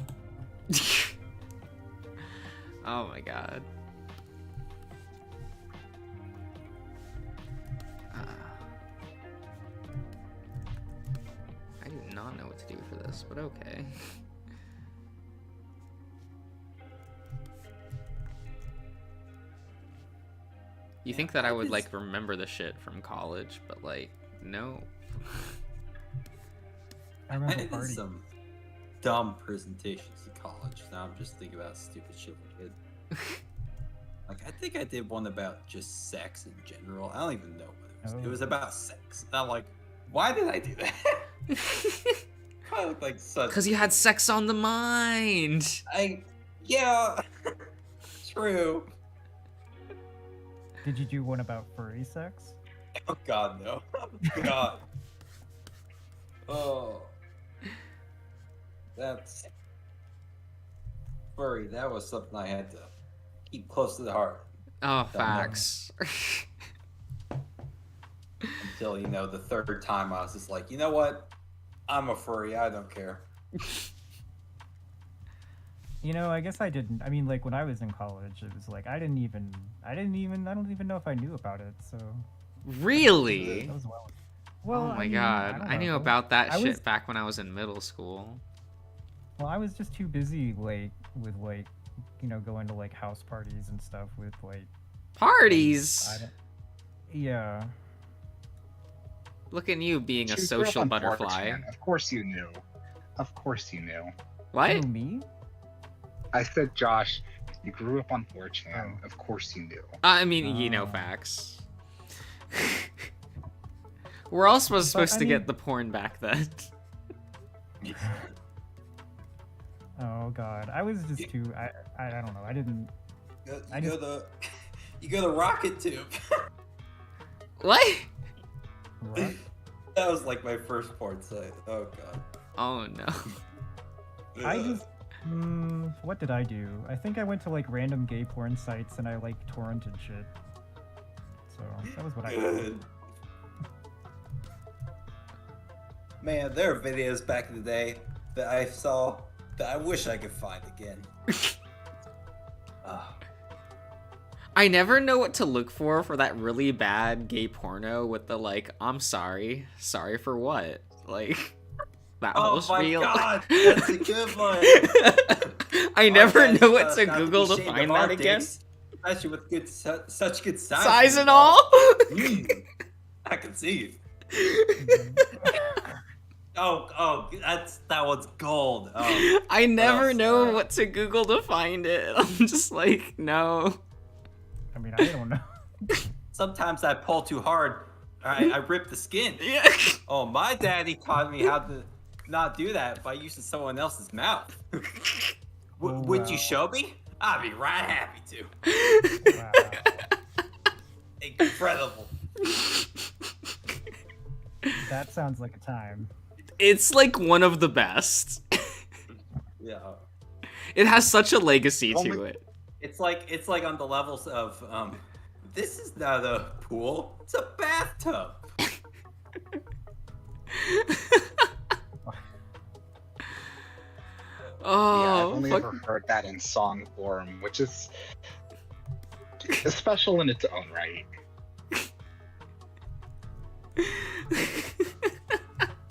Oh my god. I do not know what to do for this, but okay. You think that I would like remember the shit from college, but like, no. I I remember did party. some dumb presentations in college. Now I'm just thinking about stupid shit I did. Like, I think I did one about just sex in general. I don't even know what it was. It Oh. was about sex. And I'm like, why did I do that? I look like such. Because you had sex on the mind. Yeah, true. Did you do one about furry sex? Oh God, no. Oh, God. Oh, that's furry. That was something I had to keep close to the heart Oh, Don't know. facts. until, you know, the third time I was just like, you know what? I'm a furry. I don't care. You know, I guess I didn't. I mean, like when I was in college, it was like I don't even know if I knew about it. So Really? that was well. Oh I my mean, god. don't I knew know. about that I shit was- back when I was in middle school. Well, I was just too busy, like with like, you know, going to like house parties and stuff with like. Parties! I don't, yeah. Look at you being a You grew up social on butterfly. 4chan. Of course you knew. Of course you knew. What? Who, me? I said, Josh, you grew up on 4chan. Oh. Of course you knew. I mean, you know Oh. facts. We're all supposed But, I to mean- get the porn back then. Oh god, I was just too. I don't know. I didn't. I You just- go the you go the rocket tube. What? Rock? That was like my first porn site. Oh God. Oh no. I just. What did I do? I think I went to like random gay porn sites and I like torrented shit. So that was what I did. Good. Man, there are videos back in the day that I saw that I wish I could find again. Ah. I never know what to look for that really bad gay porno with the like, I'm sorry. Sorry for what? Like, that Oh was my real. God, that's a good one. I never Our know guys, what to not be Google to ashamed of find our that again. dicks, especially with good, such good size. Size and all? Mm, I can see it. that one's gold. Oh, I never else? know what to Google to find it. I'm just like, no. I mean, I don't know. sometimes I pull too hard. I rip the skin. Yeah. Oh, my daddy taught me how to not do that by using someone else's mouth. Would you Wow. show me? I'd be right happy to. Wow. Incredible. That sounds like a time. It's like one of the best. Yeah. It has such a legacy Oh to my- it. It's like on the levels of this is not a pool, it's a bathtub. Yeah, I've Oh, only fuck. ever heard that in song form, which is special in its own right.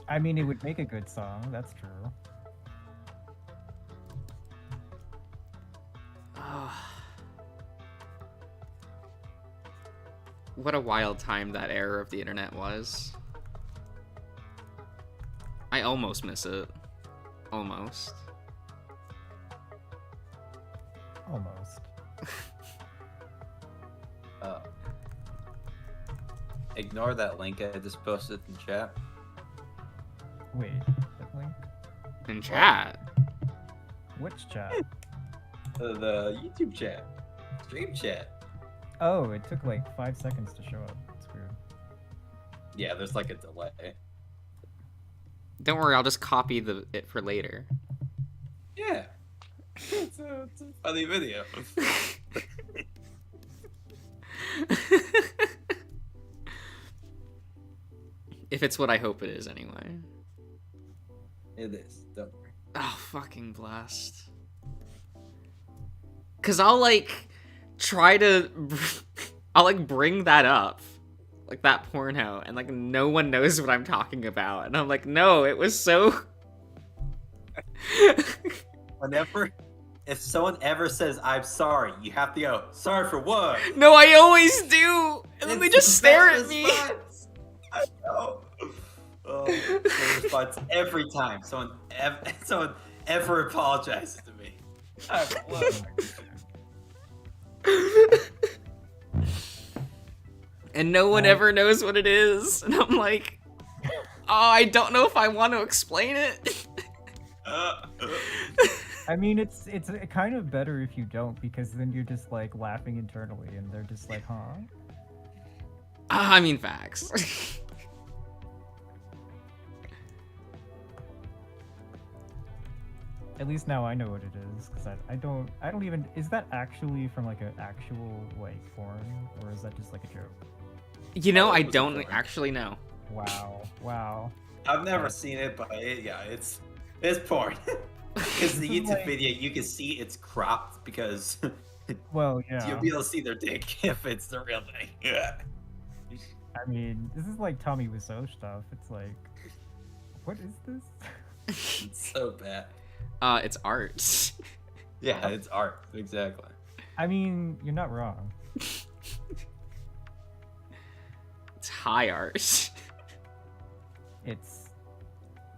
I mean, it would make a good song. That's true. What a wild time that era of the internet was. I almost miss it. Almost. Almost. Ignore that link I just posted in chat. Wait, that link? In chat. Which chat? The YouTube chat. Stream chat. Oh, it took like 5 seconds to show up. It's weird. Yeah, there's like a delay. Don't worry, I'll just copy it for later. Yeah. It's a funny video. If it's what I hope it is, anyway. It is. Don't worry. Oh, fucking blast. Cause I'll like try to, I'll like bring that up, like that porno, and like no one knows what I'm talking about, and I'm like, no, it was so. Whenever, if someone ever says "I'm sorry," you have to go, "Sorry for what?" No, I always do, and then they It's just the stare best at me. response. I know. Oh, the response every time someone ever apologizes to me. I love it. And no one ever knows what it is, and I'm like, oh, I don't know if I want to explain it. I mean, it's kind of better if you don't, because then you're just like laughing internally, and they're just like, huh? I mean, facts. At least now I know what it is, because I don't even, is that actually from like an actual like porn, or is that just like a joke? You know, I It was a don't porn. actually know. Wow. I've never seen it, but it's porn. Because the YouTube Like- video, you can see it's cropped because Well, yeah. you'll be able to see their dick if it's the real thing. Yeah. I mean, this is like Tommy Wiseau stuff. It's like, what is this? It's so bad. It's art. Yeah, it's art. Exactly. I mean, you're not wrong. It's high art. It's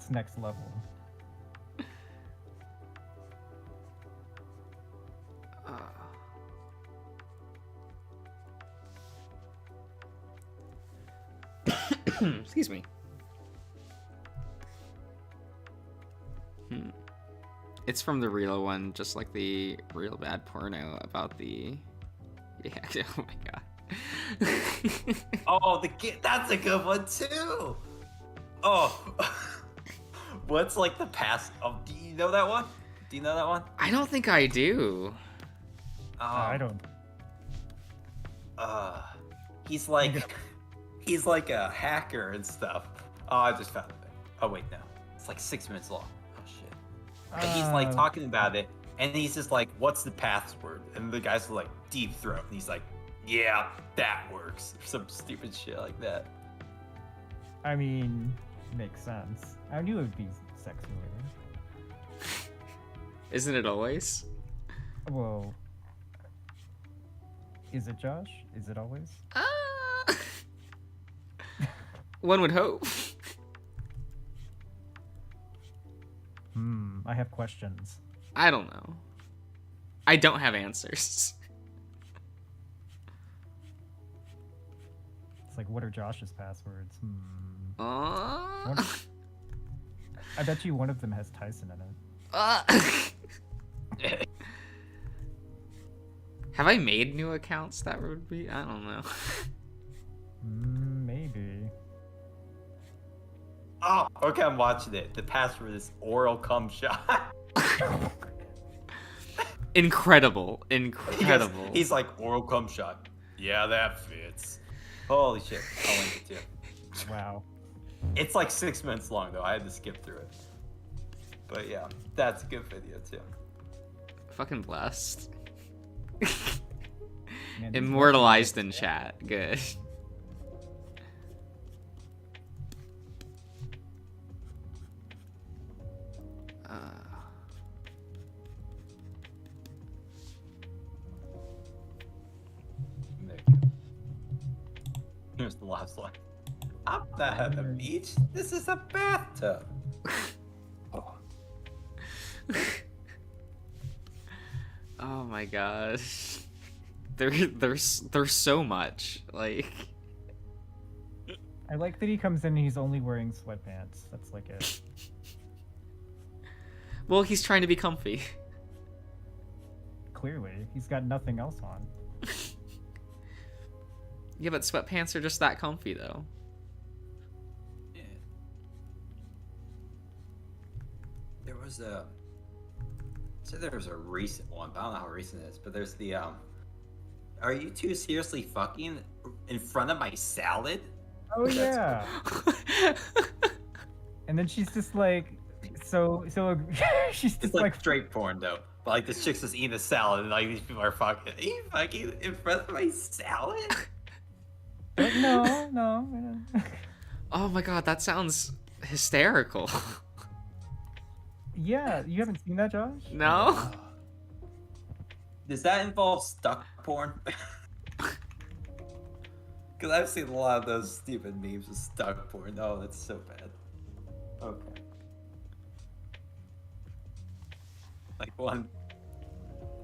next level. Excuse me. It's from the real one, just like the real bad porno about the. Yeah. Oh my god. Oh, that's a good one too. Oh, what's like the past? Oh, do you know that one? Do you know that one? I don't think I do. I don't. He's like a hacker and stuff. Oh, I just found it. Oh wait, no, it's like 6 minutes long. Oh shit. And he's like talking about it, and he's just like, "What's the password?" And the guy's like, "Deep Throat," and he's like, "Yeah, that works." Or some stupid shit like that. I mean, makes sense. I knew it would be sex related. Isn't it always? Whoa. Is it, Josh? Is it always? One would hope. I have questions. I don't know. I don't have answers. It's like, what are Josh's passwords? Uh, I bet you one of them has Tyson in it. Have I made new accounts that would be? I don't know. Maybe. Oh, okay, I'm watching it. The password is oral cum shot. Incredible. Incredible. He's like, oral cum shot. Yeah, that fits. Holy shit. I'll link it too. Wow. It's like 6 minutes long though. I had to skip through it. But yeah, that's a good video too. Fucking blessed. Man, these Immortalized weapons- in chat. Good. There you go. Here's the last line. I'm not at the beach. This is a bathtub. Oh. Oh my god. There's so much. Like, I like that he comes in and he's only wearing sweatpants. That's like it. well, he's trying to be comfy. Clearly, he's got nothing else on. Yeah, but sweatpants are just that comfy though. Yeah. There was a. So there was a recent one, but I don't know how recent it is. But there's the Are you two seriously fucking in front of my salad? Oh That's yeah. And then she's just like, so she's It's just like like, straight porn though. But like this chick's just eating a salad, and like these people are fucking. Are you fucking in front of my salad? no. Oh my god, that sounds hysterical. Yeah, you haven't seen that, Josh? No? Does that involve stuck porn? Because I've seen a lot of those stupid memes with stuck porn. Oh, that's so bad. Okay. Like one.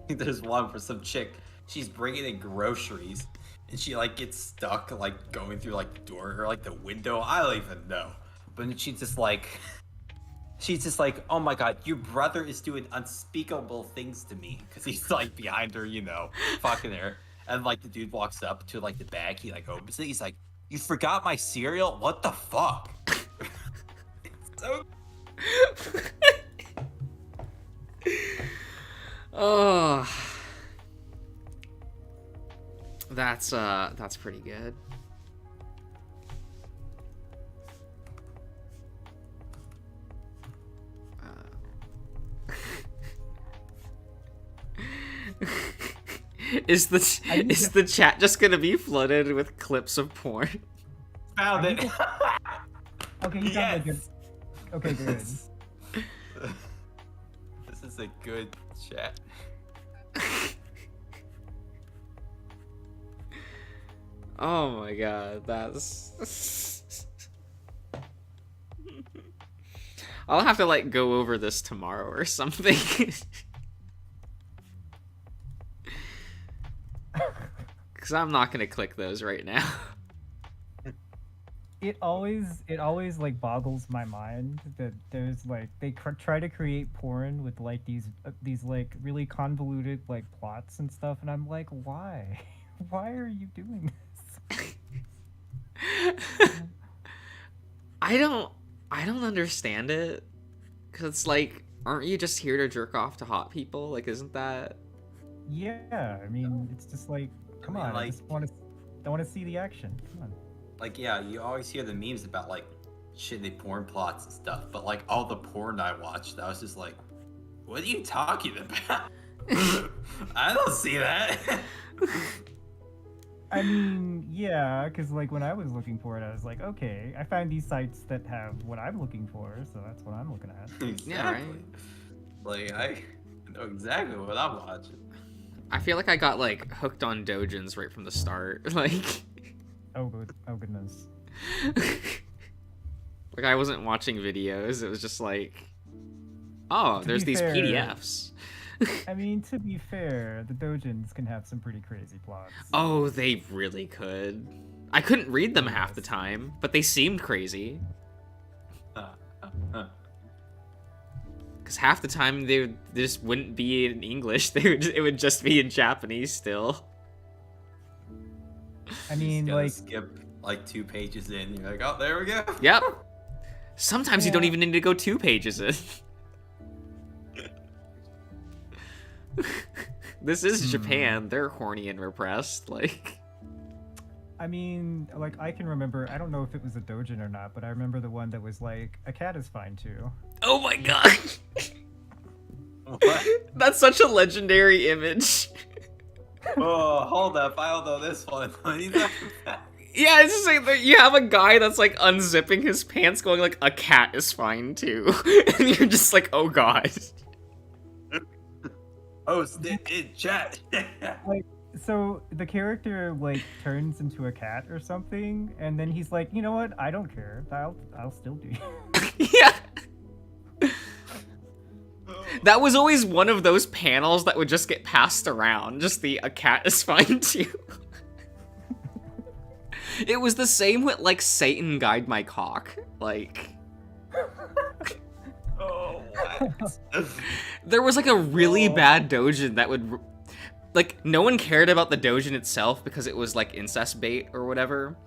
I think there's one for some chick. She's bringing in groceries, and she like gets stuck like going through like the door or like the window. I don't even know. But then she's just like, oh my god, your brother is doing unspeakable things to me, because he's like behind her, you know, fucking her. And like the dude walks up to like the bag, he like opens it, he's like, you forgot my cereal? What the fuck? It's so Oh. That's pretty good. Is the chat just gonna be flooded with clips of porn? found it. Okay, you got like Yes. Okay, good. This is a good chat. Oh my god, that's... I'll have to like go over this tomorrow or something. Cause I'm not gonna click those right now. It always like boggles my mind that there's like they try to create porn with like these like really convoluted like plots and stuff, and I'm like, why? Why are you doing this? I don't understand it. Cause it's like, aren't you just here to jerk off to hot people? Like, isn't that? Yeah, I mean, it's just like, come on, I just want to see the action. Come on. Like, yeah, you always hear the memes about like shitty porn plots and stuff, but like all the porn I watched, I was just like, what are you talking about? I don't see that. I mean, yeah, because like when I was looking for it, I was like, okay, I find these sites that have what I'm looking for, so that's what I'm looking at. Exactly. Yeah, right. Like, I know exactly what I'm watching. I feel like I got like hooked on dojins right from the start. Like, Oh goodness. like I wasn't watching videos. It was just like, Oh, To there's be these fair- PDFs. I mean, to be fair, the Dojins can have some pretty crazy plots. Oh, they really could. I couldn't read them half the Yes. time, but they seemed crazy. Because half the time they just wouldn't be in English. It would just be in Japanese still. I mean, Just gotta like, skip like 2 pages in. You're like, oh, there we go. Yep. Sometimes you don't Yeah. even need to go 2 pages in. This is Japan. They're horny and repressed. Like, I mean, like, I can remember, I don't know if it was a Dojin or not, but I remember the one that was like, a cat is fine too. oh my god. What? That's such a legendary image. Oh, hold up. I don't know this one. He's not- Yeah, it's just like you have a guy that's like unzipping his pants, going like, "A cat is fine too," and you're just like, "Oh god." Post it in chat. So the character like turns into a cat or something, and then he's like, you know what? I don't care. I'll still do. Yeah. That was always one of those panels that would just get passed around. Just the "a cat is fine too." It was the same with like Satan guide my cock. Like, Oh, what? there was like a really Oh. bad dojin that would like, no one cared about the dojin itself because it was like incest bait or whatever,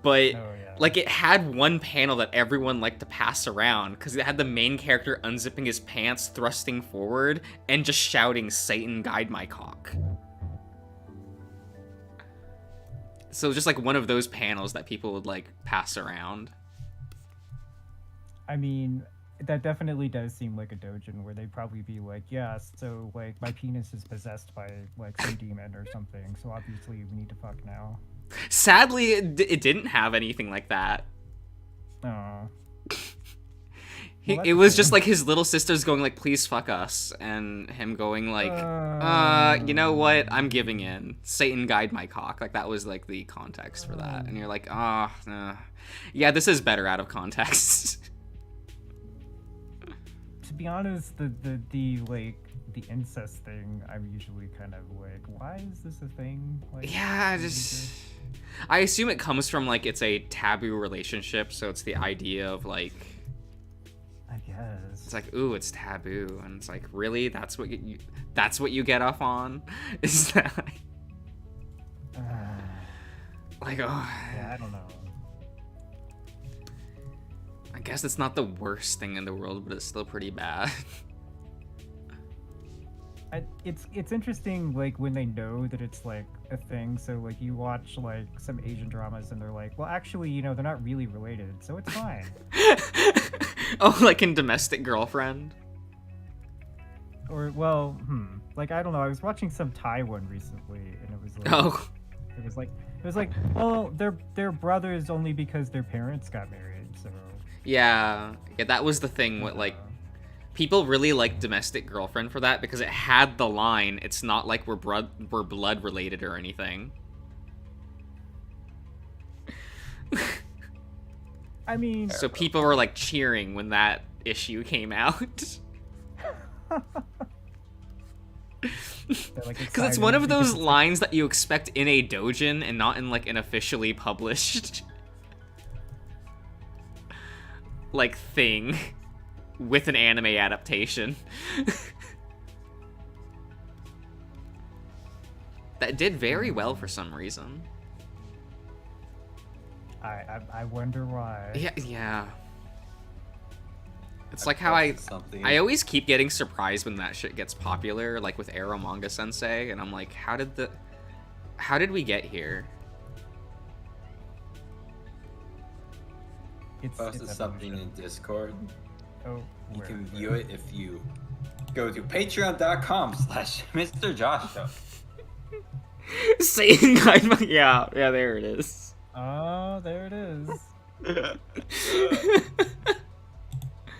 but Oh yeah. like it had one panel that everyone liked to pass around because it had the main character unzipping his pants, thrusting forward, and just shouting, "Satan guide my cock." So just like one of those panels that people would like pass around. I mean, that definitely does seem like a Dojin where they'd probably be like, yeah, so like my penis is possessed by like some demon or something, so obviously we need to fuck now. Sadly, it didn't have anything like that. Oh. He, Well, it that's was a just shame. like his little sisters going like, "Please fuck us," and him going like, you know what? I'm giving in. Satan guide my cock." Like that was like the context for that, and you're like, yeah, this is better out of context. To be honest, the like the incest thing, I'm usually kind of like, why is this a thing? Like, Yeah, is it just I assume it comes from like it's a taboo relationship, so it's the idea of like I guess. it's like, ooh, it's taboo, and it's like, really, that's what you get off on? Is that like, oh, Yeah, I don't know. I guess it's not the worst thing in the world, but it's still pretty bad. It's interesting, like when they know that it's like a thing. So like you watch like some Asian dramas and they're like, well, actually, you know, they're not really related, so it's fine. Oh, like in Domestic Girlfriend. Or well, like I don't know. I was watching some Thai one recently, and it was like, Oh, it was like, well, they're brothers only because their parents got married. So yeah, that was the thing with like. People really like Domestic Girlfriend for that because it had the line, "It's not like we're blood related or anything." I mean, So people were like cheering when that issue came out. like Because it's one of those lines that you expect in a dojin and not in like an officially published like thing with an anime adaptation. That did very well for some reason. I wonder why. Yeah. It's I like how I posted something. always keep getting surprised when that shit gets popular, like with Arrow Manga Sensei, and I'm like, how did we get here? posted it's something evolution. in Discord. Oh, You where- can where? view it if you go to patreon.com/Mr. Josh Show. Satan guide my yeah, there it is. Oh, there it is.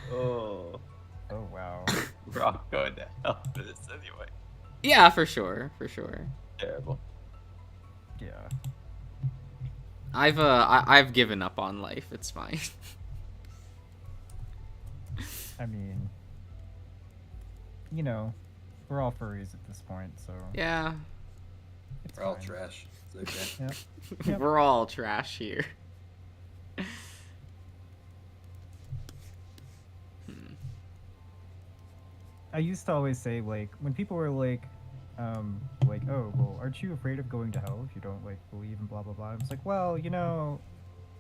Oh, Oh wow. we're all going to hell for this anyway. Yeah, for sure. Terrible. Yeah. I've given up on life. It's fine. I mean, you know, we're all furries at this point, so Yeah. it's We're all fine. trash. It's okay. Yep. We're all trash here. I used to always say, like, when people were like, oh, well, aren't you afraid of going to hell if you don't, like, believe in blah, blah, blah? I was like, well, you know,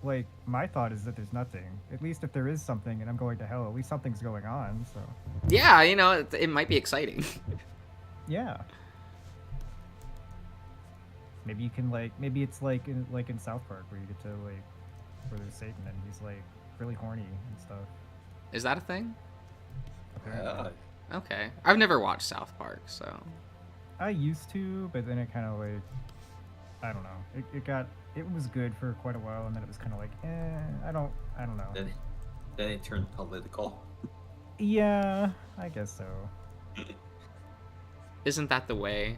like, my thought is that there's nothing. At least if there is something and I'm going to hell, at least something's going on, so, Yeah, you know, it might be exciting. yeah. Maybe you can, like, maybe it's like in South Park where you get to, like, where there's Satan and he's, like, really horny and stuff. Is that a thing? Apparently. Okay. I've never watched South Park, so. I used to, but then it kind of, like, I don't know. It was good for quite a while, and then it was kind of like, I don't know. Then it turned political. Yeah, I guess so. Isn't that the way?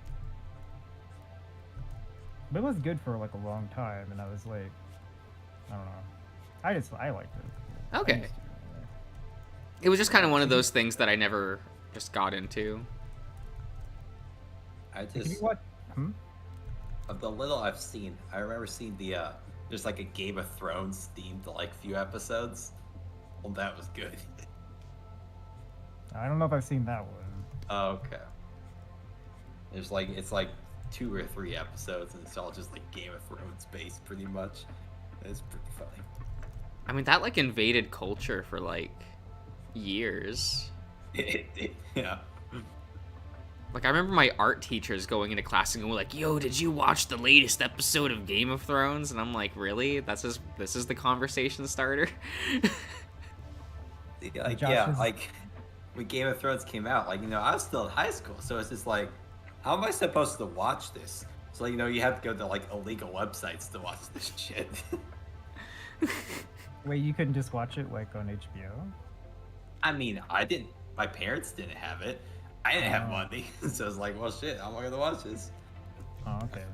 But it was good for like a long time, and I was like, I don't know. I liked it. I Okay. used to, anyway. It was just kind of one of those things that I never just got into. I Can you just watch? of the little I've seen, I remember seeing the there's like a Game of Thrones themed like few episodes. Well, that was good. I don't know if I've seen that one. Oh, okay. There's like it's like 2 or 3 episodes, and it's all just like Game of Thrones based, pretty much. It's pretty funny. I mean, that like invaded culture for like years. Yeah. Like, I remember my art teachers going into class and going like, "Yo, did you watch the latest episode of Game of Thrones?" And I'm like, "Really? This is the conversation starter?" Like, Josh yeah, is- like when Game of Thrones came out, like, you know, I was still in high school, so it's just like, how am I supposed to watch this? So, you know, you have to go to like illegal websites to watch this shit. Wait, you couldn't just watch it like on HBO? I mean, I didn't. My parents didn't have it. I didn't have Oh. money, so it's like, well, shit. How am I gonna watch this? Oh, okay.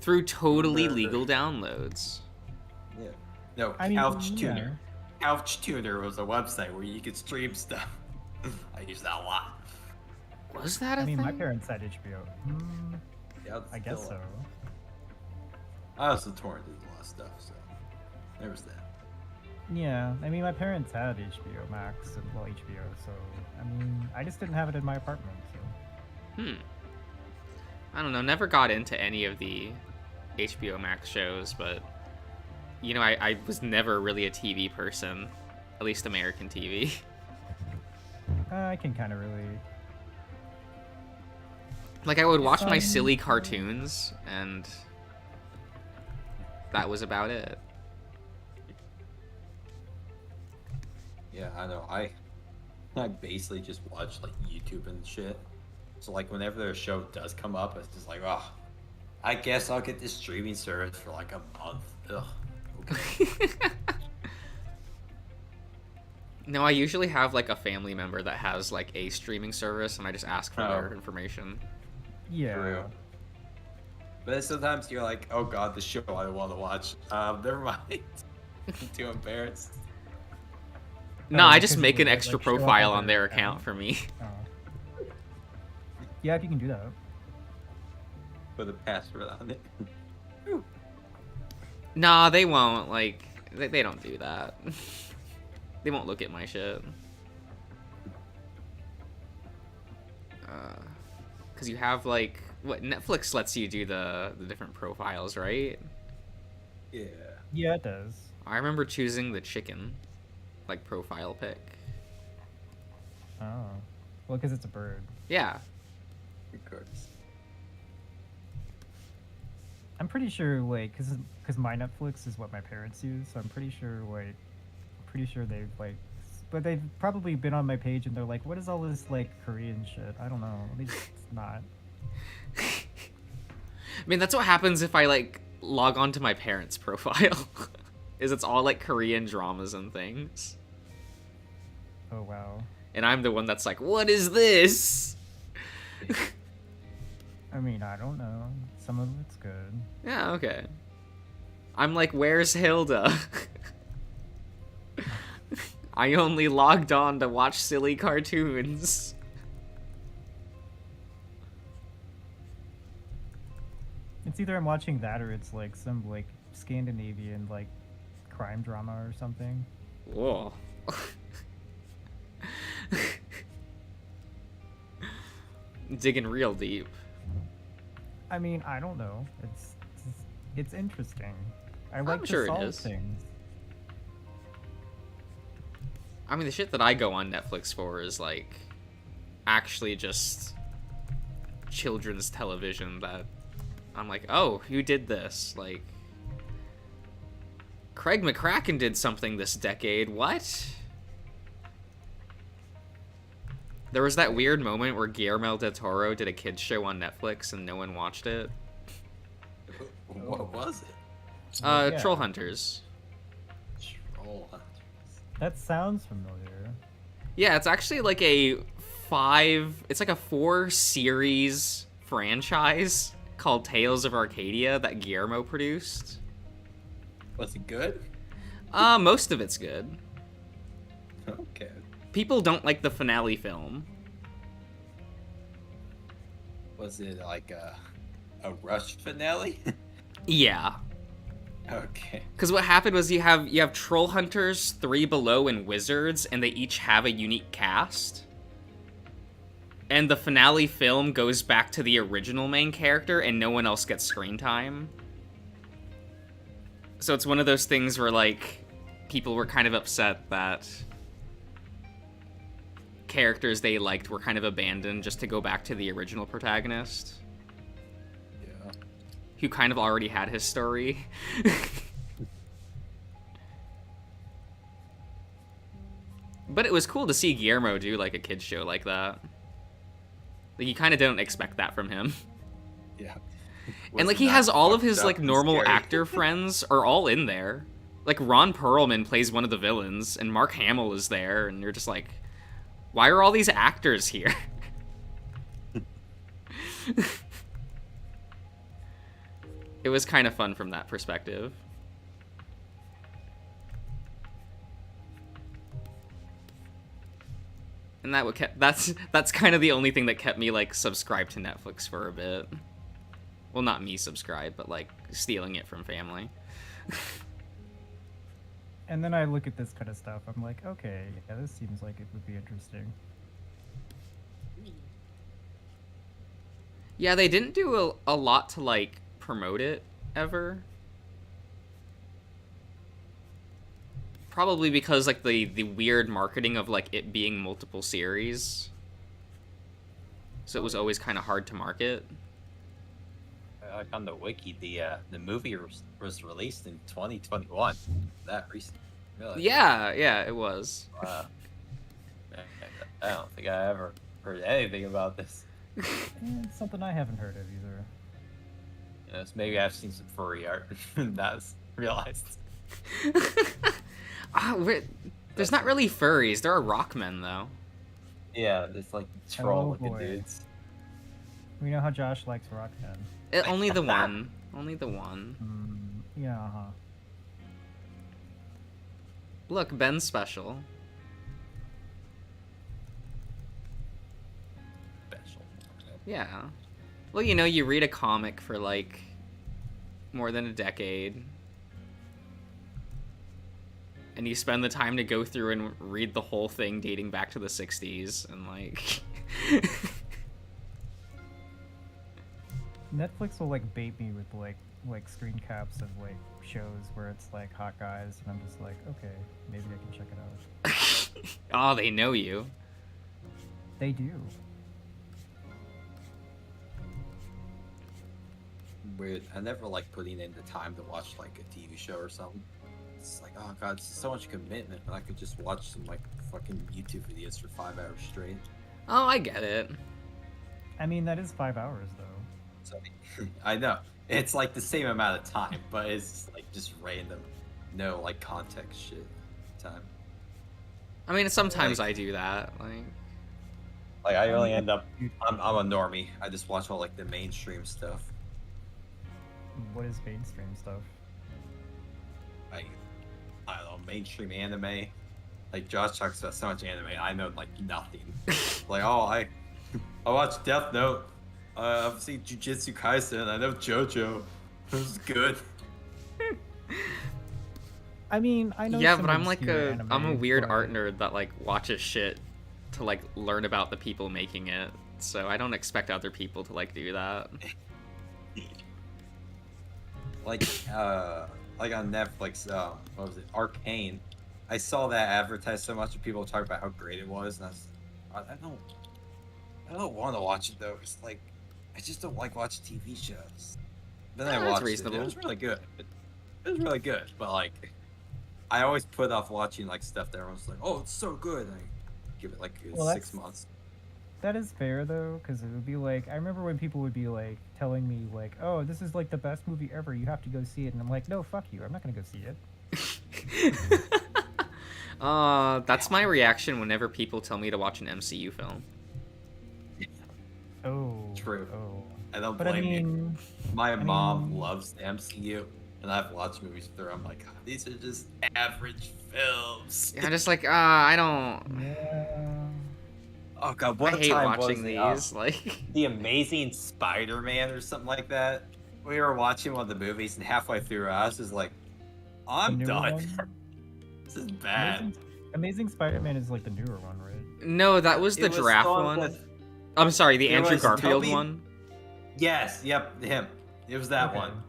Through totally The- legal downloads. Yeah. No, I mean, Couch yeah. Tuner. Couch Tuner was a website where you could stream stuff. I use that a lot. Was that a I mean, thing? my parents had HBO. Yeah, it's I guess still- so. I also torrented a lot of stuff, so there was that. Yeah, I mean, my parents had HBO Max and well, HBO, so I mean, I just didn't have it in my apartment. So I don't know. Never got into any of the HBO Max shows, but you know, I was never really a TV person, at least American TV. I can kind of relate. Like, I would watch my Um, silly cartoons, and that was about it. Yeah, I know. I basically just watch like YouTube and shit. So like whenever their show does come up, it's just like, oh, I guess I'll get this streaming service for like a month. Ugh. Okay. No, I usually have like a family member that has like a streaming service, and I just ask for their Oh. information. Yeah. True. But then sometimes you're like, oh god, the show I want to watch. Never mind. I'm too embarrassed. No, Oh, I just because make it an would, extra like, show up profile on on their their account account. for me. Oh. Yeah, if you can do that. Put a password on it. Nah, they won't. Like, they don't do that. They won't look at my shit. Because you have, like, what, Netflix lets you do the different profiles, right? Yeah. Yeah, it does. I remember choosing the chicken, like, profile pic. Oh. Well, because it's a bird. Yeah. Of course. I'm pretty sure, like, because my Netflix is what my parents use, so I'm pretty sure, like, they've, like, but they've probably been on my page and they're like, what is all this, like, Korean shit? I don't know. At least it's not. I mean, that's what happens if I, like, log on to my parents' profile. Is it's all, like, Korean dramas and things. Oh, wow. And I'm the one that's like, what is this? I mean, I don't know. Some of it's good. Yeah, okay. I'm like, where's Hilda? I only logged on to watch silly cartoons. It's either I'm watching that or it's like some like Scandinavian like crime drama or something. Whoa. Digging real deep. I mean, I don't know. It's interesting. I like sure to it solve is. things. I mean, the shit that I go on Netflix for is like actually just children's television that I'm like, oh, who did this? Like, Craig McCracken did something this decade. What? There was that weird moment where Guillermo del Toro did a kids show on Netflix and no one watched it. What was it? Yeah. Troll Hunters. Troll Hunters. That sounds familiar. Yeah, it's actually like it's like a 4-series franchise called Tales of Arcadia that Guillermo produced. Was it good? Most of it's good. Okay. People don't like the finale film. Was it like a rush finale? Yeah. Okay. Because what happened was you have Troll Hunters, Three Below, and Wizards, and they each have a unique cast. And the finale film goes back to the original main character, and no one else gets screen time. So it's one of those things where, like, people were kind of upset that characters they liked were kind of abandoned just to go back to the original protagonist, Yeah. who kind of already had his story. But it was cool to see Guillermo do, like, a kid's show like that. Like, you kind of don't expect that from him. Yeah. And, like, Was it he not has all of fucked his, up like, and normal scary? actor friends are all in there. Like, Ron Perlman plays one of the villains, and Mark Hamill is there, and you're just like, why are all these actors here? It was kind of fun from that perspective. And that's kind of the only thing that kept me, like, subscribed to Netflix for a bit. Well, not me subscribed, but, like, stealing it from family. And then I look at this kind of stuff. I'm like, okay, yeah, this seems like it would be interesting. Yeah, they didn't do a lot to, like, promote it, ever. Probably because, like, the weird marketing of, like, it being multiple series. So it was always kind of hard to market. Like on the wiki, the movie was released in 2021. That recent, really? Yeah, it was. I don't think I ever heard anything about this. It's something I haven't heard of either. Yes, maybe I've seen some furry art and that's realized. There's not really furries. There are rockmen, though. Yeah, it's like troll looking boy. dudes. We know how Josh likes Rockman. Only the one. Only the one. Yeah, huh. Look, Ben's special. Special. Yeah. Well, you know, you read a comic for, like, more than a decade. And you spend the time to go through and read the whole thing dating back to the 60s. And, like... Netflix will like bait me with like screen caps of like shows where it's like hot guys, and I'm just like, okay, maybe I can check it out. Oh, they know you. They do. Weird. I never like putting in the time to watch like a TV show or something. It's like, oh god, it's so much commitment, and I could just watch some like fucking YouTube videos for 5 hours straight. Oh, I get it. I mean, that is 5 hours though. So I know it's like the same amount of time, but it's like just random, no like context shit time. I mean, sometimes I do that. Like I only end up, I'm a normie. I just watch all like the mainstream stuff. What is mainstream stuff? Like I don't know, mainstream anime. Like Josh talks about so much anime, I know like nothing. Like I watched Death Note. I've seen Jujutsu Kaisen. I know JoJo. It was good. I mean, I know. Yeah, some but I'm like obscure I'm a anime, weird but- art nerd that like watches shit to like learn about the people making it. So I don't expect other people to like do that. Like on Netflix, what was it, Arcane? I saw that advertised so much, and people talk about how great it was, and I don't want to watch it though. It's like I just don't like watching TV shows. Then I That's watched reasonable. it. It was really good. It was really good, but like I always put off watching like stuff that everyone's like, "Oh, it's so good." And I give it like Well, 6 that's- months. That is fair though, because it would be like I remember when people would be like telling me like, "Oh, this is like the best movie ever. You have to go see it," and I'm like, "No, fuck you. I'm not gonna go see it." That's my reaction whenever people tell me to watch an MCU film. Oh, True. Oh, I don't but I blame you. mean, My mom mean- loves the MCU, and I've watched movies with her. I'm like, these are just average films. I'm just like, I don't. yeah. Oh god, I what hate time watching was these. Like, the Amazing Spider-Man or something like that. We were watching one of the movies, and halfway through, I was just like, The I'm newer done. one? This is bad. Amazing Spider-Man is like the newer one, right? no, that was the It was giraffe the one. with- I'm sorry, the It Andrew was Garfield Tobey- one. Yes, yep, him. It was that Okay. one.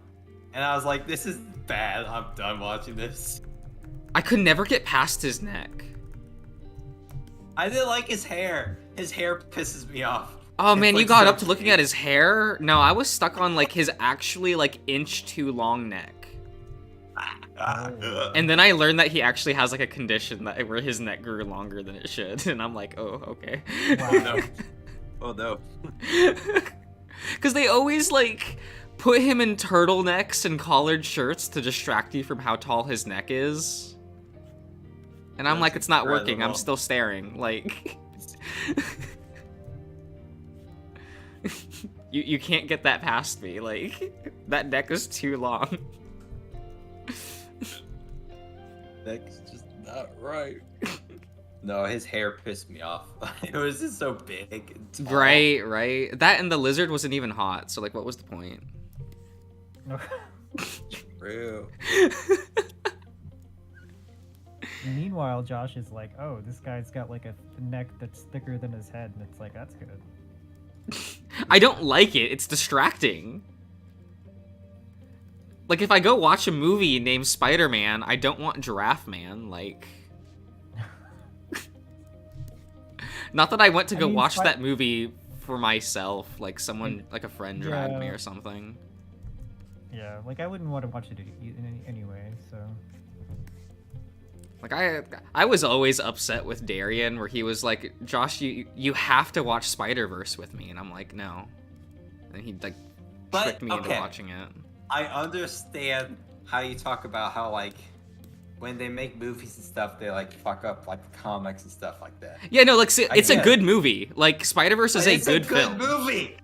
And I was like, this is bad. I'm done watching this. I could never get past his neck. I didn't like his hair. His hair pisses me off. Oh It's, man, you like, got so up to looking big. at his hair? No, I was stuck on like his actually like inch too long neck. Oh. And then I learned that he actually has like a condition that where his neck grew longer than it should, and I'm like, oh, okay. Wow. no. Oh no. Because they always like put him in turtlenecks and collared shirts to distract you from how tall his neck is. And I'm That's like, it's not working. I'm incredible. still staring. Like, you can't get that past me. Like, that neck is too long. That's just not right. No, his hair pissed me off. It was just so big. And tall. Right. That and the lizard wasn't even hot. So like, what was the point? True. Meanwhile, Josh is like, "Oh, this guy's got like a neck that's thicker than his head," and it's like, "That's good." I don't like it. It's distracting. Like, if I go watch a movie named Spider-Man, I don't want Giraffe Man. Like, not that I went to I go mean, watch that movie for myself. Like, someone, like a friend dragged me Yeah. or something. Yeah, like I wouldn't want to watch it anyway. So Like, I was always upset with Darian, where he was like, Josh, you have to watch Spider-Verse with me. And I'm like, no. And he, like, But, tricked me into okay. watching it. I understand how you talk about how like when they make movies and stuff, they like fuck up like the comics and stuff like that. Yeah, no, like, it's a get good movie. Like, Spider-Verse is It's a good film. movie.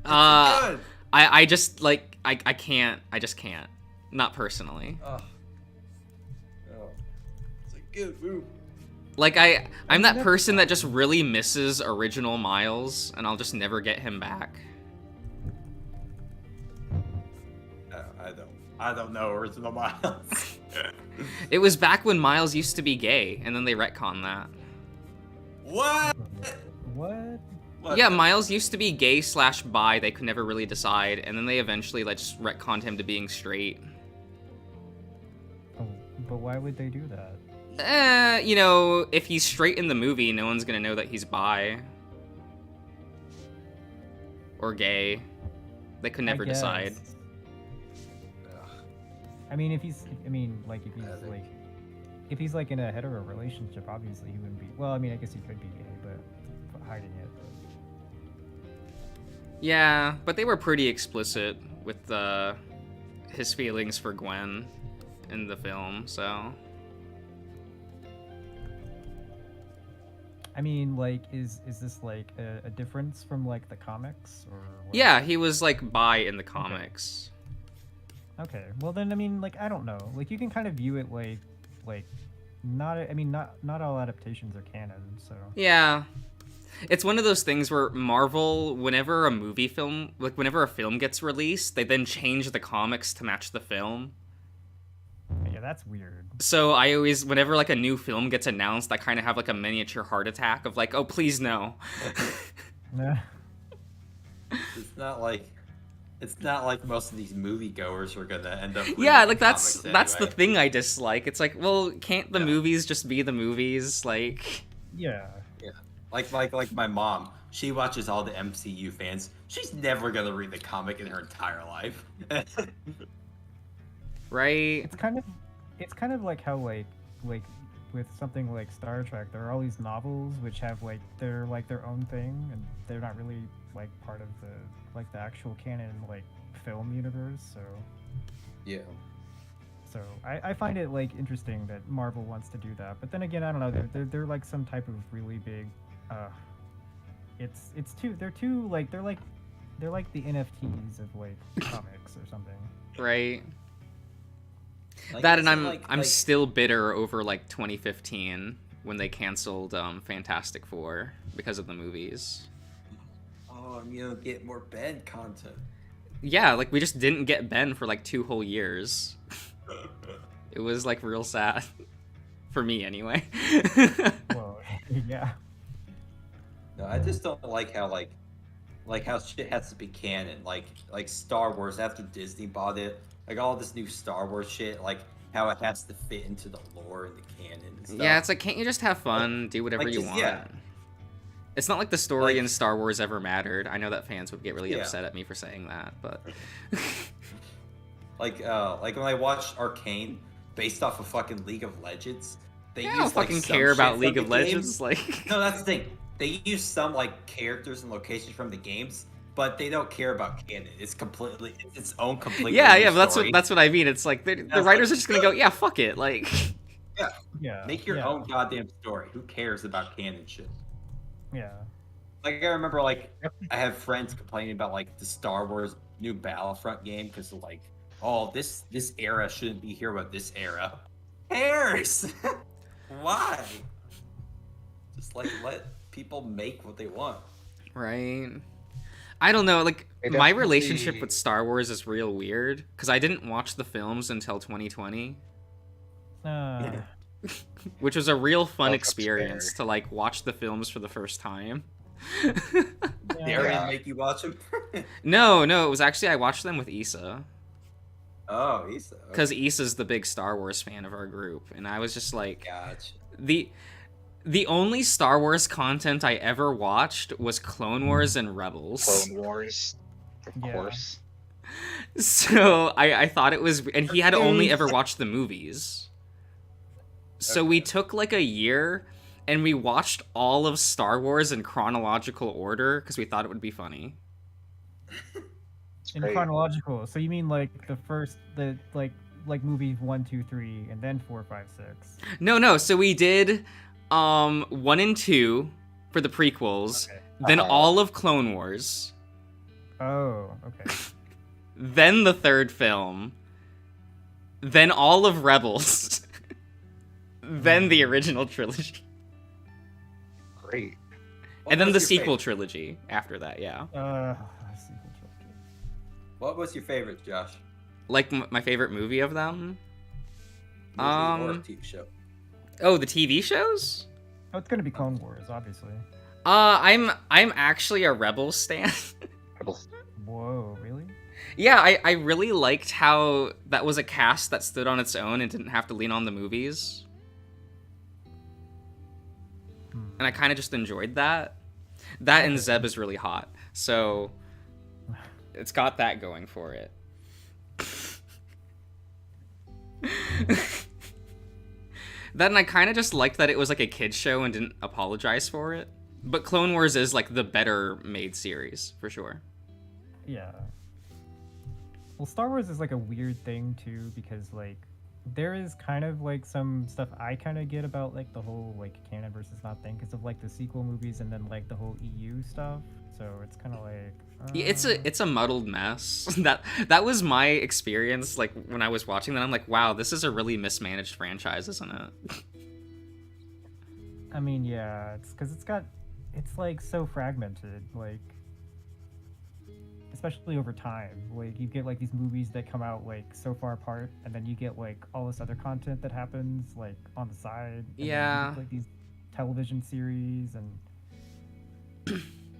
Uh, Good. I just like I can't. I just can't. Not personally. Oh. No. It's a good movie. Like I'm mean, that that's person that just really misses original Miles, and I'll just never get him back. I don't know original Miles. It was back when Miles used to be gay, and then they retconned that. What? what? What Yeah, the- Miles used to be gay / bi. They could never really decide, and then they eventually like just retconned him to being straight. Oh, but why would they do that? You know, if he's straight in the movie, no one's gonna know that he's bi or gay. They could never decide. guess. I mean, if he's like in a hetero relationship, obviously he wouldn't be. Well, I mean, I guess he could be gay, but hiding it. Yeah, but they were pretty explicit with his feelings for Gwen in the film, so. I mean, like, is this like a difference from like the comics or? What? Yeah, he was like bi in the comics. Okay. Well, then I mean, like, I don't know. Like, you can kind of view it like not. I mean, not all adaptations are canon. So. Yeah. It's one of those things where Marvel, whenever whenever a film gets released, they then change the comics to match the film. Yeah, that's weird. So I always, whenever like a new film gets announced, I kind of have like a miniature heart attack of like, oh please no. Nah. It's not like most of these moviegoers are gonna end up. Yeah, reading like the that's comics the anyway. thing I dislike. It's like, well, can't the Yeah. movies just be the movies? Like, Yeah. Like my mom. She watches all the MCU fans. She's never gonna read the comic in her entire life. right? It's kind of like how like with something like Star Trek, there are all these novels which have like they're like their own thing, and they're not really like part of the actual canon like film universe. Yeah. So I find it like interesting that Marvel wants to do that, but then again, I don't know. They're like some type of really big. They're like the NFTs of like comics or something. Right. Like, That and isn't, I'm still bitter over like 2015 when they canceled Fantastic Four because of the movies. Oh, I'm gonna get more Ben content. Yeah, like we just didn't get Ben for like 2 whole years. It was like real sad for me anyway. Well, yeah. No, I just don't like how shit has to be canon. Like Star Wars after Disney bought it, like all this new Star Wars shit, like how it has to fit into the lore and the canon and stuff. Yeah, it's like, can't you just have fun, do whatever like, you just- want? yeah. It's not like the story Like- in Star Wars ever mattered. I know that fans would get really Yeah. upset at me for saying that, but like when I watched Arcane based off of fucking League of Legends, they I use don't like, fucking some care shit about from League the of Legends. games. Like, No, that's the thing. They use some like characters and locations from the games, but they don't care about canon. It's its own completely. yeah, new yeah, but story. that's what I mean. It's like the That's writers like- are just gonna go, yeah, fuck it, like. Yeah. Make your yeah, own goddamn story. Who cares about canon shit? Yeah. Like I remember, like I have friends complaining about like the Star Wars new Battlefront game because like, oh, this era shouldn't be here, but this era. Who cares? Why? Just like let people make what they want. Right. I don't know, like, It my definitely- relationship with Star Wars is real weird, because I didn't watch the films until 2020, which was a real fun Oh, that's experience fair. to, like, watch the films for the first time. They yeah. already make you watch them. No, it was actually, I watched them with Issa, Oh, Issa. because Issa's the big Star Wars fan of our group, and I was just like, Gotcha. the only Star Wars content I ever watched was Clone Wars and Rebels. Clone Wars, of Yeah. course. So I thought it was, and he had only ever watched the movies. So we took like a year and we watched all of Star Wars in chronological order because we thought it would be funny. It's In great. chronological. So you mean like the first like movies 1, 2, 3, and then 4, 5, 6. No. So we did 1 and 2 for the prequels, Okay. then Uh-huh. all of Clone Wars, Oh, okay. then the third film, then all of Rebels, then the original trilogy, Great. and then the was your sequel favorite? trilogy after that. Yeah. Sequel trilogy. What was your favorite, Josh? Like my favorite movie of them? Movie or Um, TV show? Oh, the TV shows? Oh, it's gonna be Clone Wars, obviously. I'm actually a Rebels stan. Rebels. Whoa, really? Yeah, I really liked how that was a cast that stood on its own and didn't have to lean on the movies. Hmm. And I kind of just enjoyed that. That and Zeb is really hot. So it's got that going for it. Then I kind of just liked that it was like a kid's show and didn't apologize for it. But Clone Wars is like the better made series, for sure. Yeah. Well, Star Wars is like a weird thing too, because like there is kind of like some stuff I kind of get about like the whole like canon versus not thing because of like the sequel movies and then like the whole EU stuff. So it's kind of like Yeah, it's a muddled mess. That was my experience. Like when I was watching that, I'm like, wow, this is a really mismanaged franchise, isn't it? I mean, yeah, it's because it's got it's like so fragmented, like especially over time. Like you get like these movies that come out like so far apart, and then you get like all this other content that happens like on the side. And then you Yeah. get, like these television series and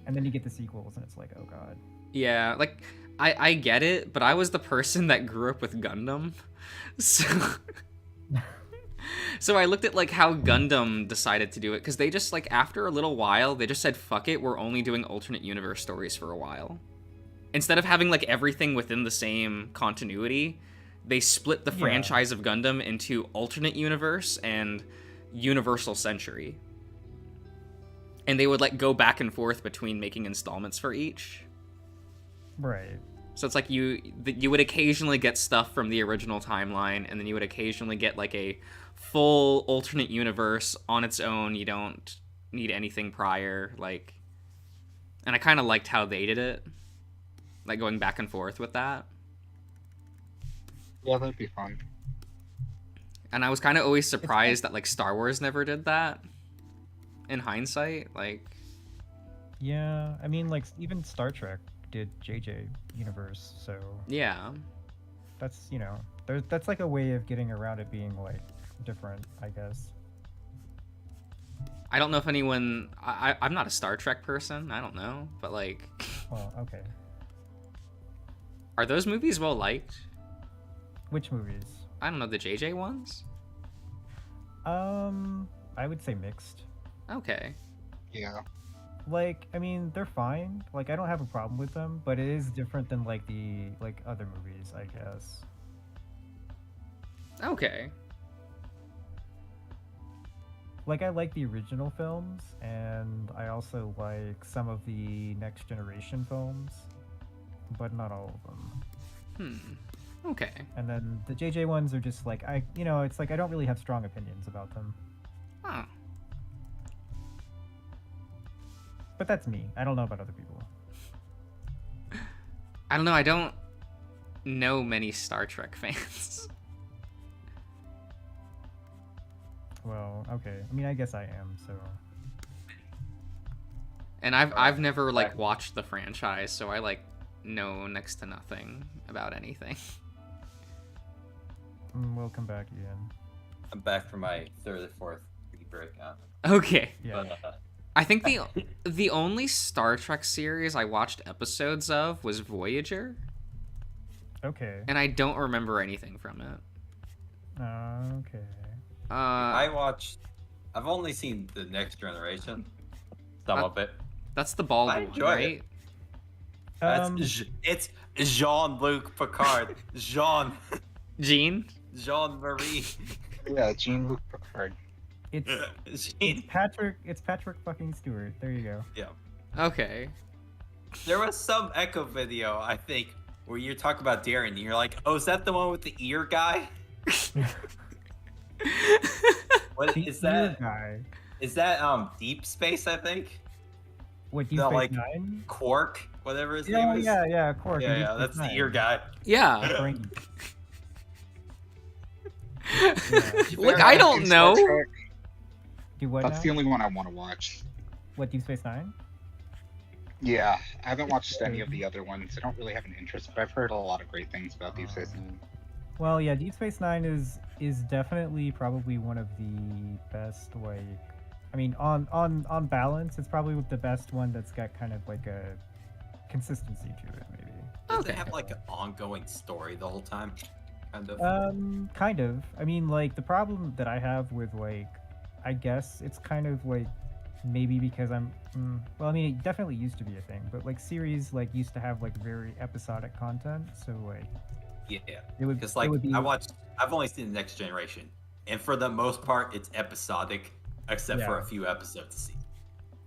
and then you get the sequels, and it's like, oh god. Yeah, like I get it, but I was the person that grew up with Gundam. So so I looked at like how Gundam decided to do it, because they just like after a little while they just said fuck it, we're only doing alternate universe stories for a while. Instead of having like everything within the same continuity, they split the Yeah. franchise of Gundam into alternate universe and Universal Century. And they would like go back and forth between making installments for each. Right. So it's like you would occasionally get stuff from the original timeline, and then you would occasionally get like a full alternate universe on its own. You don't need anything prior, like. And I kind of liked how they did it, like going back and forth with that. Yeah, that'd be fun. And I was kind of always surprised that like Star Wars never did that. In hindsight, like. Yeah, I mean, like even Star Trek did JJ universe, so Yeah. that's that's like a way of getting around it being like different, I guess. I don't know if anyone. I'm not a Star Trek person. I don't know, but like, Well, okay. are those movies well liked? Which movies? I don't know, the JJ ones. I would say mixed. Okay. Yeah. Like, I mean, they're fine. Like, I don't have a problem with them, but it is different than like the like other movies, I guess. Okay. Like, I like the original films, and I also like some of the Next Generation films, but not all of them. Okay. And then the JJ ones are just like it's like I don't really have strong opinions about them. Huh. But that's me. I don't know about other people. I don't know. I don't know many Star Trek fans. Well, okay. I mean, I guess I am. So And I've never like watched the franchise, so I like know next to nothing about anything. we'll come back again. I'm back for my third or fourth break. Okay. Yeah. But, I think the only Star Trek series I watched episodes of was Voyager, Okay. and I don't remember anything from it. Okay. I've only seen the Next Generation. Some of it. That's the bald I one, enjoyed right? it. It's Jean-Luc Picard. Jean? Jean-Marie. Yeah, Jean-Luc Picard. It's Jean. Patrick. It's Patrick fucking Stewart. There you go. Yeah. Okay. There was some Echo video, I think, where you're talking about Darren, and you're like, "Oh, is that the one with the ear guy? What The is ear that? guy. Is that Deep Space? I think What, Deep No, Space like- Nine? Quark, whatever his Yeah, name is. yeah, Quark. in yeah, Deep yeah, Space that's the Nine. ear guy. Yeah. Frankie. Look, I don't know. Do what That's now? the only one I want to watch. What, Deep Space Nine? Yeah, I haven't watched any of the other ones. I don't really have an interest, but I've heard a lot of great things about Deep Space Nine. Well, yeah, Deep Space Nine is definitely probably one of the best. Like, I mean, on balance, it's probably the best one that's got kind of like a consistency to it, maybe. Does Okay. it have like an ongoing story the whole time? Kind of. Kind of. I mean, like the problem that I have with like, I guess it's kind of like maybe because well, I mean, it definitely used to be a thing, but like series like used to have like very episodic content, so like Yeah, it would because it like would be, I've only seen the Next Generation, and for the most part, it's episodic, except for Yeah. a few episodes to see.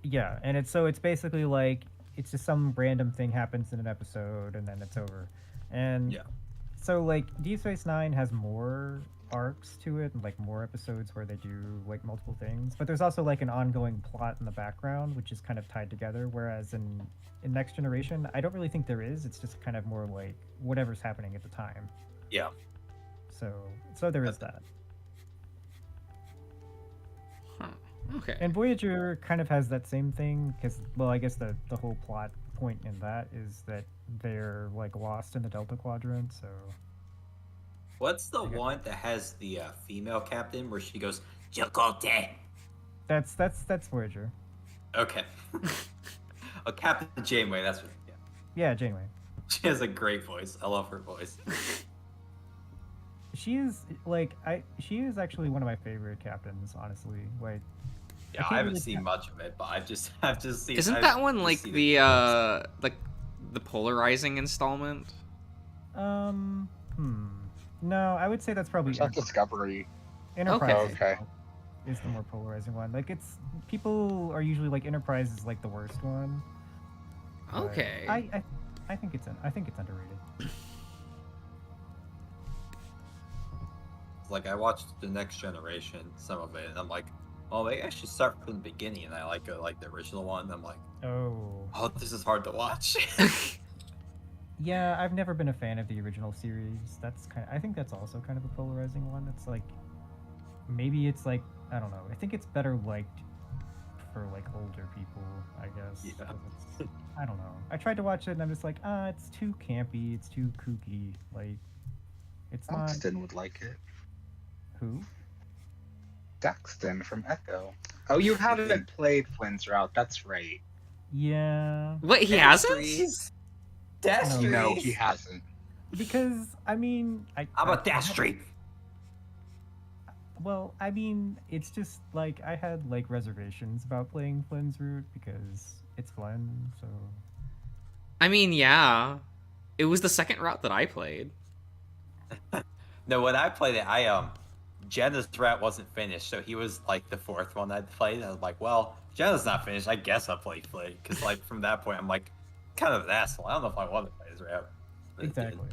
yeah, and it's basically like it's just some random thing happens in an episode and then it's over, and Yeah. so like Deep Space Nine has more arcs to it and like more episodes where they do like multiple things, but there's also like an ongoing plot in the background which is kind of tied together, whereas in Next Generation I don't really think there is. It's just kind of more like whatever's happening at the time. Yeah. So there is that. Huh. Okay. And Voyager kind of has that same thing because, well, I guess the whole plot point in that is that they're like lost in the Delta Quadrant. So What's the Okay. one that has the female captain where she goes Chakotay? that's Voyager. Okay. Oh, Captain Janeway. That's what. Yeah. Yeah, Janeway. She has a great voice. I love her voice. She is like she is actually one of my favorite captains, honestly. Like Yeah, can't I haven't really seen tell. much of it, but I've just seen. Isn't I've that one just like seen the clips. like the polarizing installment? No, I would say that's probably It's not Discovery. Enterprise. Okay. Is the more polarizing one. Like it's people are usually like Enterprise is like the worst one. but Okay. I think it's underrated. Like I watched the Next Generation, some of it, and I'm like, oh, maybe I should start from the beginning, and I like the original one. And I'm like, Oh. this is hard to watch. Yeah, I've never been a fan of the original series. I think that's also kind of a polarizing one. It's like maybe it's like I don't know. I think it's better liked for like older people, I guess. Yeah. 'cause I don't know. I tried to watch it and I'm just like, it's too campy, it's too kooky. Like it's not Daxton would like it. who? Daxton from Echo. Oh, you haven't played Flynn's Route. That's right. Yeah. What, he hasn't? Dastries. No, he hasn't. Because I mean I'm a Dastry. Well, I mean, it's just like I had like reservations about playing Flynn's Route because it's Flynn, so I mean, yeah. It was the second route that I played. No, when I played it, Jenna's route wasn't finished, so he was like the fourth one I'd played. I was like, well, Jenna's not finished. I guess I'll play Flynn because like from that point, I'm like kind of an asshole. I don't know if I want to play his route. But it did. exactly.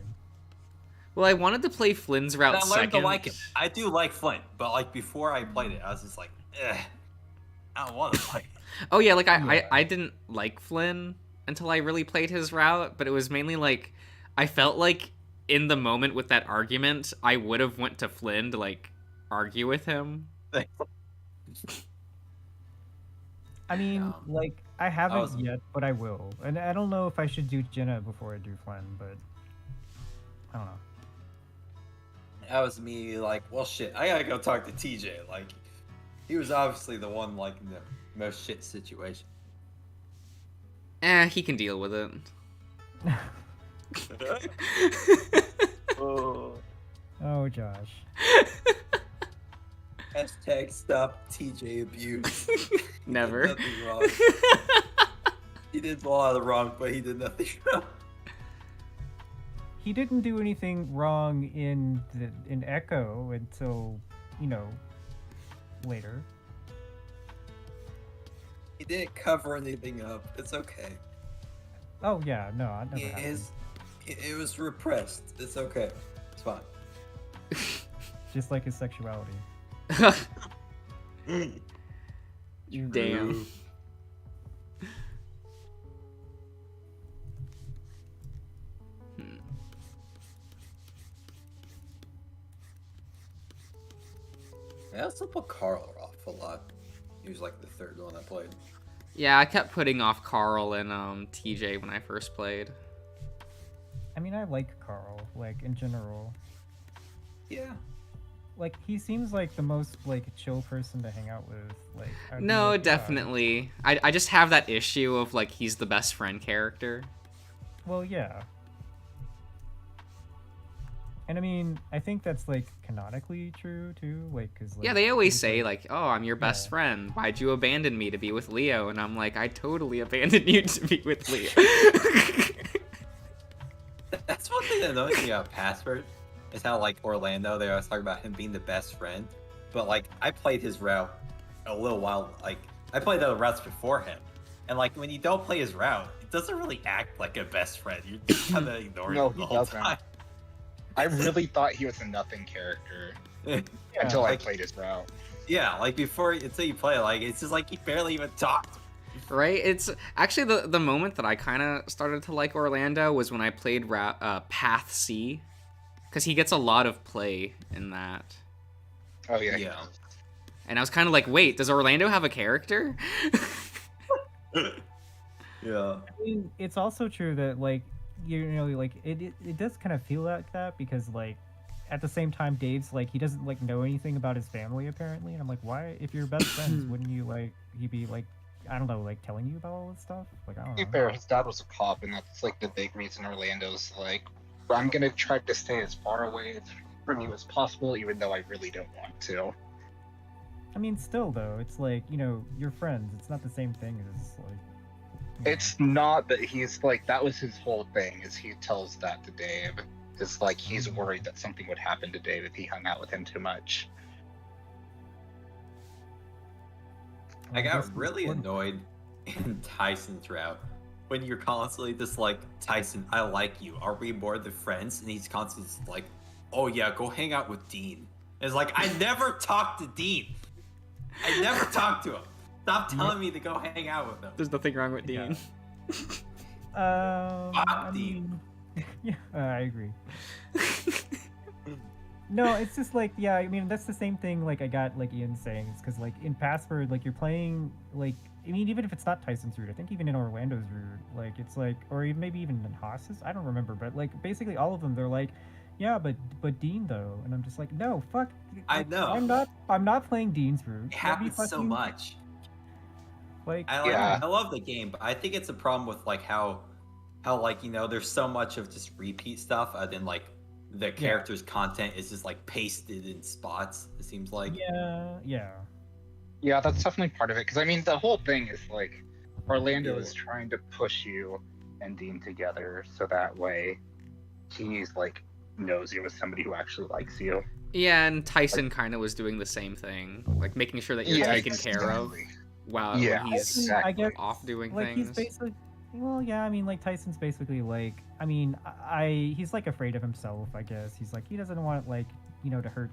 Well, I wanted to play Flynn's route And I learned second. to like him. I do like Flynn, but like before I played it, I was just like, I don't want to play. Oh yeah, like Yeah. I didn't like Flynn until I really played his route, but it was mainly like I felt like in the moment with that argument, I would have went to Flynn to like argue with him. I mean, Yeah. like I haven't was- yet, but I will. And I don't know if I should do Jenna before I do Flynn, but I don't know. That was me like, well, shit, I gotta go talk to TJ. Like, he was obviously the one like in the most shit situation. He can deal with it. Oh, Josh. Hashtag stop TJ abuse. Never. He did nothing wrong. He did a lot of wrong, but he did nothing wrong. He didn't do anything wrong in Echo until, later. He didn't cover anything up. It's okay. Oh yeah, no, I never It happened. is. It was repressed. It's okay. It's fine. Just like his sexuality. Damn. I also put Carl off a lot. He was like the third one I played. Yeah, I kept putting off Carl and TJ when I first played. I mean, I like Carl, like in general. Yeah. Like he seems like the most like chill person to hang out with. Like I'd be No, like, yeah. definitely. I just have that issue of like he's the best friend character. Well, yeah. And I mean, I think that's like canonically true too. Like, cause like, Yeah, they always he's, say like, "Oh, I'm your best Yeah. friend. Why'd you abandon me to be with Leo?" And I'm like, "I totally abandoned you to be with Leo." That's one thing that annoys me about Password is how like Orlando, they always talk about him being the best friend, but like I played his route a little while. Like I played the routes before him, and like when you don't play his route, it doesn't really act like a best friend. You're just kind of ignoring No, him the he whole doesn't. time. I really thought he was a nothing character Yeah, until I like- played his route. Yeah, like before until you play, like it's just like he barely even talked. Right? It's actually the moment that I kind of started to like Orlando was when I played Path C, because he gets a lot of play in that. Oh yeah. Yeah. And I was kind of like, wait, does Orlando have a character? Yeah. I mean, it's also true that like you know like it does kind of feel like that because like at the same time Dave's like he doesn't like know anything about his family apparently, and I'm like, why if you're best friends wouldn't you like he be like I don't know like telling you about all this stuff? Like I don't To be know. fair, his dad was a cop, and that's like the big reason Orlando's like, I'm gonna try to stay as far away from you as possible, even though I really don't want to. I mean, still though, it's like you know you're friends. It's not the same thing as like. You know. It's not that he's like, that was his whole thing, is he tells that to Dave. It's like he's worried that something would happen to Dave if he hung out with him too much. I guess got it's really important. annoyed in Tyson's route when you're constantly just like, Tyson, I like you. Are we more than friends? And he's constantly just like, oh yeah, go hang out with Dean. And it's like, I never talked to Dean. I never talked to him. Stop telling me to go hang out with him. There's nothing wrong with Yeah. Dean. I Dean. mean, yeah, I agree. No, it's just like yeah. I mean, that's the same thing. Like I got like Ian saying, it's because like in Password, like you're playing like I mean, even if it's not Tyson's route, I think even in Orlando's route, like it's like or even maybe even in Haas's, I don't remember, but like basically all of them, they're like, yeah, but Dean though, and I'm just like, no, fuck. I like, know. I'm not playing Dean's route. It Let me happens so fucking- much. Like Yeah. I love the game, but I think it's a problem with like how like you know there's so much of just repeat stuff, and then like the character's content is just like pasted in spots. It seems like. yeah. Yeah, that's definitely part of it. Because I mean, the whole thing is like, Orlando is trying to push you and Dean together, so that way he's like knows you as somebody who actually likes you. Yeah, and Tyson kind of was doing the same thing, like making sure that you're taken care of exactly. while Yeah, when he's exactly. I guess off doing like things. he's basically well yeah I mean like Tyson's basically like I mean he's like afraid of himself I guess he's like he doesn't want like you know to hurt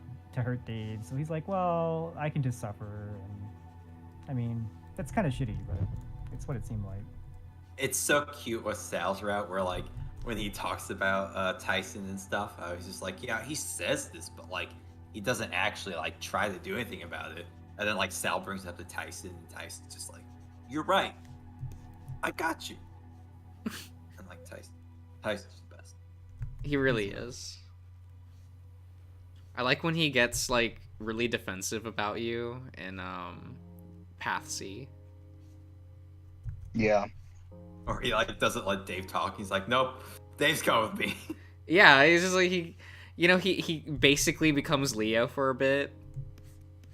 Dave, so he's like well I can just suffer, and I mean that's kind of shitty but it's what it seemed like. It's so cute with Sal's route where like when he talks about Tyson and stuff, I was just like, yeah, he says this, but like he doesn't actually like try to do anything about it. And then like Sal brings it up to Tyson, and Tyson's just like, you're right, I got you. And like Tyson's the best. He really is. I like when he gets like really defensive about you in Path C. Yeah. Or he like doesn't let Dave talk. He's like, nope, Dave's going with me. Yeah, he's just like he basically becomes Leo for a bit.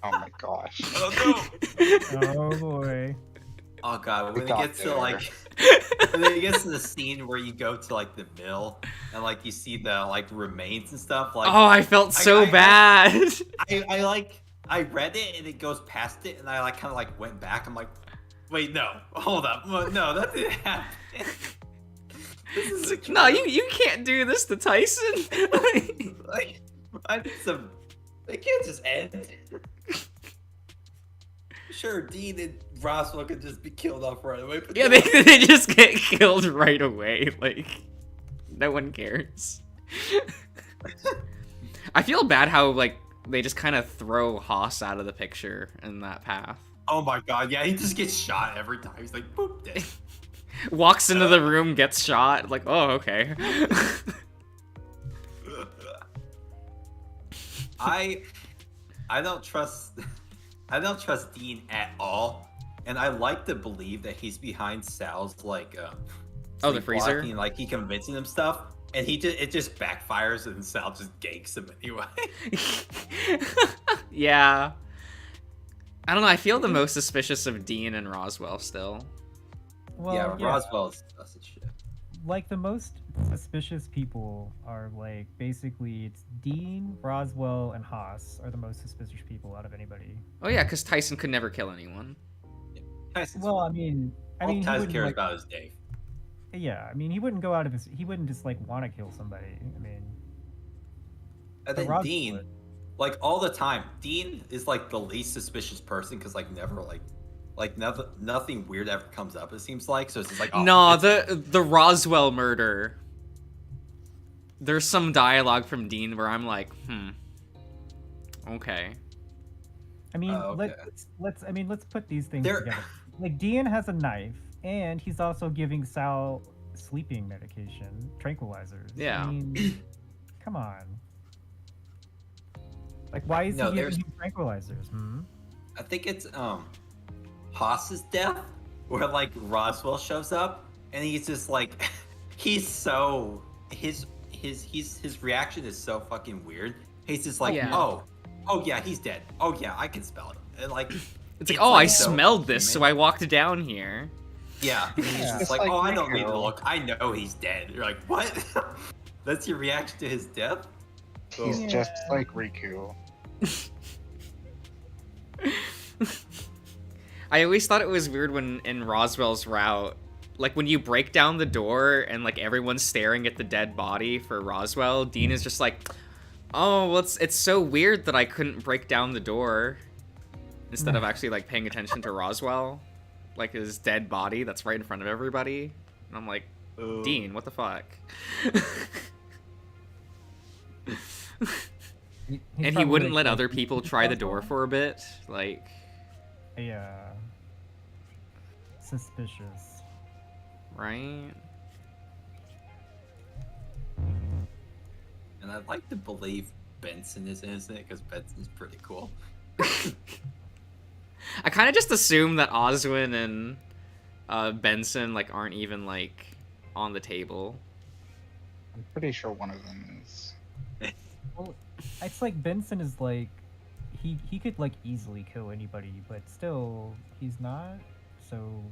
Oh my gosh. Oh no. Oh boy. Oh god, when We it got gets to there. like when it gets to the scene where you go to like the mill and like you see the like remains and stuff, like Oh, I felt so I- bad. I read it and it goes past it and I like kind of like went back. I'm like, wait, no, hold up, no, that didn't happen. This is a No, you can't do this to Tyson. like I need some. They can't just end. Sure, Dean and Roswell could just be killed off right away. But Yeah, they just get killed right away. Like, no one cares. I feel bad how, like, they just kind of throw Haas out of the picture in that path. Oh my god, yeah, he just gets shot every time. He's like, boop, dead. Walks into the room, gets shot. Like, oh, okay. I don't trust Dean at all, and I like to believe that he's behind Sal's like Oh, the freezer? sleepwalking, like he convincing him stuff, and it just backfires and Sal just ganks him anyway. Yeah. I don't know, I feel the most suspicious of Dean and Roswell still. Well, yeah, Roswell's that's a shit. like the most suspicious people are like basically it's Dean, Roswell, and Haas are the most suspicious people out of anybody. Oh yeah, because Tyson could never kill anyone. Tyson's Well, I fine. mean, All he Tyson wouldn't, cares like- about is Dave. Yeah, I mean, he wouldn't go out of his. He wouldn't just like want to kill somebody. I mean, And But then Roswell Dean, would. like all the time, Dean is like the least suspicious person because like never like nothing weird ever comes up. It seems like so. It's just like oh, No, it's- the Roswell murder. There's some dialogue from Dean where I'm like, okay. I mean, Oh, okay. let's put these things There- together. Like Dean has a knife, and he's also giving Sal sleeping medication, tranquilizers. Yeah. I mean, come on. Like, why is No, he there's- giving him tranquilizers? Hmm? I think it's Haas's death, where like Roswell shows up and he's just like, he's so his reaction is so fucking weird. He's just like, Yeah. oh yeah, he's dead. Oh yeah, I can spell it. And like, It's like, oh, I so smelled this, so human. I walked down here. Yeah, and he's Yeah. just like, It's oh, like I don't need to Rico. look. I know he's dead. You're like, what? That's your reaction to his death? He's Yeah. just like Riku. I always thought it was weird when in Roswell's route, like when you break down the door and like everyone's staring at the dead body for Roswell, Dean is just like, oh, well, it's so weird that I couldn't break down the door instead of actually like paying attention to Roswell, like his dead body that's right in front of everybody. And I'm like, Dean, what the fuck? He's And he probably, wouldn't like, let other people try the door Roswell? for a bit, like. Yeah. Suspicious. Right? And I'd like to believe Benson is innocent because Benson's pretty cool. I kind of just assume that Oswin and Benson like aren't even like on the table. I'm pretty sure one of them is. Well, it's like Benson is like, he could like easily kill anybody, but still he's not. So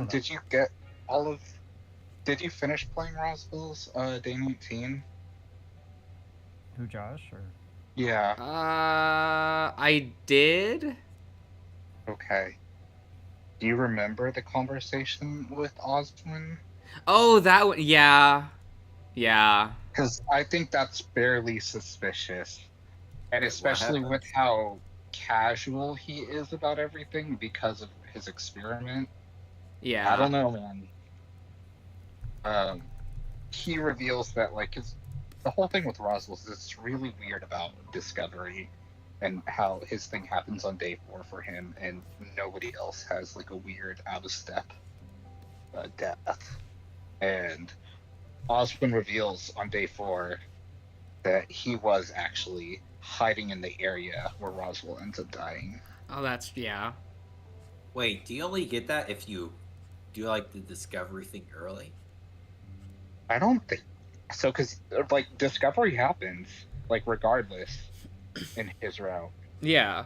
Did you get all of? Did you finish playing Roswell's Day 19? who, Josh or? Yeah. I did. Okay. Do you remember the conversation with Oswin? Oh, that one. Yeah. Yeah. Because I think that's fairly suspicious. And especially happened? with how casual he is about everything because of his experiment. Yeah. I don't know, man. He reveals that, like, the whole thing with Roswell is it's really weird about Discovery and how his thing happens on day 4 for him, and nobody else has, like, a weird out-of-step death. And Oswin reveals on day 4 that he was actually hiding in the area where Roswell ends up dying. Oh, that's yeah. Wait, do you only get that if you do like the Discovery thing early? I don't think so, because like Discovery happens like regardless in his route. Yeah.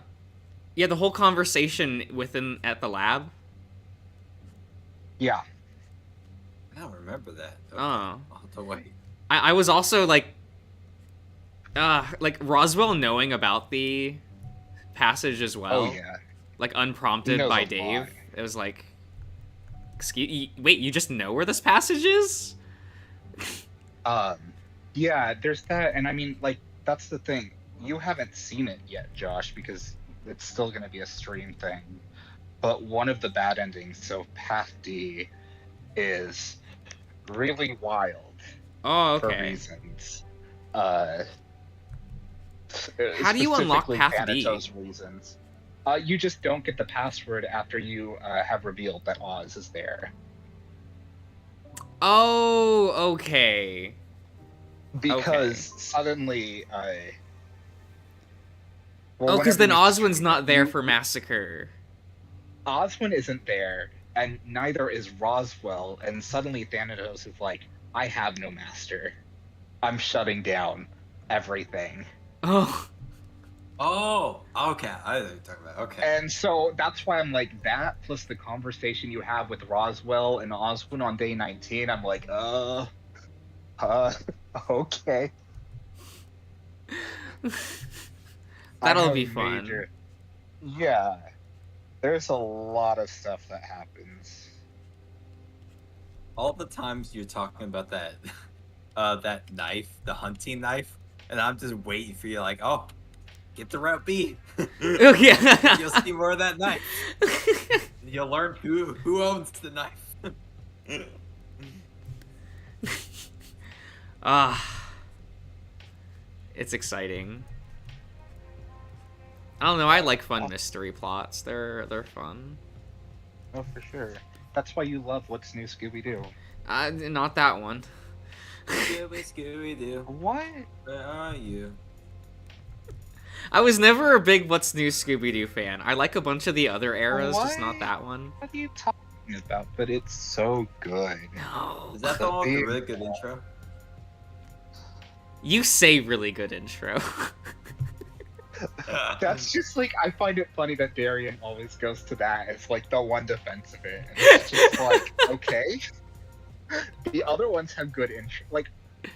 Yeah. The whole conversation within at the lab. Yeah, I don't remember that. Okay, Oh. I'll have to wait. I was also like Roswell knowing about the passage as well. oh yeah. Like He unprompted knows by a Dave. lot. It was like, wait, you just know where this passage is? Yeah, there's that, and I mean, like, that's the thing. You haven't seen it yet, Josh, because it's still going to be a stream thing. But one of the bad endings, so Path D, is really wild Oh, for okay. reasons. How do you unlock specifically Path D? Thanatos reasons. You just don't get the password after you have revealed that Oz is there. Oh, okay. Because suddenly, Oh, because then whenever you- Oswin's not there for Massacre. Oswin isn't there, and neither is Roswell, and suddenly Thanatos is like, I have no master. I'm shutting down everything. Oh, Oh, okay. I know what you're talking about. Okay. And so that's why I'm like, that plus the conversation you have with Roswell and Oswin on day 19, I'm like, okay. That'll I have be fun. Yeah. There's a lot of stuff that happens. All the times you're talking about that, that knife, the hunting knife, and I'm just waiting for you, like, oh, get to Route B. Oh, yeah. You'll see more of that knife. You'll learn who owns the knife. Ah, it's exciting. I don't know. I like fun mystery plots. They're fun. Oh, for sure. That's why you love What's New Scooby-Doo. Not that one. Scooby Doo, What? where are you? I was never a big What's New Scooby-Doo fan. I like a bunch of the other eras, just not What? that one. What are you talking about? But it's so good. No. Is that the one with the really good intro? You say really good intro. That's just like, I find it funny that Darian always goes to that as like the one defense of it. And it's just like, okay. The other ones have good intro. Like,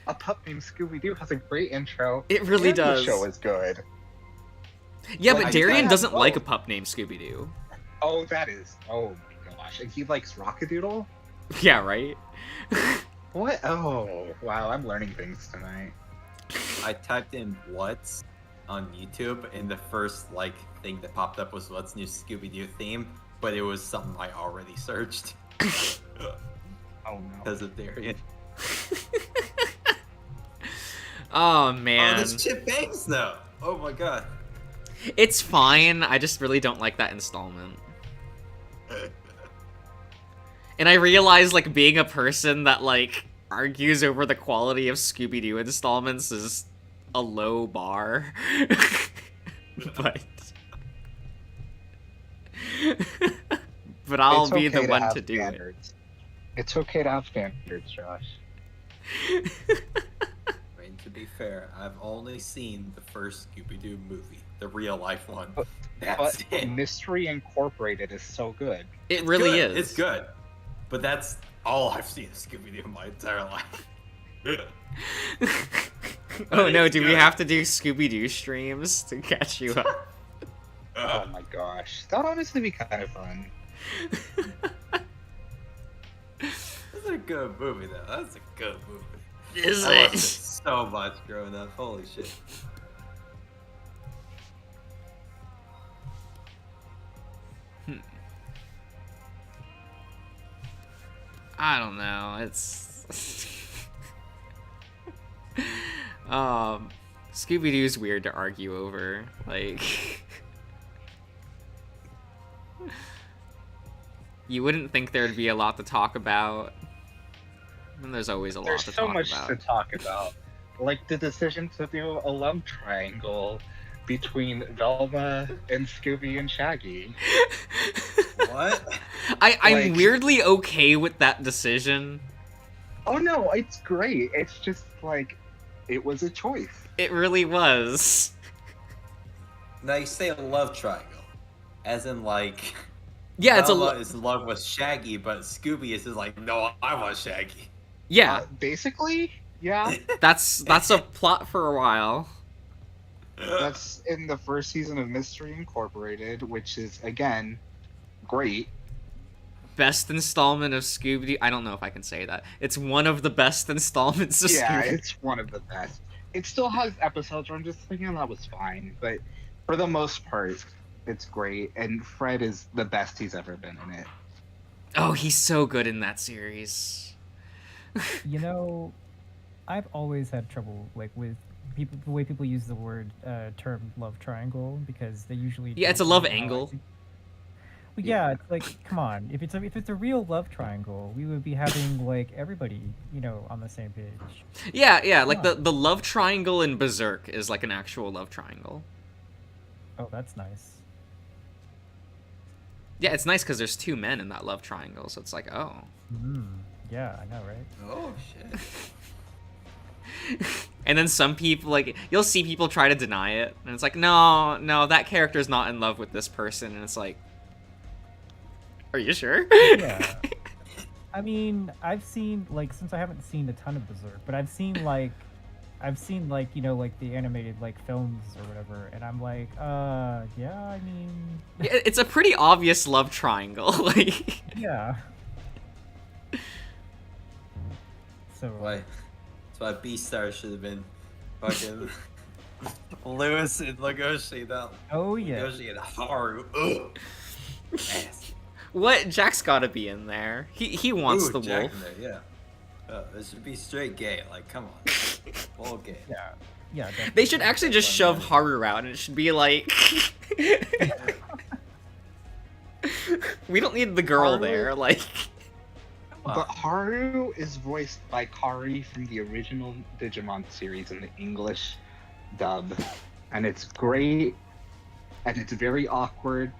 A Pup Named Scooby-Doo has a great intro. It really and does. The show is good. Yeah, Like, but I Darian have doesn't like a both. pup named Scooby-Doo. Oh, that is. Oh my gosh. And he likes Rockadoodle? Yeah, right? What? Oh, wow. I'm learning things tonight. I typed in "what's" on YouTube, and the first like thing that popped up was "What's New Scooby Doo" theme, but it was something I already searched Oh no. because of Darian. Oh, man. Oh, this shit bangs though. Oh my god. It's fine. I just really don't like that installment. And I realize, like, being a person that, like, argues over the quality of Scooby-Doo installments is a low bar. But... but I'll It's be okay the one have to do standards. It's okay to have standards, Josh. it. I mean, to be fair, I've only seen the first Scooby-Doo movie, the real life one. But- That's But it. Mystery Incorporated is so good. It really Good. is. It's good, but that's all I've seen of Scooby-Doo in my entire life. Oh no, It's do we good. have to do Scooby-Doo streams to catch you up? Oh my gosh. That would honestly be kind of fun. That's a good movie, though. That's a good movie. Is I watched it it? so much growing up. Holy shit. I don't know. It's Scooby Doo's weird to argue over. Like, you wouldn't think there'd be a lot to talk about, and there's always a lot There's to so talk much about. to talk about. Like the decision to do a love triangle between Velma and Scooby and Shaggy. What? I'm Like- weirdly okay with that decision. Oh no, it's great. It's just like, it was a choice. It really was. Now you say a love triangle, as in like, Yeah, it's a Velma is in love with Shaggy, but Scooby is just like, no, I want Shaggy. yeah. Basically, yeah. That's a plot for a while. That's in the first season of Mystery Incorporated, which is, again, great. Best installment of Scooby Doo. I don't know if I can say that. It's one of the best installments of Yeah, Scooby. it's one of the best. It still has episodes where I'm just thinking that was fine, but for the most part, it's great. And Fred is the best he's ever been in it. Oh, he's so good in that series. You know, I've always had trouble like with people the way people use the word term love triangle because they usually Yeah, it's a don't love know how angle. I- Well, yeah, it's like come on. If it's a real love triangle, we would be having like everybody, on the same page. Yeah, like Yeah. the love triangle in Berserk is like an actual love triangle. Oh, that's nice. Yeah, it's nice because there's two men in that love triangle, so it's like, oh. Yeah, I know, right? Oh shit. And then some people, like, you'll see people try to deny it, and it's like, no, that character's not in love with this person, and it's like, are you sure? Yeah. I mean, I've seen like since I haven't seen a ton of Berserk, but I've seen like like the animated like films or whatever, and I'm like, yeah, I mean, Yeah, it's a pretty obvious love triangle. Like, yeah. So Why? That's why Beastar should have been fucking Lewis and Legoshi. That oh yeah, Legoshi and Haru. Ugh. Nasty. what? Jack's gotta be in there. He wants Ooh, the Jack wolf. in there, yeah. This should be straight gay. Like, come on. Well, okay. Yeah. Yeah. Definitely. They should actually just shove Haru out, and it should be like. We don't need the girl Haru- there. Like. But Haru is voiced by Kari from the original Digimon series in the English dub. And it's great. And it's very awkward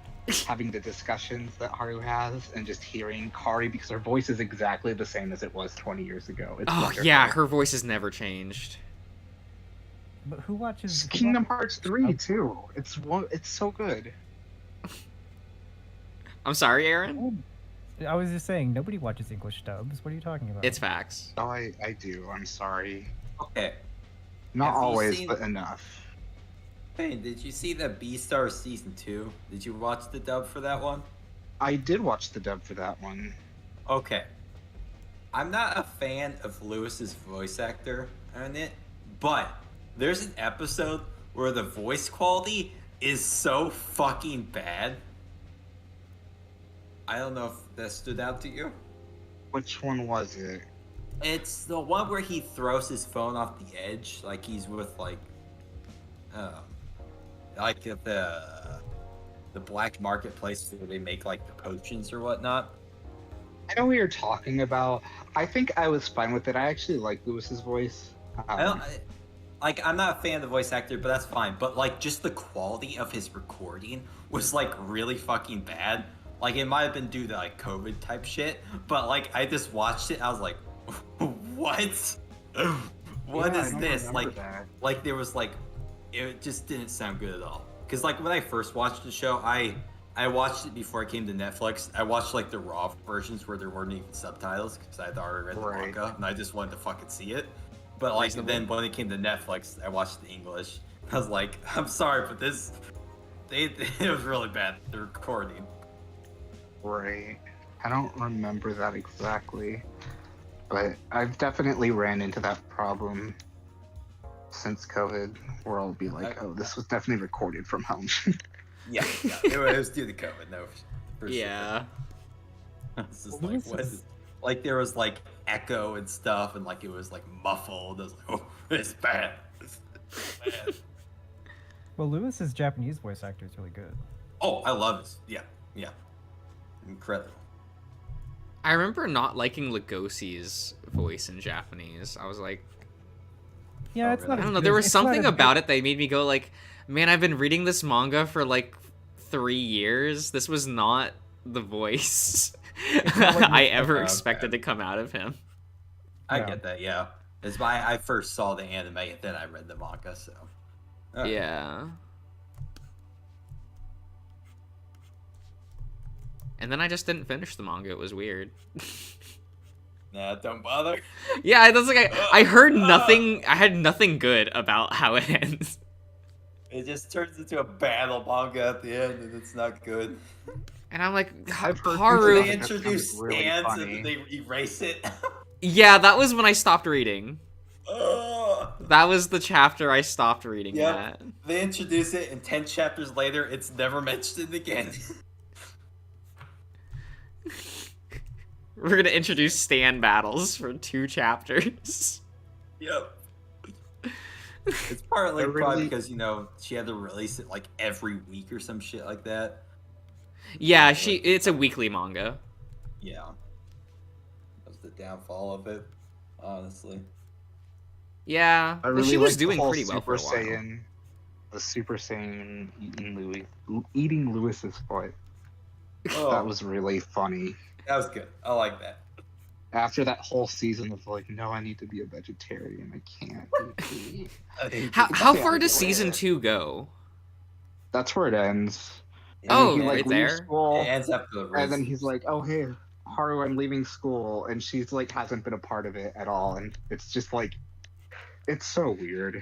having the discussions that Haru has and just hearing Kari because her voice is exactly the same as it was 20 years ago. It's Oh wonderful. yeah, her voice has never changed. But who watches Kingdom Hearts 3 too. It's so good. I'm sorry, Aaron. I was just saying, nobody watches English dubs. What are you talking about? It's facts. Oh, I do. I'm sorry. Okay. Not Have you always, seen- but enough. Hey, did you see the Beastar season 2? Did you watch the dub for that one? I did watch the dub for that one. Okay. I'm not a fan of Lewis's voice actor on it, but there's an episode where the voice quality is so fucking bad. I don't know if that stood out to you. Which one was it? It's the one where he throws his phone off the edge, like he's with like at the black marketplace where they make like the potions or whatnot. I know what you're talking about. I think I was fine with it. I actually like Lewis's voice. I'm not a fan of the voice actor, but that's fine. But like, just the quality of his recording was like really fucking bad. Like, it might have been due to like COVID type shit, but like I just watched it. I was like, what? What Yeah, I is don't this? remember that. Like there was like, it just didn't sound good at all. Because like when I first watched the show, I watched it before I came to Netflix. I watched like the raw versions where there weren't even subtitles because I had already read the Right. manga and I just wanted to fucking see it. But like Reasonable. then when it came to Netflix, I watched the English. I was like, I'm sorry, but it was really bad. The recording. Right. I don't remember that exactly. But I've definitely ran into that problem since COVID, where I'll be like, oh, this was definitely recorded from home. Yeah, it was due to COVID. No, for Yeah. Sure. It's just Well, like, this what is- is... Like there was like echo and stuff, and like it was like muffled. I was like, oh, it's bad. It's bad. Well, Lewis's Japanese voice actor is really good. Oh, I love this. Yeah, incredible. I remember not liking Lugosi's voice in Japanese. I was like, Yeah, Oh, it's really? not. I as don't know. good There as- was it's not something as about good- it that made me go like, man, I've been reading this manga for like 3 years. This was not the voice not like I you- ever okay. expected to come out of him. I Yeah. get that. Yeah, it's why I first saw the anime and then I read the manga. So Yeah. And then I just didn't finish the manga. It was weird. Nah, don't bother. Yeah, that's like I heard nothing. I had nothing good about how it ends. It just turns into a battle manga at the end, and it's not good. And I'm like, I've heard Haru. They That sounds introduce really stands funny. and then they erase it. Yeah, that was when I stopped reading. Ugh. That was the chapter I stopped reading Yep. at. They introduce it, and 10 chapters later, it's never mentioned again. We're gonna introduce stand battles for 2 chapters. Yep. It's partly I probably really- because, she had to release it like every week or some shit like that. Yeah, it's a weekly manga. Yeah. That was the downfall of it, honestly. Yeah, I but really she was liked the doing whole pretty well for a Super while. Saiyan, the Super Saiyan eating Lewis's foot. Oh, That was really funny. that was good. I like that. After that whole season of like, no, I need to be a vegetarian. I can't. eat meat." How Yeah, far does yeah. season 2 go? That's where it ends. And Oh, he, right leaves there. School, It ends after the race. and then he's like, "Oh hey, Haru, I'm leaving school," and she's like, hasn't been a part of it at all, and it's just like, it's so weird.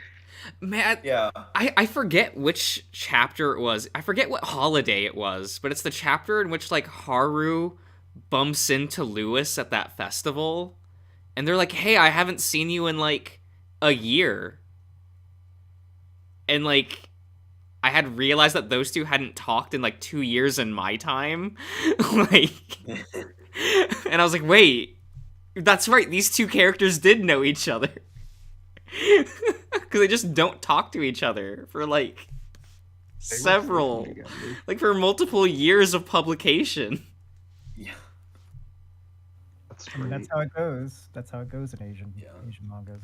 Man, Yeah. I forget which chapter it was. I forget what holiday it was, but it's the chapter in which like Haru bumps into Lewis at that festival, and they're like, "Hey, I haven't seen you in like a year," and like I had realized that those two hadn't talked in like 2 years in my time, like, and I was like, "Wait, that's right. These two characters did know each other." Because they just don't talk to each other for like They were several, sleeping together. like for multiple years of publication. Yeah. That's I mean, great. that's how it goes. That's how it goes in Asian Yeah. mangas.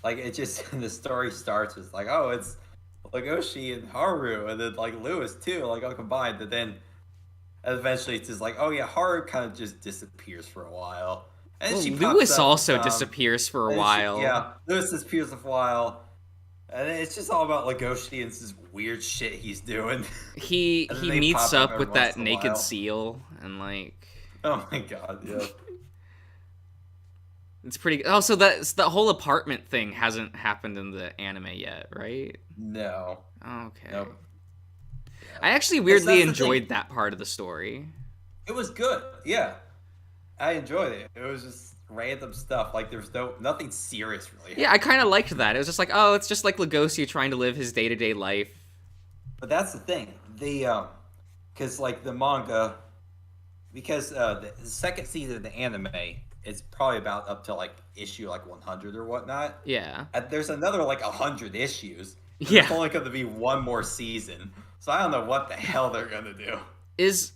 Like it just the story starts with like, oh, it's Legoshi and Haru, and then like Lewis too, like all combined. But then eventually it's just like, oh yeah, Haru kind of just disappears for a while, and Well, she pops Lewis up, also disappears for a and while. yeah, Lewis disappears for a while, and then it's just all about Legoshi and this weird shit he's doing. He And then he they meets pop up up every with that once in a naked while. seal and like Oh my god, yeah. it's pretty. Oh, so that whole apartment thing hasn't happened in the anime yet, right? No. Okay. Nope. I actually That's weirdly the thing. enjoyed that part of the story. It was good. Yeah. I enjoyed it. It was just random stuff. Like there's nothing serious really. Yeah, I kind of liked that. It was just like, oh, it's just like Legoshi trying to live his day-to-day life. But that's the thing. Because like the manga, because the second season of the anime is probably about up to like issue like 100 or whatnot. Yeah. And there's another like 100 issues. And Yeah. There's only going to be one more season. So I don't know what the hell they're going to do.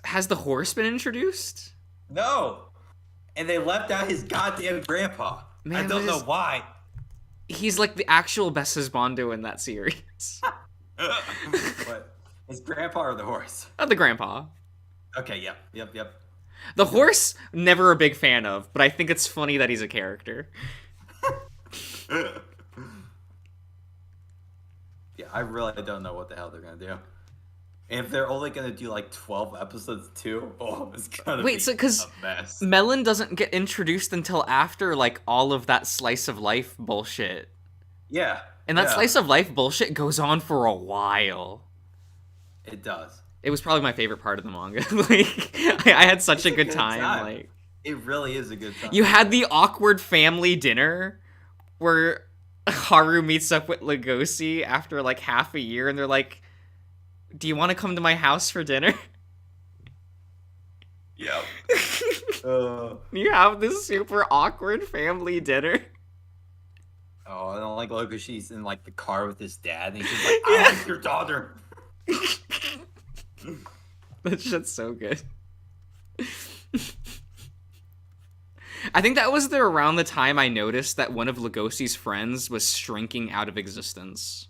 Has the horse been introduced? No. And they left out his goddamn grandpa. I Man, don't what know is- why. He's like the actual best Bondo in that series. But his grandpa or the horse? The grandpa. Okay, yep. The horse, never a big fan of, but I think it's funny that he's a character. Yeah, I really don't know what the hell they're gonna do. And if they're only gonna do like 12 episodes too, oh, it's gonna Wait, be so 'cause a mess. Melon doesn't get introduced until after, like, all of that slice of life bullshit. Yeah, And that yeah, slice of life bullshit goes on for a while. it does. It was probably my favorite part of the manga. Like, I had such a It's a good good time. time. Like, It really is a good time. you had the awkward family dinner where Haru meets up with Legoshi after like half a year, and they're like, "Do you want to come to my house for dinner?" Yep. You have this super awkward family dinner. Oh, I don't like Lokoshi's in like the car with his dad, and he's just like, "I like your daughter." That shit's so good. I think that was around the time I noticed that one of Legoshi's friends was shrinking out of existence.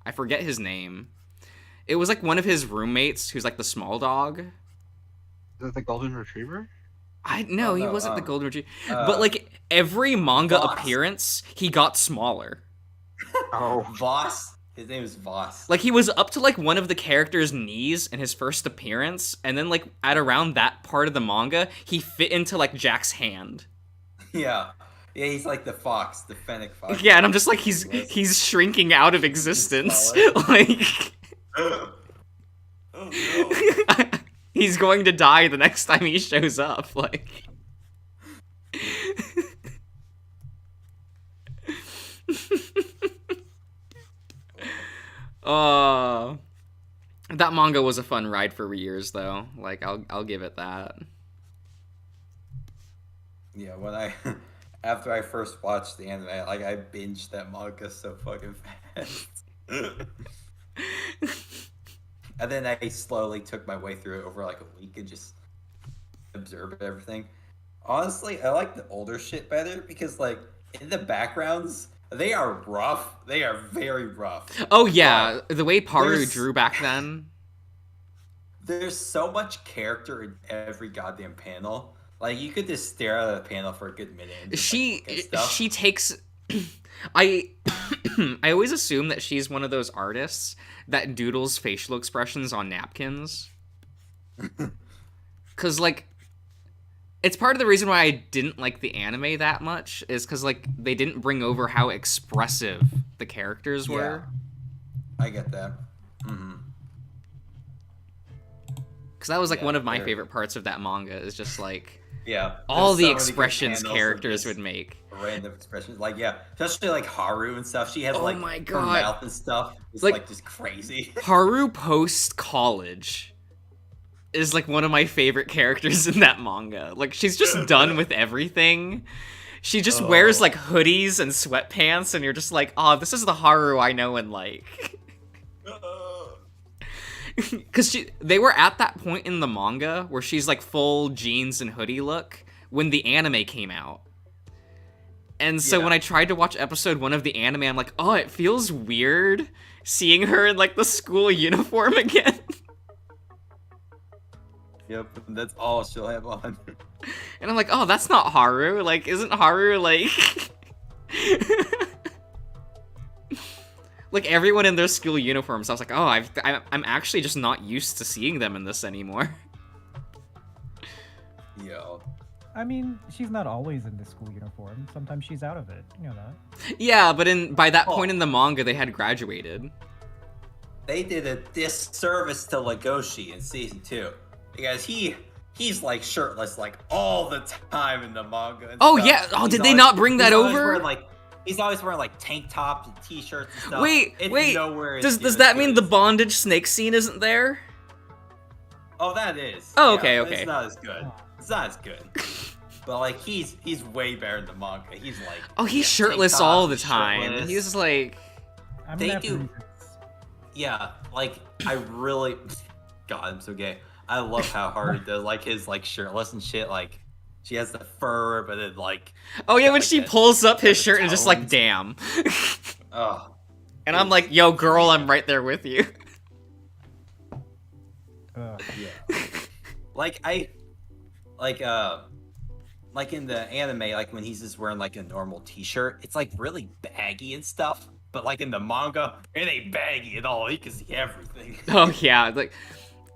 I forget his name. It was like one of his roommates who's like the small dog. Is that the golden retriever? No, Oh, he no, wasn't the golden retriever. uh, But like every manga Voss. appearance, he got smaller. Oh, Voss. His name is Voss. Like he was up to like one of the character's knees in his first appearance, and then like at around that part of the manga, he fit into like Jack's hand. Yeah, he's like the fox, the fennec fox. Yeah, and I'm just like he's shrinking out of existence. Solid. Like Oh no. he's going to die the next time he shows up. Like that manga was a fun ride for years though. Like I'll give it that. Yeah, when I after I first watched the anime, like I binged that manga so fucking fast. And then I slowly took my way through it over like a week and just observed everything. Honestly, I like the older shit better because like in the backgrounds, they are rough. They are very rough. Oh yeah, the way Paru there's- drew back then. There's so much character in every goddamn panel. Like you could just stare at a panel for a good minute. And just, like, look at stuff. She takes I I always assume that she's one of those artists that doodles facial expressions on napkins. Cuz like it's part of the reason why I didn't like the anime that much is cuz like they didn't bring over how expressive the characters were. I get that. Mm-hmm. Cuz that was like Yeah, one of my they're- favorite parts of that manga is just like Yeah. all there's the so many good expressions panels of characters just would make. Random expressions, like yeah, especially like Haru and stuff. She has Oh like my her God. mouth and stuff. It's Like- like just crazy. Haru post college is like one of my favorite characters in that manga. Like she's just done with everything. She just wears like hoodies and sweatpants, and you're just like, oh, this is the Haru I know and like. Because they were at that point in the manga where she's like full jeans and hoodie look when the anime came out. And so when I tried to watch episode 1 of the anime, I'm like, oh, it feels weird seeing her in like the school uniform again. Yep, that's all she'll have on. And I'm like, oh, that's not Haru. Like, isn't Haru like... like everyone in their school uniforms. I was like, oh, I'm actually just not used to seeing them in this anymore. Yo. I mean, she's not always in the school uniform. Sometimes she's out of it. You know that. Yeah, but by that point in the manga, they had graduated. They did a disservice to Legoshi in season 2 because he's like shirtless like all the time in the manga. And Oh stuff. yeah. Oh, He's did they always- not bring that he's always over? wearing, like, he's always wearing like tank tops and t-shirts and stuff. Wait. It's nowhere Does as that good mean as- the bondage snake scene isn't there? Oh, that is. Oh, Yeah, okay, but okay. It's not as good. It's not as good. But like he's way better in the manga. He's like Oh, he's tank shirtless tops, all the he's time. shirtless. He's like, I'm They gonna have to do- read this. Yeah, like I really, God, I'm so gay. I love how hard does like his like shirtless and shit. Like she has the fur, but then like oh yeah, when like she that- pulls up his the shirt and just like, tones. damn. oh And I'm like, yo, girl, I'm right there with you. yeah. Like I like in the anime, like when he's just wearing like a normal t-shirt, it's like really baggy and stuff. But like in the manga, it ain't baggy at all. You can see everything. Oh yeah, like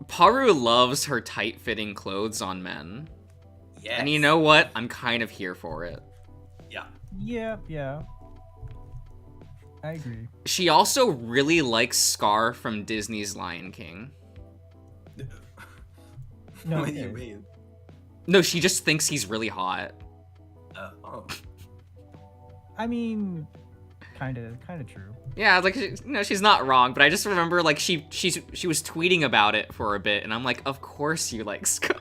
Paru loves her tight-fitting clothes on men. Yes. And you know what? I'm kind of here for it. Yeah, yeah. I agree. She also really likes Scar from Disney's Lion King. No, What do you okay. mean? No, she just thinks he's really hot. Oh. I mean, kind of true. Yeah, like she's not wrong, but I just remember like she was tweeting about it for a bit, and I'm like, of course you like Scar.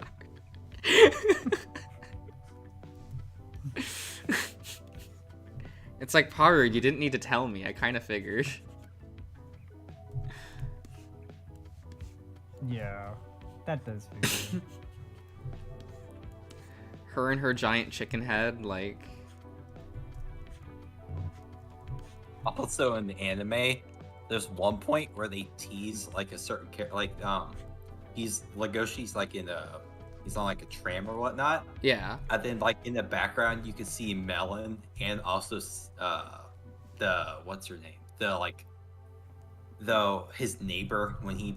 It's like, Paru, you didn't need to tell me. I kind of figured. Yeah, that does figure. Her and her giant chicken head, like. Also in the anime, there's one point where they tease like a certain character, like he's Legoshi's like he's on like a tram or whatnot, Yeah. and then like in the background you can see Melon and also the what's her name, his neighbor when he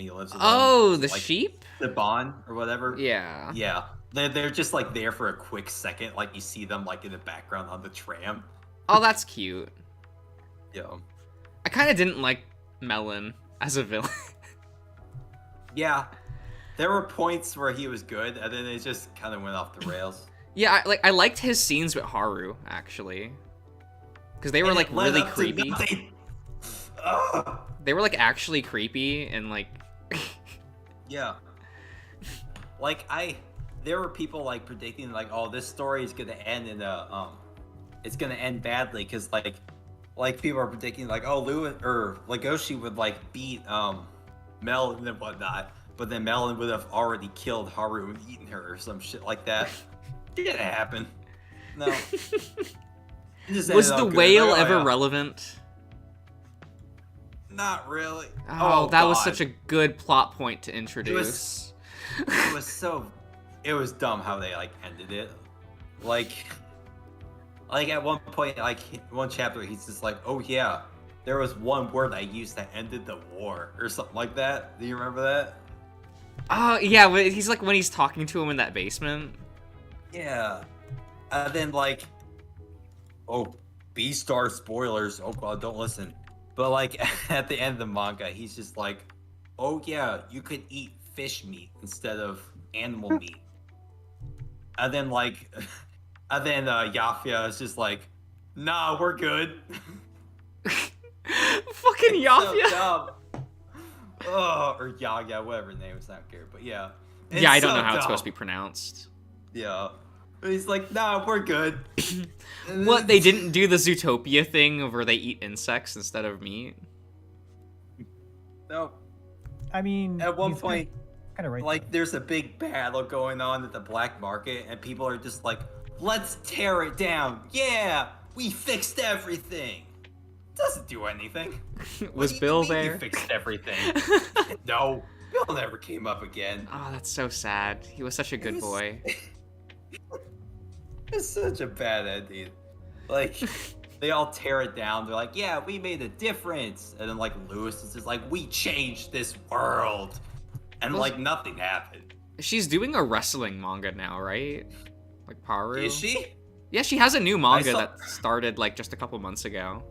lives alone. Oh, the like, sheep? the Bond or whatever. Yeah. Yeah, they're just like there for a quick second, like you see them like in the background on the tram. Oh, that's cute. Yeah. I kind of didn't like Melon as a villain. Yeah, there were points where he was good, and then it just kind of went off the rails. Yeah, I liked his scenes with Haru actually, because they were And like it led really up to creepy. nothing. Ugh. They were like actually creepy and like. Yeah. Like there were people like predicting like, oh, this story is gonna end in it's gonna end badly because like people are predicting like, oh, Legoshi would like beat Melon and whatnot, but then Melon would have already killed Haru and eaten her or some shit like that. Didn't happen. No. It just Was ended the up good. whale Like, oh, ever yeah. relevant? Not really. Oh, that was God. such a good plot point to introduce. It was dumb how they like ended it. Like at one point, like one chapter, he's just like, oh yeah, there was one word I used that ended the war or something like that. Do you remember that? Oh yeah, but he's like when he's talking to him in that basement. Yeah. And then like, oh, B-Star spoilers. Oh god, don't listen. But like at the end of the manga, he's just like, oh yeah, you could eat fish meat instead of animal meat. And then like, Yafia is just like, nah, we're good. Fucking Yafia. So dumb. Oh, or Yaga, whatever the name is, I don't care. But yeah. It's Yeah, I don't so know how it's dumb. supposed to be pronounced. Yeah. He's like, nah, we're good. What, they didn't do the Zootopia thing where they eat insects instead of meat? No. I mean, At one he's point, kind of right. like, there's a big battle going on at the black market, and people are just like, let's tear it down. Yeah, we fixed everything. Doesn't do anything. Was What do you Bill mean there? You fixed everything. No, Bill never came up again. Oh, that's so sad. He was such a good was- boy. It's such a bad ending. Like, they all tear it down. They're like, yeah, we made a difference. And then, like, Lewis is just like, we changed this world. And, Well, like, nothing happened. She's doing a wrestling manga now, right? Like Paru. Is she? Yeah, she has a new manga saw- that started like just a couple months ago.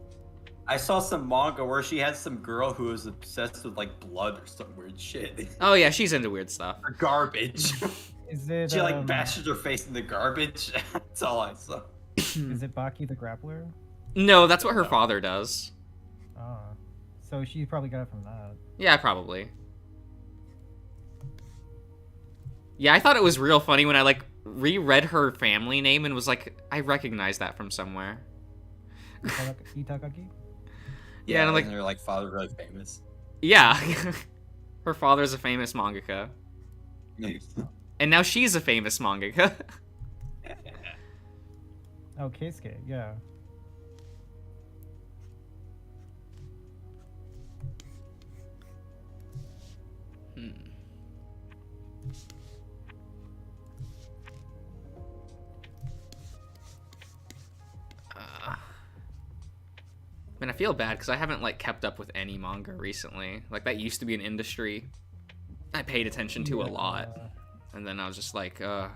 I saw some manga where she had some girl who was obsessed with, like, blood or some weird shit. Oh yeah, she's into weird stuff. Or garbage. Is it? She, like, bashes her face in the garbage. That's all I saw. Is it Baki the Grappler? No, that's what her father does. Oh, so she probably got it from that. Yeah, probably. Yeah, I thought it was real funny when I like reread her family name and was like, I recognize that from somewhere. Itagaki? Yeah, and I'm like, and her, like, father really famous. yeah. Her father's a famous mangaka. And now she's a famous mangaka. Oh, Keisuke, yeah. Hmm. Man, I feel bad because I haven't like kept up with any manga recently. Like that used to be an industry I paid attention to a lot, and then I was just like, I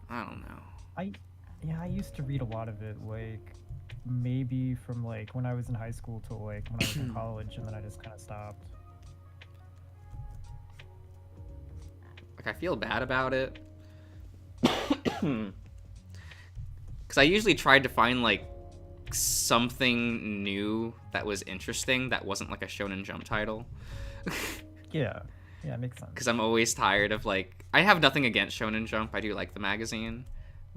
don't know. Yeah, I used to read a lot of it, like maybe from like when I was in high school to like when I was in college, and then I just kind of stopped. Like I feel bad about it. Because I usually tried to find like something new that was interesting that wasn't like a Shonen Jump title. Yeah, it makes sense. Because I'm always tired of like, I have nothing against Shonen Jump. I do like the magazine,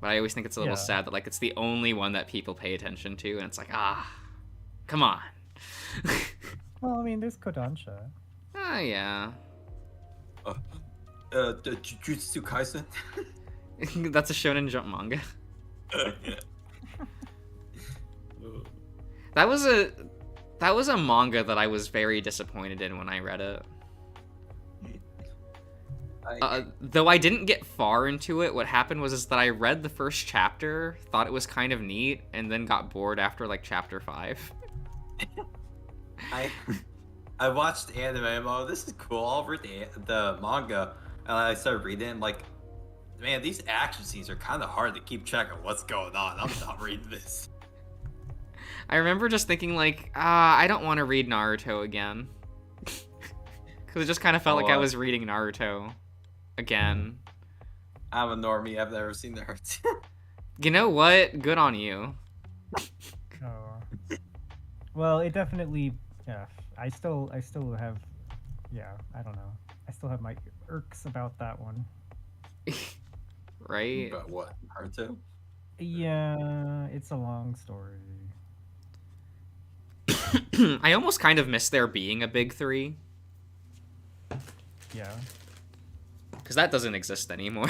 but I always think it's a little Yeah. sad that like it's the only one that people pay attention to, and it's like, come on. Well, I mean, there's Kodansha. Yeah. The Jujutsu Kaisen. That's a Shonen Jump manga. That was a manga that I was very disappointed in when I read it. Though I didn't get far into it, what happened was that I read the first chapter, thought it was kind of neat, and then got bored after like chapter 5. I watched anime. I'm like, oh, this is cool. I'll read the manga, and I started reading it. I'm like, man, these action scenes are kind of hard to keep track of what's going on. I'm not reading this. I remember just thinking like, I don't want to read Naruto again. Because it just kind of felt like I was reading Naruto again. I'm a normie. I've never seen Naruto. You know what? Good on you. Oh. Well, it definitely. Yeah, I still have. Yeah, I don't know. I still have my irks about that one. Right? But what? Naruto? Yeah, it's a long story. I almost kind of miss there being a big 3. Yeah. Because that doesn't exist anymore.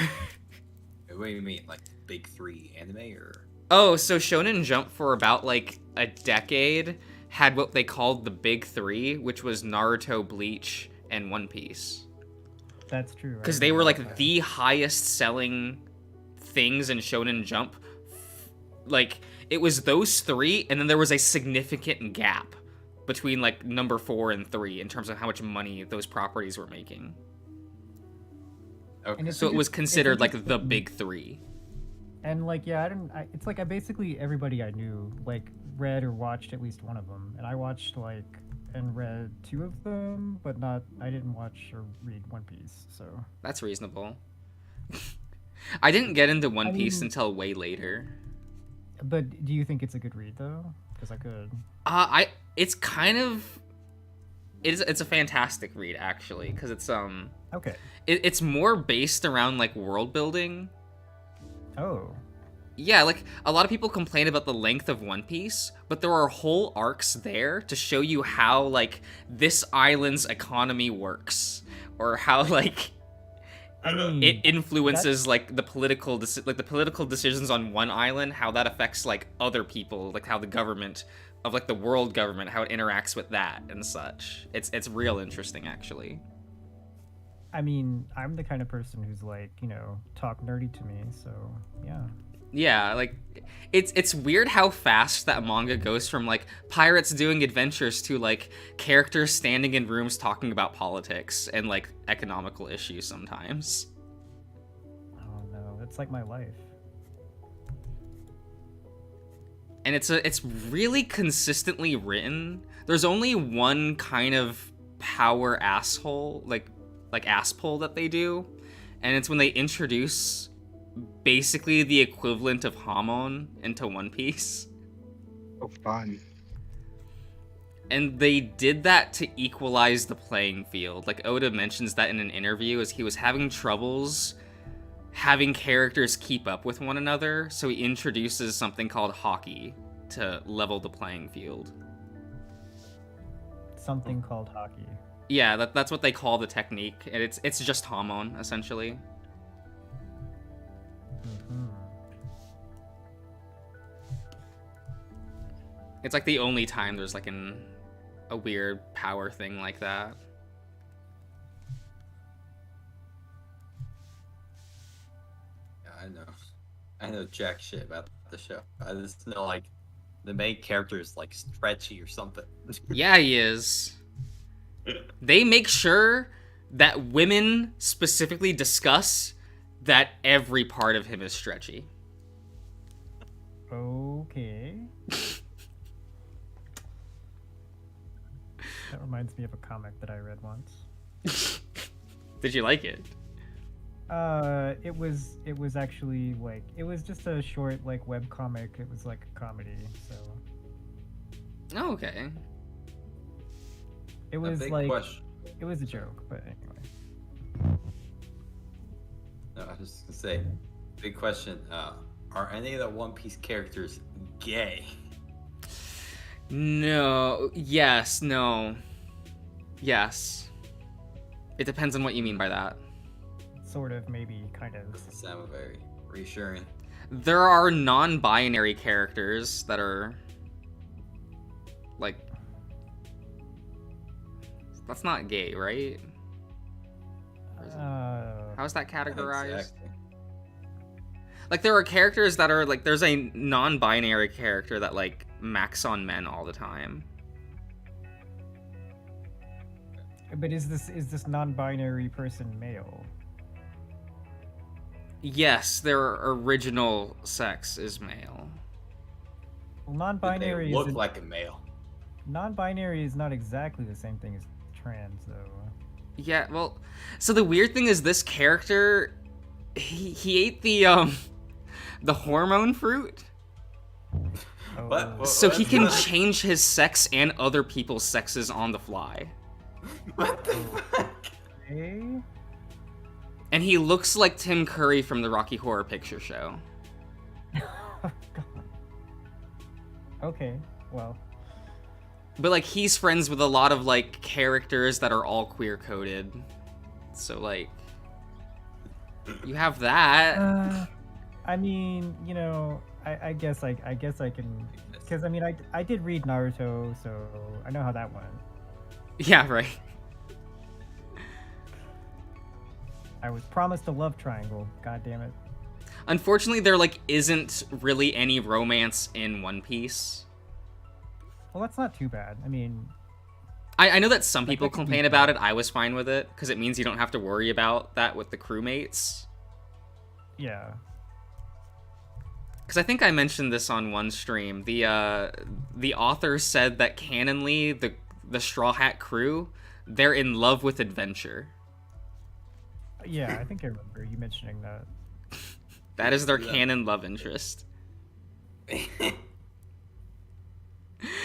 What do you mean? Like big 3 anime or? Oh, so Shonen Jump for about like a decade had what they called the big 3, which was Naruto, Bleach, and One Piece. That's true. Because they were like the highest selling things in Shonen Jump. Like, it was those 3, and then there was a significant gap between like number 4 and 3 in terms of how much money those properties were making. Okay. So it was considered like the big 3. And like, yeah, it's like I basically everybody I knew like read or watched at least one of them, and I watched like and read 2 of them, but I didn't watch or read One Piece. So That's reasonable. I didn't get into One I Piece mean- until way later. But do you think it's a good read though? Because I could. It's kind of, it's a fantastic read actually, because it's Okay. it's more based around like world building Oh. Yeah, like, a lot of people complain about the length of One Piece, but there are whole arcs there to show you how, like, this island's economy works, or how, like, I mean, it influences, like, the political decisions on one island, how that affects, like, other people, like, how the government of, like, the world government, how it interacts with that and such. It's real interesting, actually. I mean, I'm the kind of person who's like, talk nerdy to me, so yeah. Yeah, like, it's weird how fast that manga goes from, like, pirates doing adventures to, like, characters standing in rooms talking about politics and, like, economical issues sometimes. Oh no, that's like my life. And it's really consistently written. There's only one kind of power asshole, like ass pull that they do, and it's when they introduce basically the equivalent of Hamon into One Piece. Oh, fun. And they did that to equalize the playing field. Like, Oda mentions that in an interview, as he was having troubles having characters keep up with one another, so he introduces something called hockey to level the playing field. Something called hockey. Yeah, that's what they call the technique, and it's just Hamon, essentially. Mhm. It's like the only time there's like a weird power thing like that. Yeah, I know jack shit about the show. I just know like the main character is like stretchy or something. Yeah, he is. They make sure that women specifically discuss that every part of him is stretchy. Okay. That reminds me of a comic that I read once. Did you like it? It was actually like it was just a short like web comic. It was like a comedy, so Oh, okay. it A was big like question. it was a joke. But anyway, No, I was just gonna say, big question. Are any of the One Piece characters gay? No. Yes. No. Yes. It depends on what you mean by that. sort of, maybe, kind of. Doesn't sound very reassuring. There are non-binary characters that are like that's not gay, right? Or is it- How is that categorized? Exactly. Like there are characters that are like there's a non-binary character that like max on men all the time. But is this non-binary person male? Yes, their original sex is male. Well, But non-binary they look is like a male. non-binary is not exactly the same thing as trans, though. Yeah, well, so the weird thing is this character he ate the hormone fruit. Oh. What? So he can What? change his sex and other people's sexes on the fly. What the fuck? Okay. And he looks like Tim Curry from the Rocky Horror Picture Show. Okay, well, But like he's friends with a lot of like characters that are all queer coded. So like you have that. I mean, I guess I can, because I mean, I did read Naruto, so I know how that went. Yeah, right. I was promised a love triangle. God damn it. Unfortunately, there like isn't really any romance in One Piece. Well, that's not too bad. I mean, I know that some Like, people that could be complain about it. I was fine with it because it means you don't have to worry about that with the crewmates. yeah. Because I think I mentioned this on one stream. The author said that canonly the Straw Hat crew, they're in love with adventure. Yeah, I think I remember you mentioning that. That is their Yeah. canon love interest.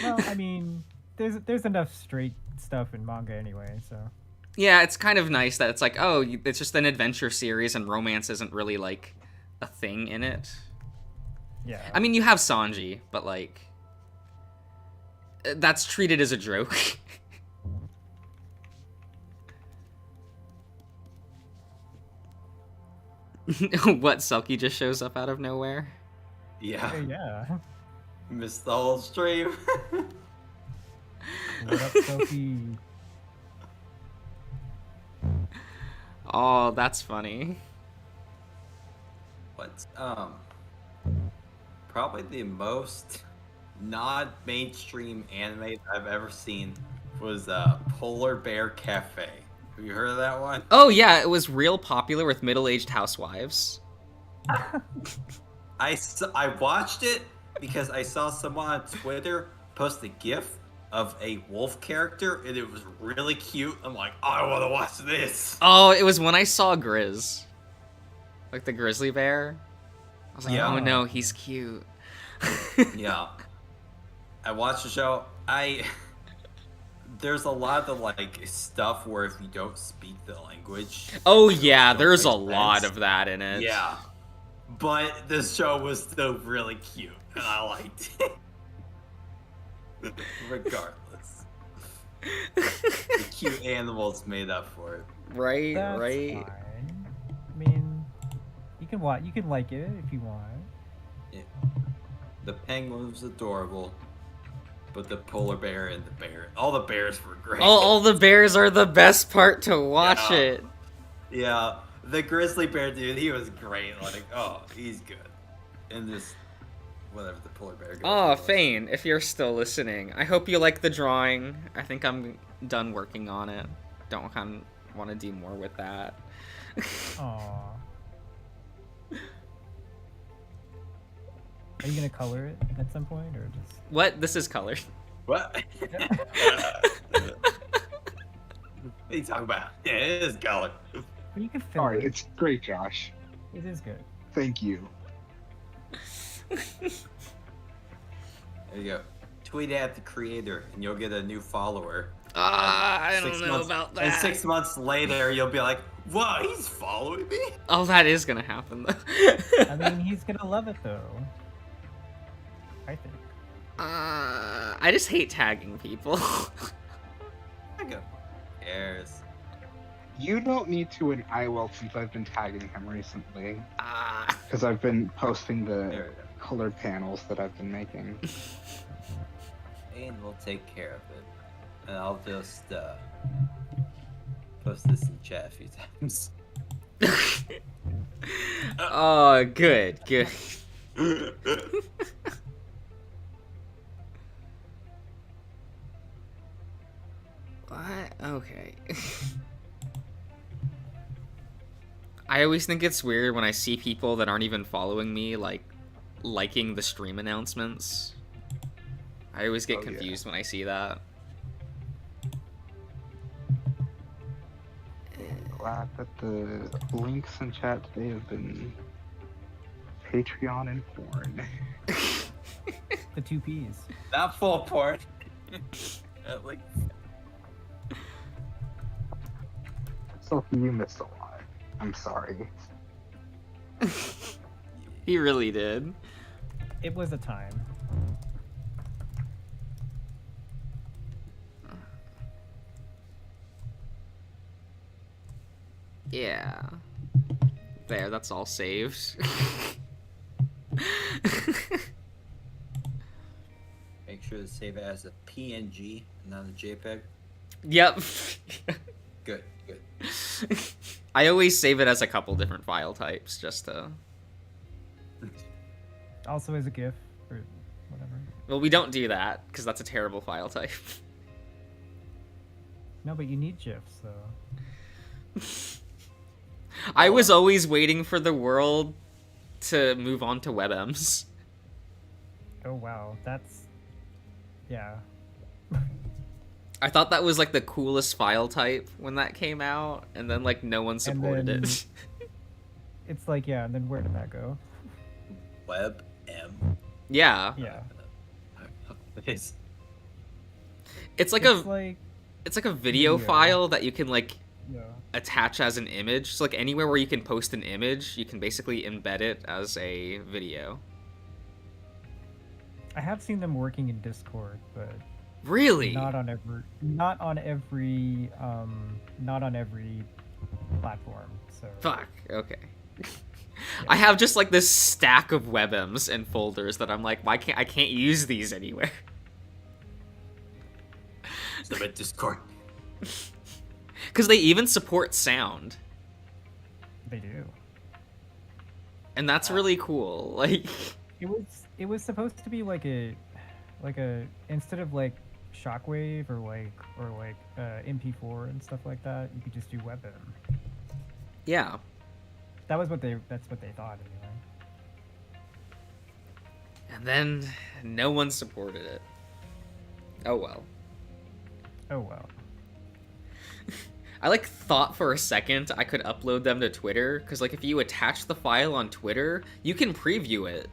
Well, I mean, there's enough straight stuff in manga anyway, so. Yeah, it's kind of nice that it's like, oh, it's just an adventure series and romance isn't really like a thing in it. Yeah. I mean, you have Sanji, but like that's treated as a joke. What, Selkie just shows up out of nowhere? Yeah, Yeah. missed the whole stream. What up, Sophie? Oh, that's funny. What's probably the most not mainstream anime I've ever seen was Polar Bear Cafe. Have you heard of that one? Oh yeah, it was real popular with middle-aged housewives. I watched it because I saw someone on Twitter post a GIF of a wolf character and it was really cute. I'm like, oh, I want to watch this. Oh, it was when I saw Grizz. Like the grizzly bear. I was like, Yeah. oh no, he's cute. Yeah, I watched the show. There's a lot of like stuff where if you don't speak the language. Oh it yeah, don't there's a make lot sense. of that in it. Yeah, but this show was still really cute, and I liked it. Regardless, the cute animals made up for it. Right, That's right. fine. I mean, you can like it if you want. The penguin was adorable, but the polar bear and the bear, all the bears were great. All the bears are the best part to watch Yeah. it. Yeah, the grizzly bear dude, he was great. Like, oh, he's good. And this, whatever the polar bear. Oh, Fane, if you're still listening, I hope you like the drawing. I think I'm done working on it. Don't kind of want to do more with that. Aww. Are you gonna color it at some point, or just? What? This is colored. What? What are you talking about? Yeah, it is color. Well, you can fill Alright, it. it's great, Josh. It is good. Thank you. There you go. Tweet at the creator, and you'll get a new follower. I don't 6 know months- about And that. 6 months later, you'll be like, "Wow, he's following me." Oh, that is gonna happen though. I mean, he's gonna love it though. I think. I just hate tagging people. I go. Cares. You don't need to, and I will, since I've been tagging him recently. Ah. Because I've been posting There the we go. colored panels that I've been making. And we'll take care of it. And I'll just post this in chat a few times. Oh, good, good. What? Okay. I always think it's weird when I see people that aren't even following me, like, liking the stream announcements. I always get Oh, yeah. confused when I see that. Glad that the links in chat today have been Patreon and porn. The two P's. Not full porn. Like, Sophie, you missed a lot. I'm sorry. He really did. It was a time. Yeah. There, that's all saved. make sure to save it as a PNG, not a JPEG. Yep. Good, good. I always save it as a couple different file types just to. Also as a GIF or whatever. Well, we don't do that because that's a terrible file type. No, but you need GIFs, so. I was always waiting for the world to move on to WebMs. Oh wow, that's. Yeah. I thought that was like the coolest file type when that came out, and then like no one supported then- it. It's like, yeah, and then where did that go? WebM. Yeah, Yeah. It's it's like it's a like it's like a video video. file that you can like Yeah. attach as an image. So like anywhere where you can post an image, you can basically embed it as a video. I have seen them working in Discord, but Really? not on every platform. So Fuck. Okay. I have just like this stack of WebMs and folders that I'm like, why can't I can't use these anywhere? Submit Discord. Because they even support sound, they do. and that's really cool. Like, It was supposed to be like a instead of like Shockwave or MP4 and stuff like that, you could just do WebM. yeah. That's what they thought anyway. And then no one supported it. Oh well. Oh well. I like thought for a second I could upload them to Twitter, because like if you attach the file on Twitter, you can preview it.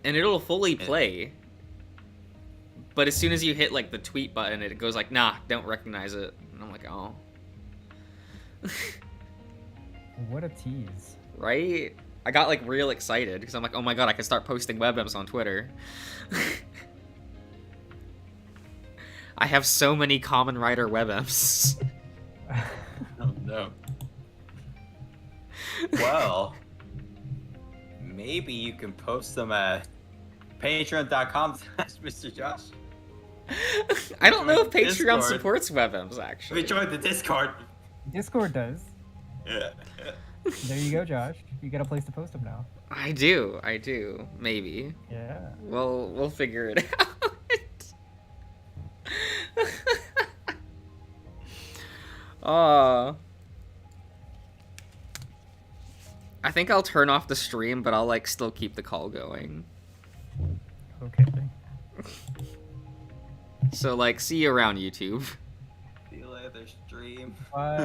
And it'll fully play. But as soon as you hit like the tweet button, it goes like, nah, don't recognize it. And I'm like, oh. What a tease. Right? I got like real excited because I'm like, oh my god, I can start posting WebMs on Twitter. I have so many Common Writer WebMs. Oh no. Well, maybe you can post them at patreon.com/Mr. Josh. I don't know if Patreon Discord. supports WebMs, If you actually. join the Discord. Discord does. Yeah. There you go, Josh. You got a place to post them now. I do, maybe. Yeah. We'll figure it out. I think I'll turn off the stream, but I'll like still keep the call going. Okay. So like, see you around YouTube. See you later, stream. Bye.